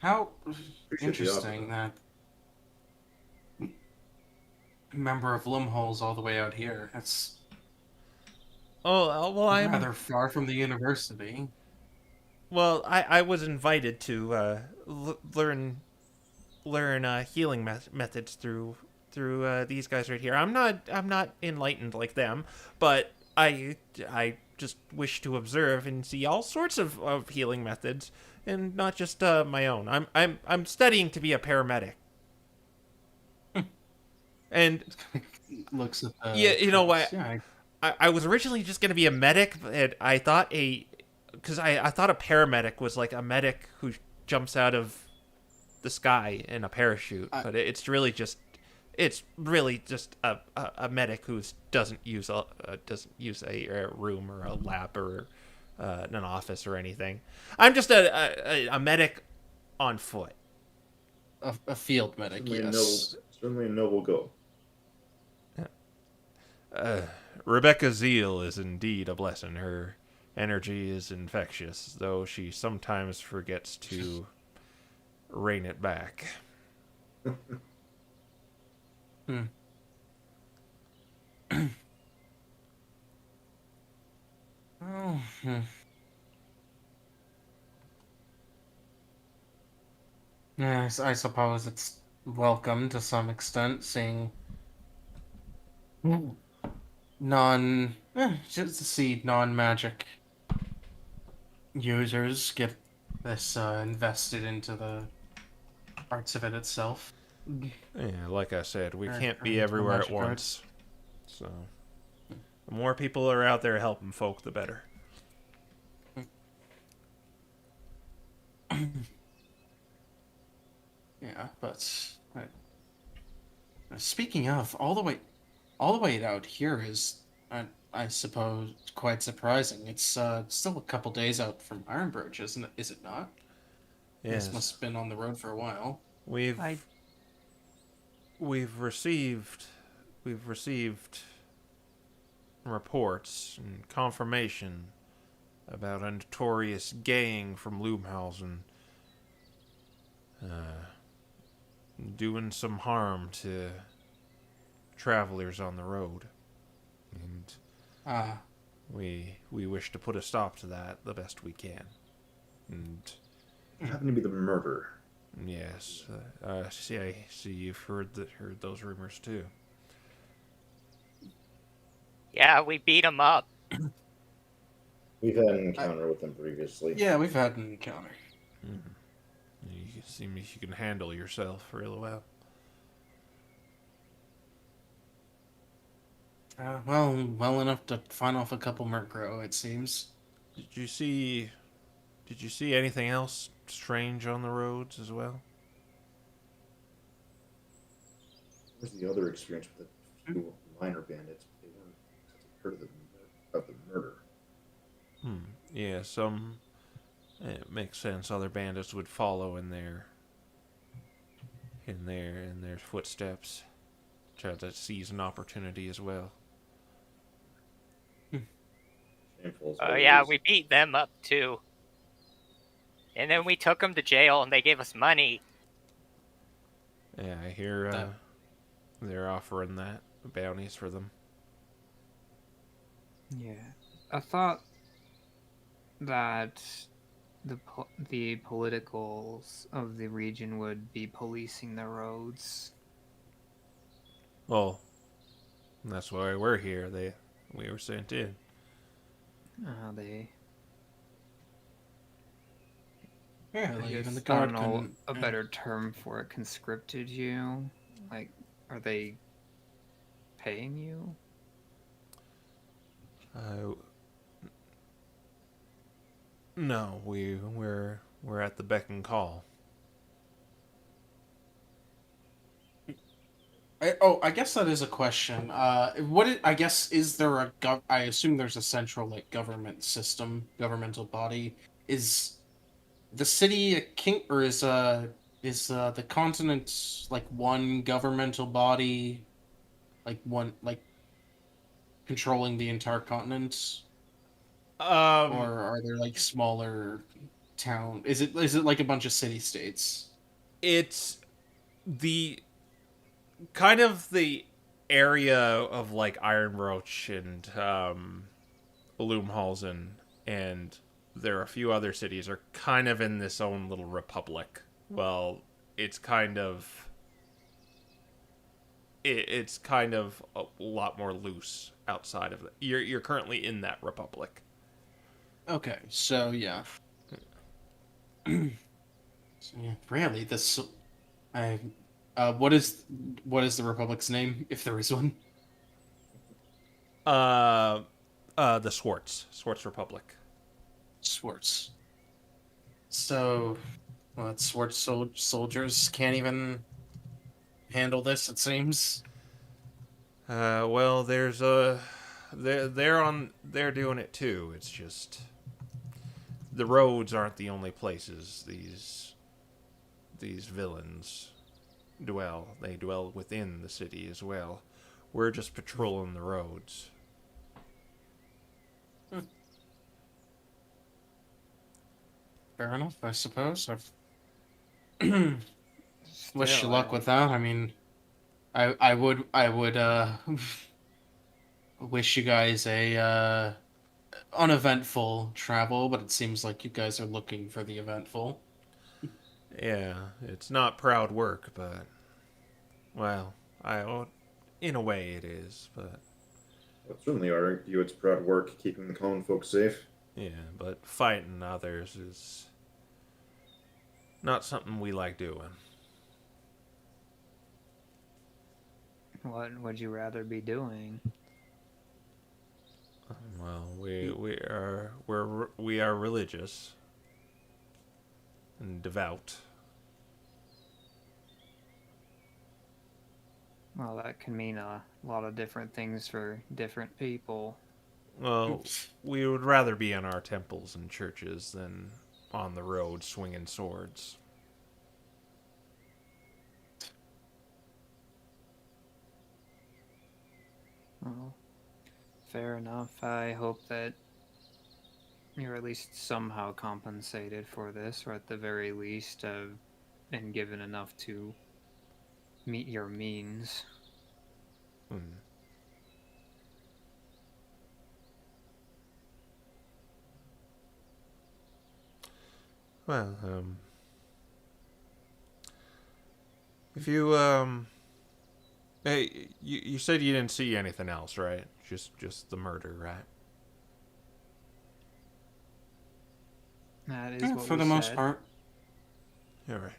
How Appreciate the interesting that member of Lumhole's all the way out here. That's Well, rather far from the university. Well, I was invited to learn healing methods through these guys right here. I'm not enlightened like them, but I just wish to observe and see all sorts of healing methods, and not just my own. I'm studying to be a paramedic. And Looks at the yeah, you know what? Yeah, I was originally just going to be a medic, and I thought because I thought a paramedic was like a medic who jumps out of the sky in a parachute, but it's really just a medic who doesn't use a room or a lab or an office or anything. I'm just a medic on foot. a field medic, yes. Certainly a noble goal. Rebecca's zeal is indeed a blessing. Her energy is infectious, though she sometimes forgets to rein it back. Oh, yes, I suppose it's welcome to some extent, seeing just to see non-magic users get this invested into the parts of it itself. Yeah, like I said, we Or- can't or be into everywhere at magic arts. once. So, the more people are out there helping folk, the better. Yeah, but speaking of, all the way out here is, I suppose, quite surprising. It's still a couple days out from Iron Brooch, isn't it? Is it not? Yes, This must have been on the road for a while. we've received reports and confirmation about a notorious gang from Loomhausen doing some harm to travelers on the road, and we wish to put a stop to that the best we can. And It happened to be the murder. yes, I see you've heard those rumors too. Yeah, we beat him up. We've had an encounter with them previously. Yeah, we've had an encounter. You seem like you can handle yourself real well. Well enough to find off a couple Murkrow, it seems. Did you see anything else strange on the roads as well? What was the other experience with a few minor bandits? They weren't heard of the murder. Yeah, it makes sense. Other bandits would follow in their footsteps, try to seize an opportunity as well. Shameful as Oh well yeah, as- we beat them up too. And then we took them to jail and they gave us money. Yeah, I hear they're offering that bounties for them. Yeah, I thought that the politicals of the region would be policing the roads. Well, that's why we're here. We were sent in. They. Yeah, I like even the guess, I guard don't know couldn't. a better term for it. Conscripted you? Like, are they paying you? No, we're at the beck and call. I guess that is a question. I guess is there a I assume there's a central like government system, governmental body. Is the city a king, or is the continent like one governmental body? like controlling the entire continent, Um, or are there like smaller town? Is it like a bunch of city states? it's the kind of the area of like Iron Brooch and Loomhalsen, and there are a few other cities are kind of in this own little republic. Well, it's kind of it's kind of a lot more loose outside of it. You're currently in that republic. Okay, so yeah. So, yeah, really, this I what is the republic's name, if there is one? The Swartz Republic. Swartz. So, what, Swartz soldiers can't even handle this, it seems. Well, there's they're doing it too. It's just the roads aren't the only places these villains dwell. They dwell within the city as well. We're just patrolling the roads. Fair enough, I suppose. Wish you luck with that. I mean, I would wish you guys a uneventful travel, but it seems like you guys are looking for the eventful. Yeah, it's not proud work, but well, in a way it is, but Well, certainly argue it's proud work keeping the common folk safe. yeah, but fighting others is not something we like doing. What would you rather be doing? Well, we are religious and devout. Well, that can mean a lot of different things for different people. Well, we would rather be in our temples and churches than on the road swinging swords. Well, fair enough. I hope that you're at least somehow compensated for this, or at the very least, been given enough to meet your means. Hmm. Well, if you hey, you said you didn't see anything else, right? Just the murder, right? That is Yeah, what for we the most said. part. All right.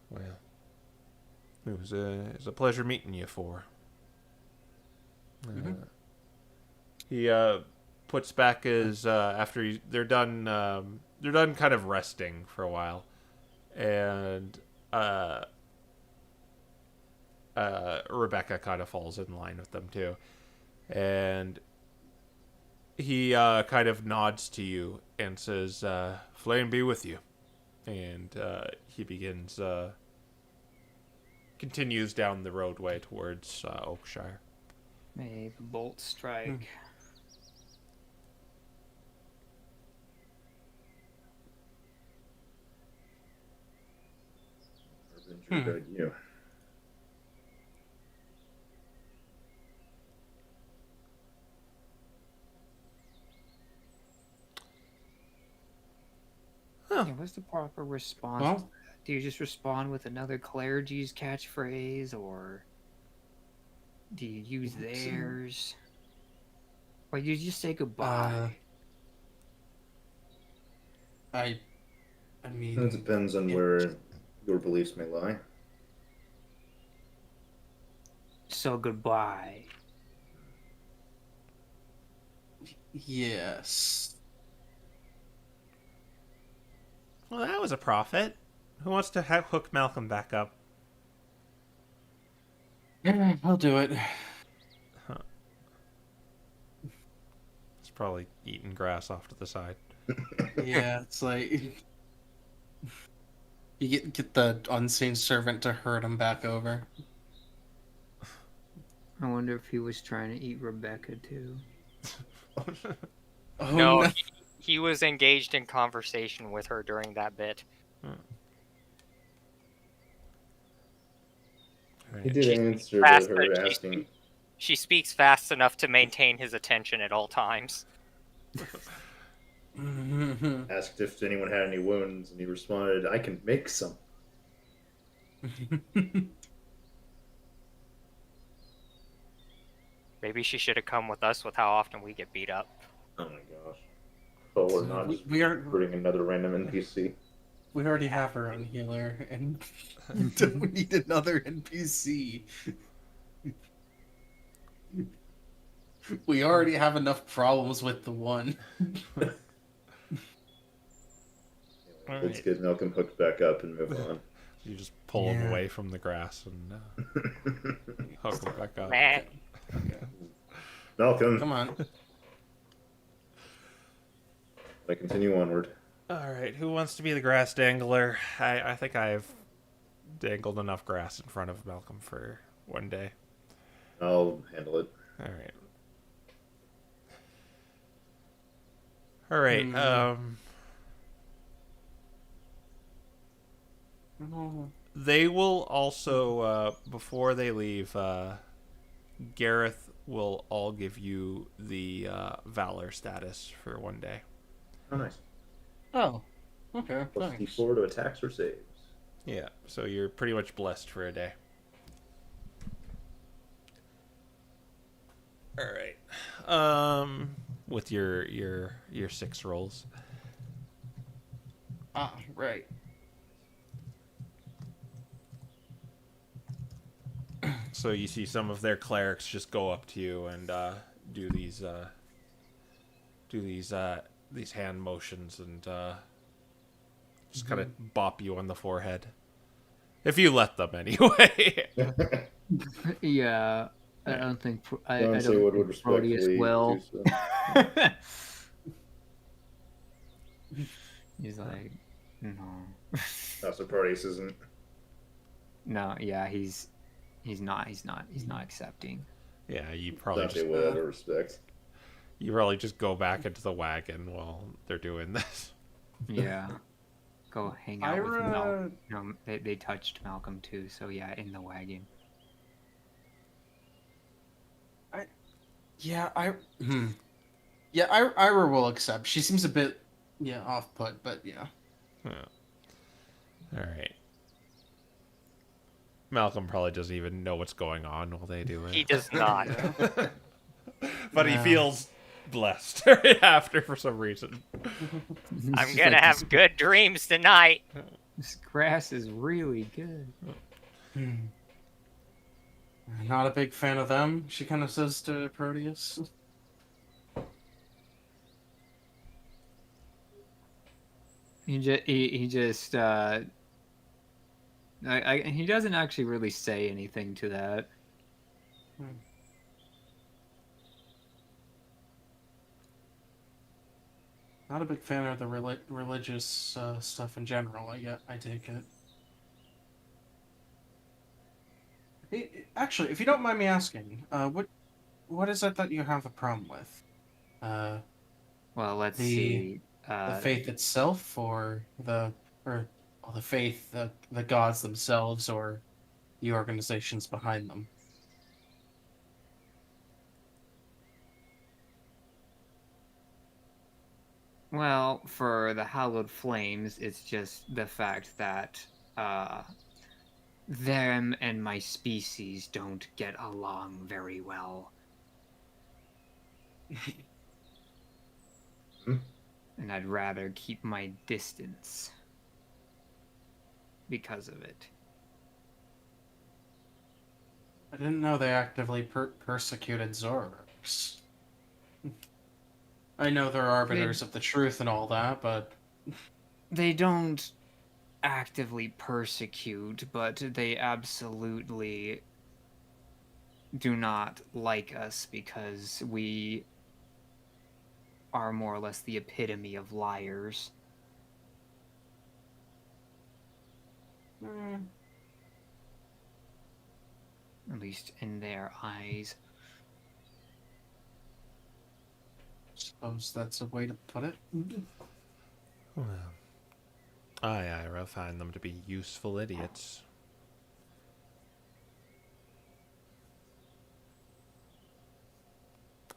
Well, it was a pleasure meeting you for. Mhm. He puts back his after they're done kind of resting for a while, and Rebecca kind of falls in line with them too, and he kind of nods to you and says, "Flame be with you," and he begins continues down the roadway towards Oakshire. May the bolt strike. Harbinger guide you. Huh. Yeah, what's the proper response? Well, Do you just respond with another clergy's catchphrase, or do you use theirs? Or you just say goodbye? I It mean, depends on where your beliefs may lie. So goodbye. yes. Well, that was a profit. Who wants to hook Malcolm back up? Yeah, I'll do it. He's probably eating grass off to the side. Yeah, it's like you get the unseen servant to herd him back over. I wonder if he was trying to eat Rebecca too. Oh, No, he was engaged in conversation with her during that bit. He did answer Fast, to but her asking. she speaks fast enough to maintain his attention at all times. Asked if anyone had any wounds, and he responded, "I can make some." Maybe she should have come with us with how often we get beat up. Oh my gosh. Oh, we're not just we are recruiting another random NPC. we already have our own healer, and don't need another NPC. We already have enough problems with the one. Let's get Malcolm hooked back up and move on. You just pull him away from the grass and hook him back up. Man. Malcolm, Come on. I continue onward. All right, who wants to be the grass dangler? I think I've dangled enough grass in front of Malcolm for one day. I'll handle it. All right. All right. They will also, before they leave, Gareth will all give you the Valor status for one day. Oh, nice. Oh, okay. Plus Thanks. D4 to attacks or saves. Yeah, so you're pretty much blessed for a day. All right. With your 6 rolls. Ah, right. So you see some of their clerics just go up to you and do these hand motions and just kind of bop you on the forehead, if you let them anyway. Yeah, I don't think I Don't don't say what would think Proteus respectfully will. do so. He's like, no, Oh, so Proteus isn't. no, yeah, he's not accepting. Yeah, you probably Don't just say what out of respect. go back into the wagon while they're doing this. Yeah, go hang out with Ira- Malcolm. No, they touched Malcolm too, so yeah, in the wagon. Ira will accept. She seems a bit, off put, but yeah. Yeah. All right. Malcolm probably doesn't even know what's going on while they do it. He does not. But he No. feels blessed right after for some reason. I'm He's gonna like, have good dreams tonight. This grass is really good. Not a big fan of them, she kind of says to Proteus. He doesn't actually really say anything to that. Not a big fan of the religious stuff in general. I take it. Actually, if you don't mind me asking, what is it that you have a problem with? Well, let's The- see. The faith itself, or the faith, the gods themselves, or the organizations behind them? Well, for the Hallowed Flames, it's just the fact that them and my species don't get along very well. And I'd rather keep my distance because of it. I didn't know they actively persecuted Zoroarks. I know they're arbiters of the truth and all that, but They don't actively persecute, but they absolutely do not like us because we are more or less the epitome of liars. At least in their eyes. Suppose that's a way to put it. Well, I, Ira, find them to be useful idiots.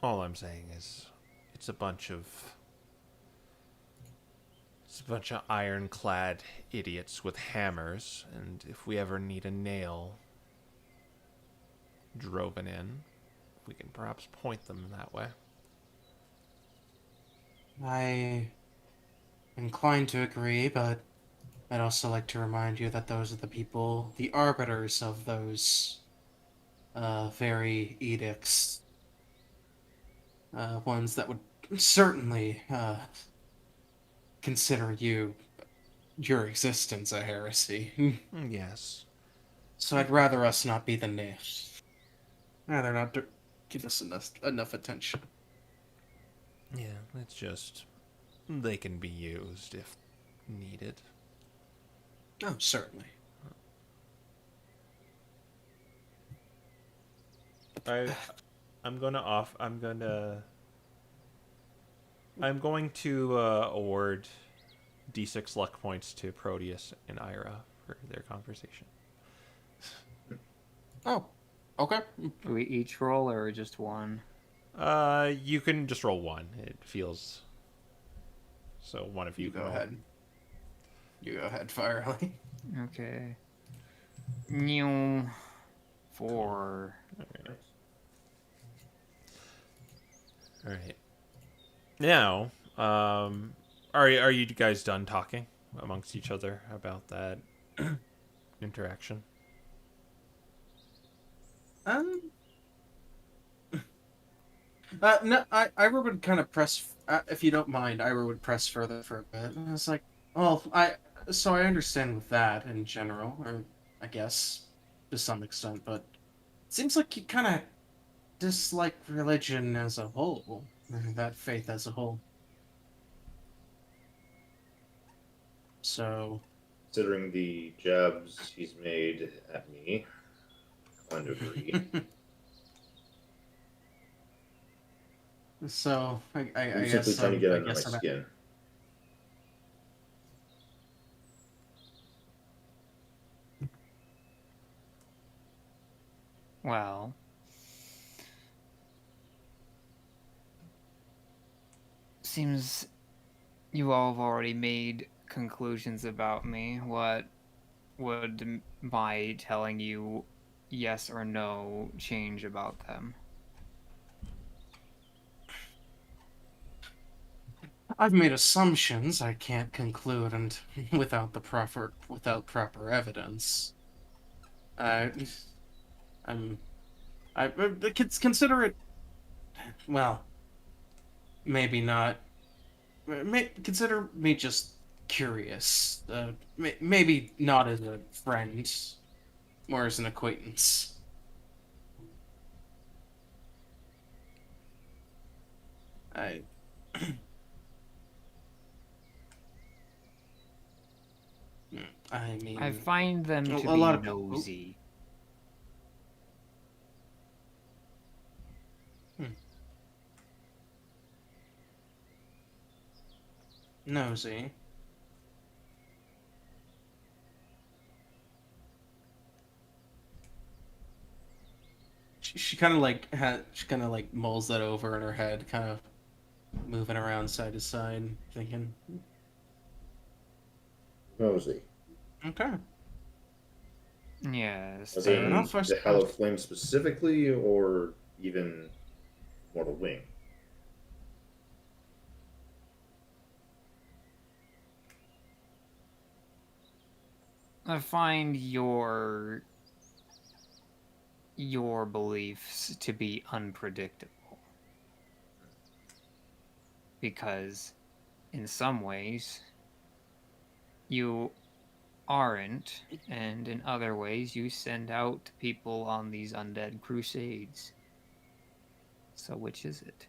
All I'm saying is, it's a bunch of ironclad idiots with hammers, and if we ever need a nail driven in, we can perhaps point them that way. I inclined to agree, but I'd also like to remind you that those are the people, the arbiters of those very edicts. Ones that would certainly consider your existence a heresy. Yes. So I'd rather us not be the naif. Rather not give us enough attention. Yeah, it's just they can be used if needed. Oh, certainly. I'm going to award D6 luck points to Proteus and Ira for their conversation. Oh, okay. Do we each roll or just one? You can just roll one. It feels so. One of you, You go roll. ahead. You go ahead, Firely. Okay. New 4. Okay. All right. Now, are you guys done talking amongst each other about that interaction? No, Ira would kind of press, if you don't mind, Ira would press further for a bit. And it's like, well, so I understand with that in general, or I guess to some extent, but it seems like you kind of dislike religion as a whole, or that faith as a whole. So, Considering the jabs he's made at me, I kind of agree. so I I'm guess simply trying to get I under my guess I'm skin. Well, seems you all have already made conclusions about me. What would my telling you yes or no change about them? I've made assumptions I can't conclude and without proper evidence. I consider it, well, maybe not. Consider me just curious. Maybe not as a friend, more as an acquaintance. I mean, I find them to a be lot of nosy. nosy. She kind of like mulls that over in her head, kind of moving around side to side, thinking. Nosy. Okay. Yes. As Fair in enough, I the suppose. Hallowed Flame specifically, or even Mortal Wing? I find your beliefs to be unpredictable. Because in some ways you aren't, and in other ways you send out people on these undead crusades. So which is it?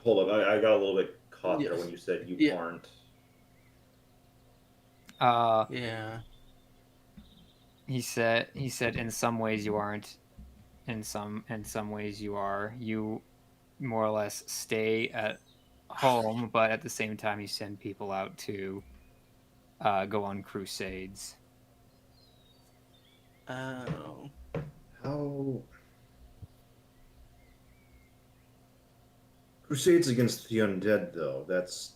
Hold up, I got a little bit caught there Yes. when you said you Yeah. aren't. Yeah. He said in some ways you aren't, in some ways you are. You more or less stay at home, but at the same time you send people out to go on crusades. Oh. How? Crusades against the undead, though. That's.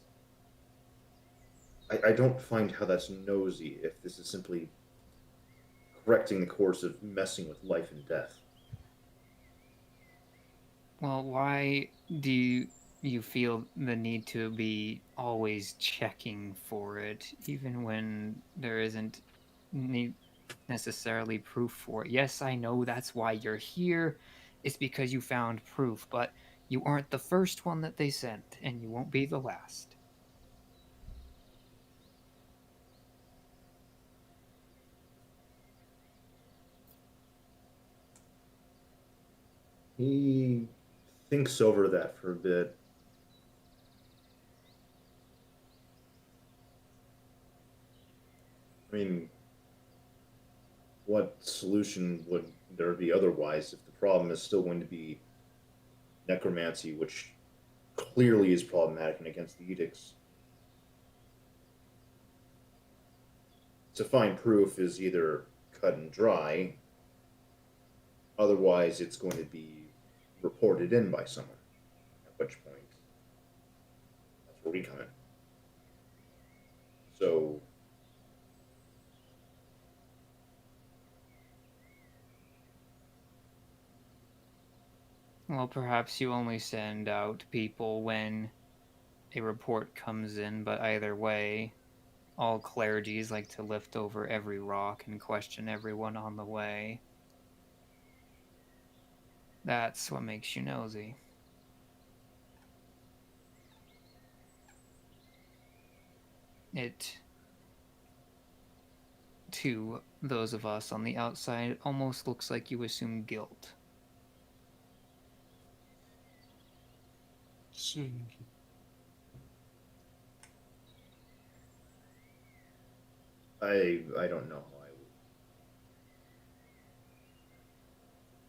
I don't find how that's nosy if this is simply correcting the course of messing with life and death. Well, why do you feel the need to be always checking for it, even when there isn't necessarily proof for it? Yes, I know that's why you're here. It's because you found proof, but you aren't the first one that they sent, and you won't be the last. He thinks over that for a bit. I mean, what solution would there be otherwise if the problem is still going to be necromancy, which clearly is problematic and against the edicts? To find proof is either cut and dry, otherwise it's going to be reported in by someone, at which point that's where we come in. So Well, perhaps you only send out people when a report comes in, but either way, all clergies like to lift over every rock and question everyone on the way. That's what makes you nosy. It, to those of us on the outside, almost looks like you assume guilt. I don't know how I would.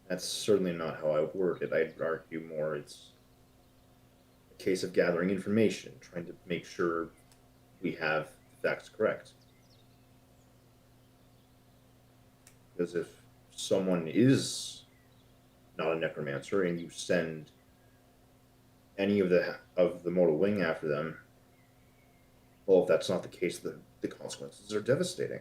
That's certainly not how I would word it. I'd argue more it's a case of gathering information, trying to make sure we have the facts correct. Because if someone is not a necromancer and you send any of the mortal wing after them, well, if that's not the case, the consequences are devastating.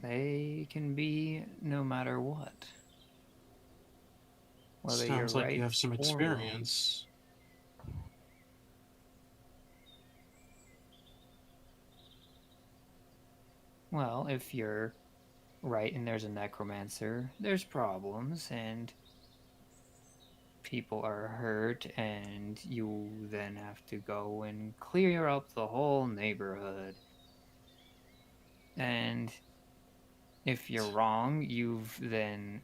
They can be no matter what. Whether you're Sounds like right you have some or wrong. experience. Well, if you're right and there's a necromancer, there's problems, and people are hurt, and you then have to go and clear up the whole neighborhood. And if you're wrong, you've then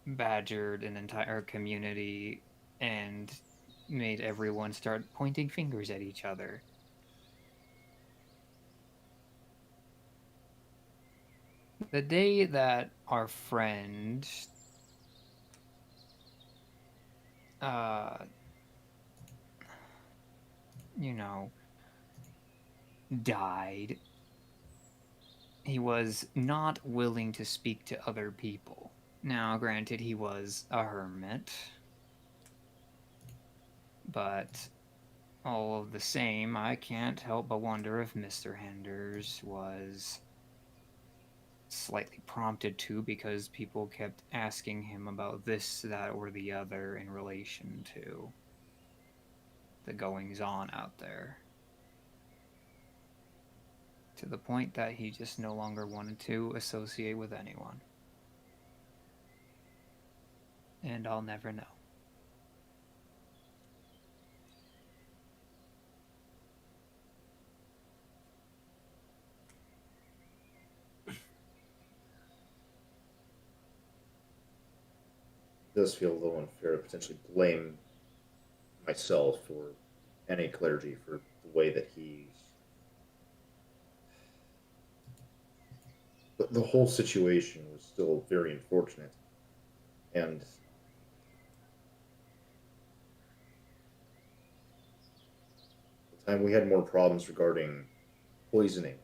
badgered an entire community and made everyone start pointing fingers at each other. The day that our friend you know, died, he was not willing to speak to other people. Now, granted, he was a hermit, but all of the same, I can't help but wonder if Mr. Henders was slightly prompted to, because people kept asking him about this, that, or the other in relation to the goings-on out there. To the point that he just no longer wanted to associate with anyone. And I'll never know. does feel a little unfair to potentially blame myself or any clergy for the way that the whole situation was still very unfortunate. And at the time we had more problems regarding poisonings.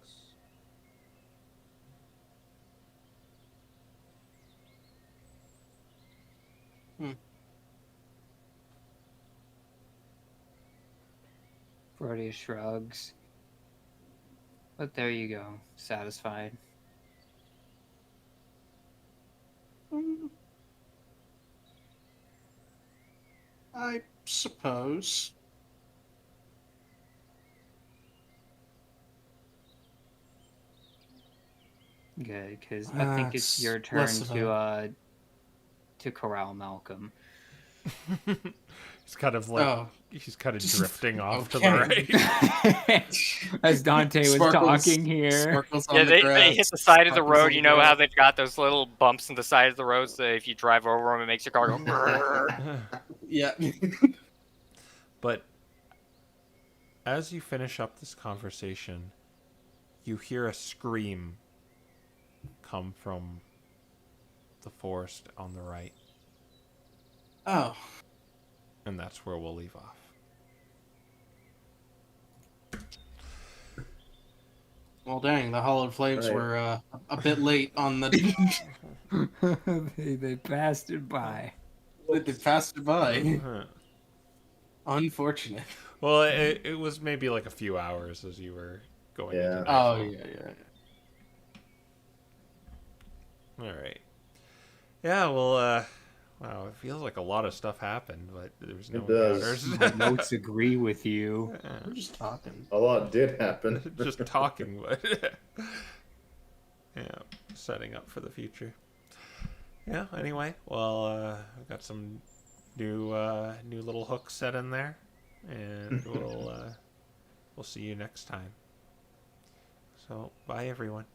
Brody shrugs. But there you go, satisfied. I suppose. Good, because I think it's your turn less of to corral Malcolm. He's kind of like Oh, he's kind of just- drifting off to okay. the right. As Dante was Sparkles- talking here. Sparkles on Yeah, the they grass, hit the side of the Sparkles on road. the You know grass. how they've got those little bumps in the side of the road, so if you drive over them, it makes your car go. "Grrr." Yeah. But as you finish up this conversation, you hear a scream come from the forest on the right, Oh. and that's where we'll leave off. Well, dang, the Hallowed Flames Right. were a bit late on the... they passed it by. they passed it by. Uh-huh. Unfortunate. Well, it was maybe like a few hours as you were going Yeah. into Oh, nightfall. yeah. All right. Yeah, well, wow, it feels like a lot of stuff happened, but there was no It does. encounters. My notes agree with you. We're just talking. A lot did happen. Just talking, but yeah, setting up for the future. Yeah. Anyway, well, I've got some new little hooks set in there, and we'll see you next time. So, bye everyone.